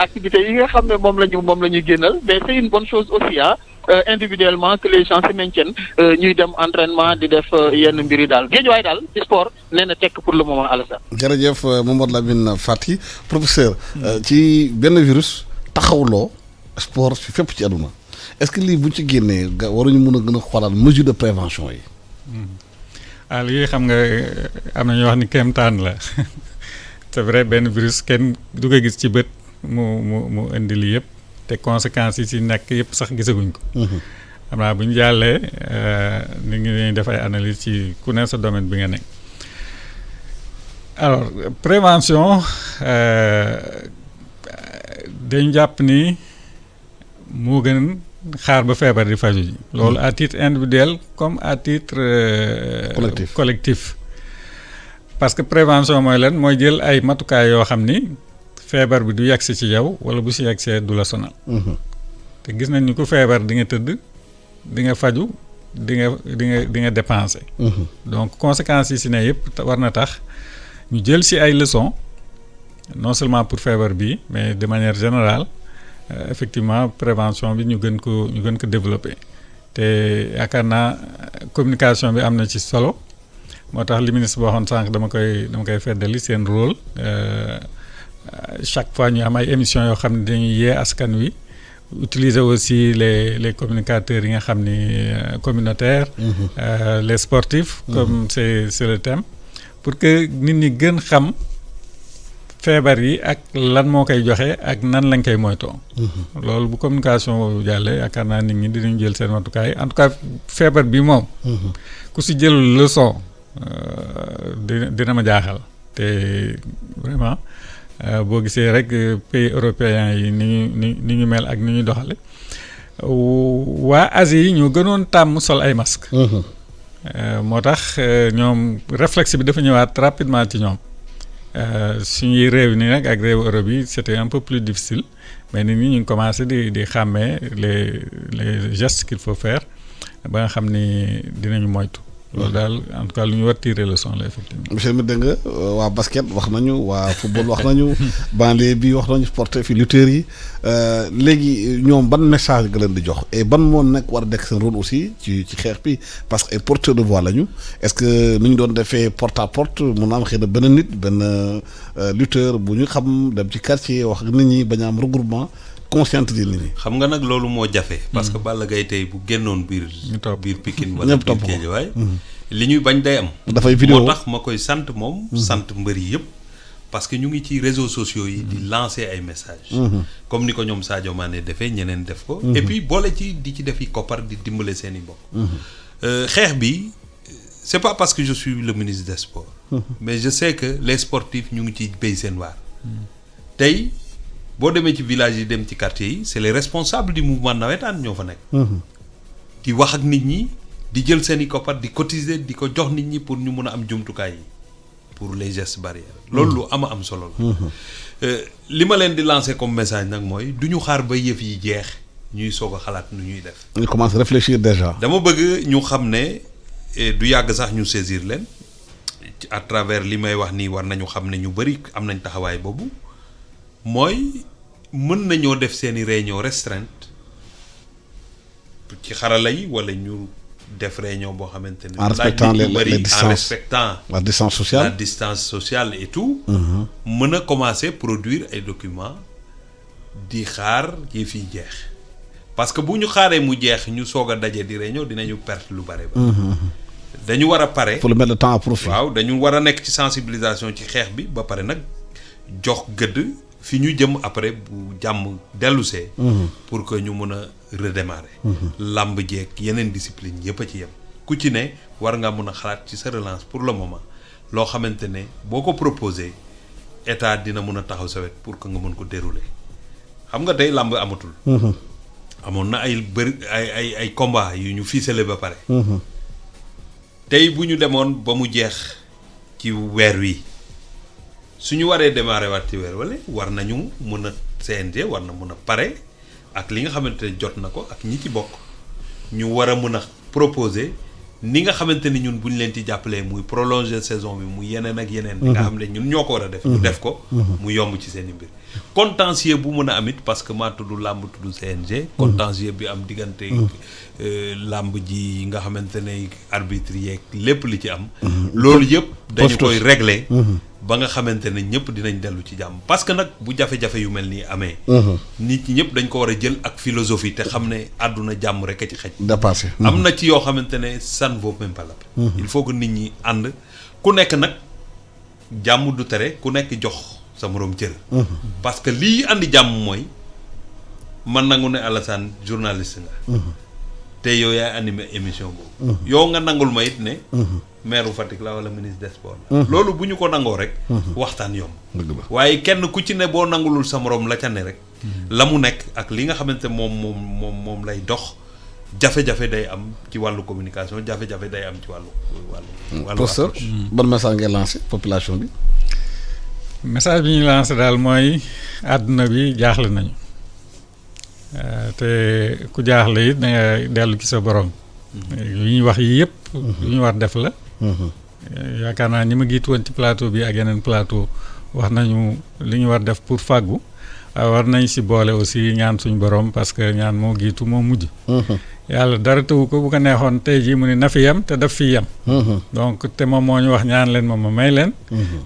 S8: activités yi nga xam ne moom la ñuy génnal mais c'est une bonne chose aussi individuellement que les gens se maintiennent ñuy dem entraînement di def yenn mbir yi daal Guédiawaye daal ci sport nee na tekk pour le moment Alassane.
S1: jërëjëf Mamadou Lamine Fati professeur. ci benn virus taxawloo sport fi fépp ci àdduna est-ce que lii bu ñu ci génnee waruñu mën a gën a xoolaat mesure de prévention yi.
S3: lii xam nga am na ñoo wax ni kéemtaan la c'est vrai benn virus kenn du ko gis ci bët mu indi lii yëpp. te conséquences yi ci nekk yëpp sax gisaguñ ko. xam naa bu ñu jàllee ni ngi def ay analyse ci ku ne sa domaine bi nga nekk. alors prévention dañu jàpp ni moo gën xaar ba feebar di faju ji. loolu à titre individuel comme à titre collectif. parce que prévention mooy lan mooy jël ay matukaay yoo xam ni. feebar bi du yegsi ci yow wala bu si yegsee du la sonal. te gis nañ ni ku feebar di nga tëdd di nga faju di nga dépenser. donc conséquences yi si ne yëpp war na tax ñu jël si ay leçons non seulement pour feebar bi mais de manière générale effectivement prévention bi ñu gën ko développer te yaakaar naa communication bi am na ci solo moo tax li ministre waxoon sànq dama koy feddali seen rôle. chaque fois ñu am ay émissions yoo xam ne dañuy yee askan wi utiliser aussi les communicateurs yi nga xam ni communautaires. Les sportifs. comme c'est le thème. pour que nit ñi gën xam feebar yi ak lan moo koy joxe ak nan lañ koy moytoo. loolu bu communication boobu jàllee yaakaar naa nit ñi dinañ jël seen matukaay en tout cas feebar bi moom. ku si jël leçon dina ma jaaxal te vraiment. boo gisee rek pays européens yi ni ñu mel ak ni ñu doxale waa Asie yi ñoo gënoon tàmm sol ay masques. moo tax ñoom réflexe bi dafa ñëwaat rapidement ci ñoom suñuy réew ni nag ak réewu Europe yi c'était un peu plus difficile mais nit ñi ñu ngi commencé di xàmmee les gestes qu'il faut faire ba nga xam ni dinañu moytu. loolu daal en tout cas lu ñu war tirer leçon la effectivement.
S1: monsieur mi dégg nga waa basket wax nañu waa football wax nañu banlieue bi wax nañu sportif yi lutteurs yi léegi ñoom ban message nga leen di jox et ban moo nekk war a dekk seen rôle aussi ci xeex bi parce que ay porteurs de voix lañu est-ce que nu ñu doon defee porte à porte mun na am xëy na benn nit benn lutteur bu ñu xam dem ci quartier wax nit ñi bañ a am regroupement. conscientiser nit ñi.
S2: xam nga nag loolu moo jafe. parce que Balla Gaye tey bu génnoon biir Pikine wala biir Guédiawaye li ñuy bañ day am.
S1: dafay vidéo
S2: moo tax ma koy sant moom. sant mbër yi yëpp. parce que ñu ngi ci réseaux sociaux yi di lancer ay messages. comme ni ko ñoom Sadio Mané defee ñeneen def ko. et puis boole ci di ci def yi koppar di dimbale seen i bopp. xeex bi c'est pas parce que je suis le ministre des sports. mais je sais que les sportifs ñu ngi ciy béy seen waar. tey. boo demee ci village yi dem ci quartier yi c'est les responsables du mouvement navétane ñoo fa nekk. di wax ak nit ñi di jël seen i koppar di cotiser di ko jox nit ñi pour ñu mun a am jumtukaay yi pour les gestes barrières. loolu lu am solo la. li ma leen di lancer comme message nag mooy du ñu xaar ba yëf yi jeex ñuy soog a xalaat nu ñuy def.
S1: ñu commence réfléchir déjà.
S2: dama bëgg ñu xam ne du yàgg sax ñu saisir leen à travers li may wax nii war nañu xam ne ñu bari am nañ taxawaay boobu. mooy mën nañoo def seeni réunion restreinte ci xarala yi wala ñu def réunion boo xamante ne.
S1: en respectant les distances
S2: en respectant
S1: la distance sociale
S2: la distance sociale et tout. mën a commencer produire ay documents di xaar yi fiy jeex parce que bu ñu xaaree mu jeex ñu soog a daje di réunion dinañu perte lu bare ba. dañu war a pare.
S1: pour le mettre le temps à profit.
S2: waaw dañu war a nekk ci sensibilisation ci xeex bi ba pare nag jox gëdd. fi ñu jëm après bu jàmm dellusee pour que ñu mën a redémarrer. làmb jeeg yeneen discipline yëpp a ci yem ku ci ne war nga mën a xalaat ci sa relance pour le moment loo xamante ne boo ko proposé état dina mën a taxaw sa wet pour que nga mën ko dérouler xam nga tey làmb amatul. amoon na ay bëri ay combat yu ñu ficelé ba pare. tey bu ñu demoon ba mu jeex ci weer wi. su ñu waree démarrer waat ci weer wala war nañu mën a CNG war na mën a pare ak li nga xamante ne jot na ko ak ñi ci bokk ñu war a mën a proposer ni nga xamante ni ñun bu ñu leen ci jàppalee muy prolonger saison bi muy yeneen ak yeneen. nga xam ne ñun ñoo ko war a def. ñu def ko. mu yomb ci seen i mbir. contentieux bu mën a am it parce que maa tudd làmb tudd CNG. contentieux bi am diggante. làmb ji nga xamante ne arbitre yeeg lépp li ci am. loolu yëpp dañu koy régler. ba nga xamante ne ñëpp dinañ dellu ci jàmm parce que nag bu jafe-jafe yu mel nii amee. nit ñi ñëpp dañ ko war a jël ak philosophie te xam ne àdduna jàmm rek a ci xej.
S1: dépassé.
S2: am na ci yoo xamante ne ça ne vaut même pas la peine. il faut que nit ñi ànd ku nekk nag jàmm du tere ku nekk jox sa moroom cër. parce que lii andi jàmm mooy man nangu ne Alassane journaliste nga. te yow yaay animé émission boobu. yow nga nangul ma it ne. maire Fatick la wala ministre des sports la. loolu bu ñu ko nangoo rek. waxtaan yomb. waaye kenn ku ci ne boo nangulul sa morom la ca ne rek. la mu nekk ak li nga xamante moom lay dox jafe-jafe day am ci wàllu communication jafe-jafe day am ci wàllu.
S1: professeur ban message ngay lancé population bi.
S3: message bi ñu lancé daal mooy àdduna bi jaaxle nañu. te ku jaaxle it da nga dellu ci sa borom. li ñuy wax yii yëpp. lu ñu war def la. yaakaar naa ñi ma giit woon ci plateau bi ak yeneen plateau wax nañu li ñu war def pour fàggu war nañ si boole aussi ñaan suñu borom parce que ñaan moo giitu moo mujj. yàlla dara tëwu ko bu ko neexoon tey jii mu ne na fi yem te daf fi yem. donc te moom moo ñu wax ñaan leen moom ma may leen.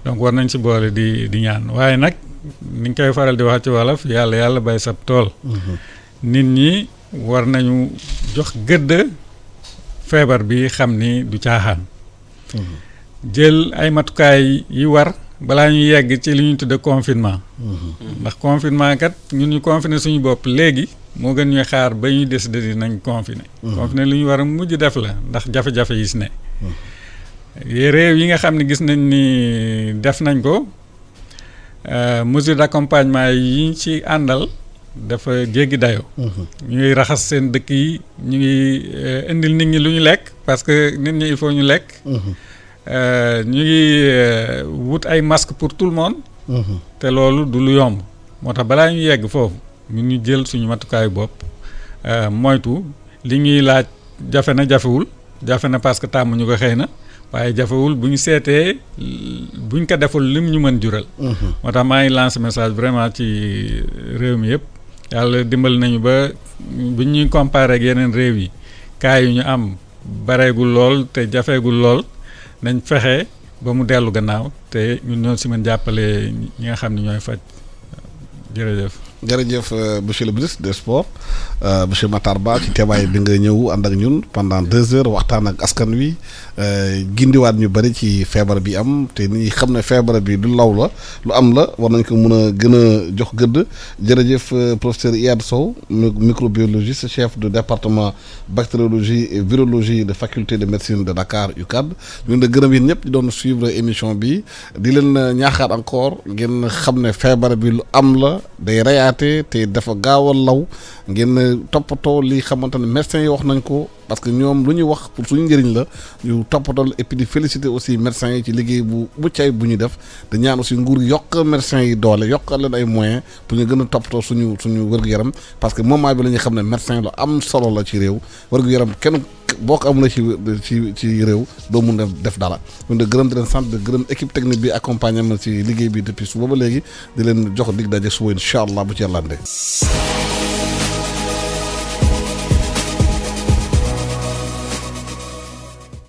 S3: donc war nañ si boole di ñaan waaye nag ni ñu koy faral di wax ci wolof yàlla bay sab tool. nit ñi war nañu jox gëdd feebar bi xam ni du caaxaan. jël ay matukaay yi war balaa ñu yegg ci li ñu tudde confinement. ndax confinement kat ñun ñu confiné suñu bopp léegi moo gën ñuy xaar ba ñuy décider di nañ confiné. confiné lu ñu war a mujj def la ndax jafe-jafe yi si ne. réew yi nga xam ne gis nañ ni def nañ ko mesure d'accompagnement yi ñu ci àndal dafa jéggi dayoo. ñu ngi raxas seen dëkk yi ñu ngi indil nit ñi lu ñu lekk parce que nit ñi il faut ñu lekk. ñu ngi wut ay masques pour tout le monde. te loolu du lu yomb moo tax balaa ñu yegg foofu ñu jël suñu matukaayu bopp moytu li ñuy laaj jafe na jafewul jafe na parce que tàmmuñu ko xëy na waaye jafewul bu ñu seetee buñ ko deful lim ñu mën jural. moo tax maa ngi lancé message vraiment ci réew mi yëpp yàlla dimbali nañu ba bu ñuy comparé ak yeneen réew yi cas yu ñu am bareegul lool te jafeegul lool. nañ fexe ba mu dellu gannaaw te ñun ñoo si mën jàppale ñi nga xam ne ñooy faj jërëjëf.
S1: jërëjëf monsieur le ministre des sports monsieur Matar Ba ci teewaay bi nga ñëw ànd ak ñun pendant 2 heures waxtaan ak askan wi gindiwaat ñu bëri ci feebar bi am te nit ñi xam ne feebar bi du law la lu am la war nañ ko mën a gën a jox gëdd jërëjëf professeur Iyad Sow microbiologiste chef de département bactériologie et virologie de faculté de médecine de Dakar UCAD ñu ngi gërëm yéen ñëpp di doon suivre émission bi di leen ñaaxaat encore ngeen xam ne feebar bi lu am la day reyaat te dafa gaaw a law ngeen toppatoo li xamante ne médecins yi wax nañ ko parce que ñoom lu ñuy wax pour suñu njëriñ la ñu toppatoo et puis di féliciter aussi médecins yi ci liggéey bu cay bu ñu def di ñaan aussi nguur gi yokk médecins yi doole yokk leen ay moyens pour ñu gën a toppatoo suñu wér-gu-yaram parce que moment bi la ñuy xam ne médecin lu am solo la ci réew wér-gu-yaram kenn boo ko amula ci réew doo mun a def dara ñun de gërëm di leen sant de gërëm équipe technique bi accompagné ma ci liggéey bi depuis suba ba léegi di leen jox dig daje suba incha allah bu ci yàlla andee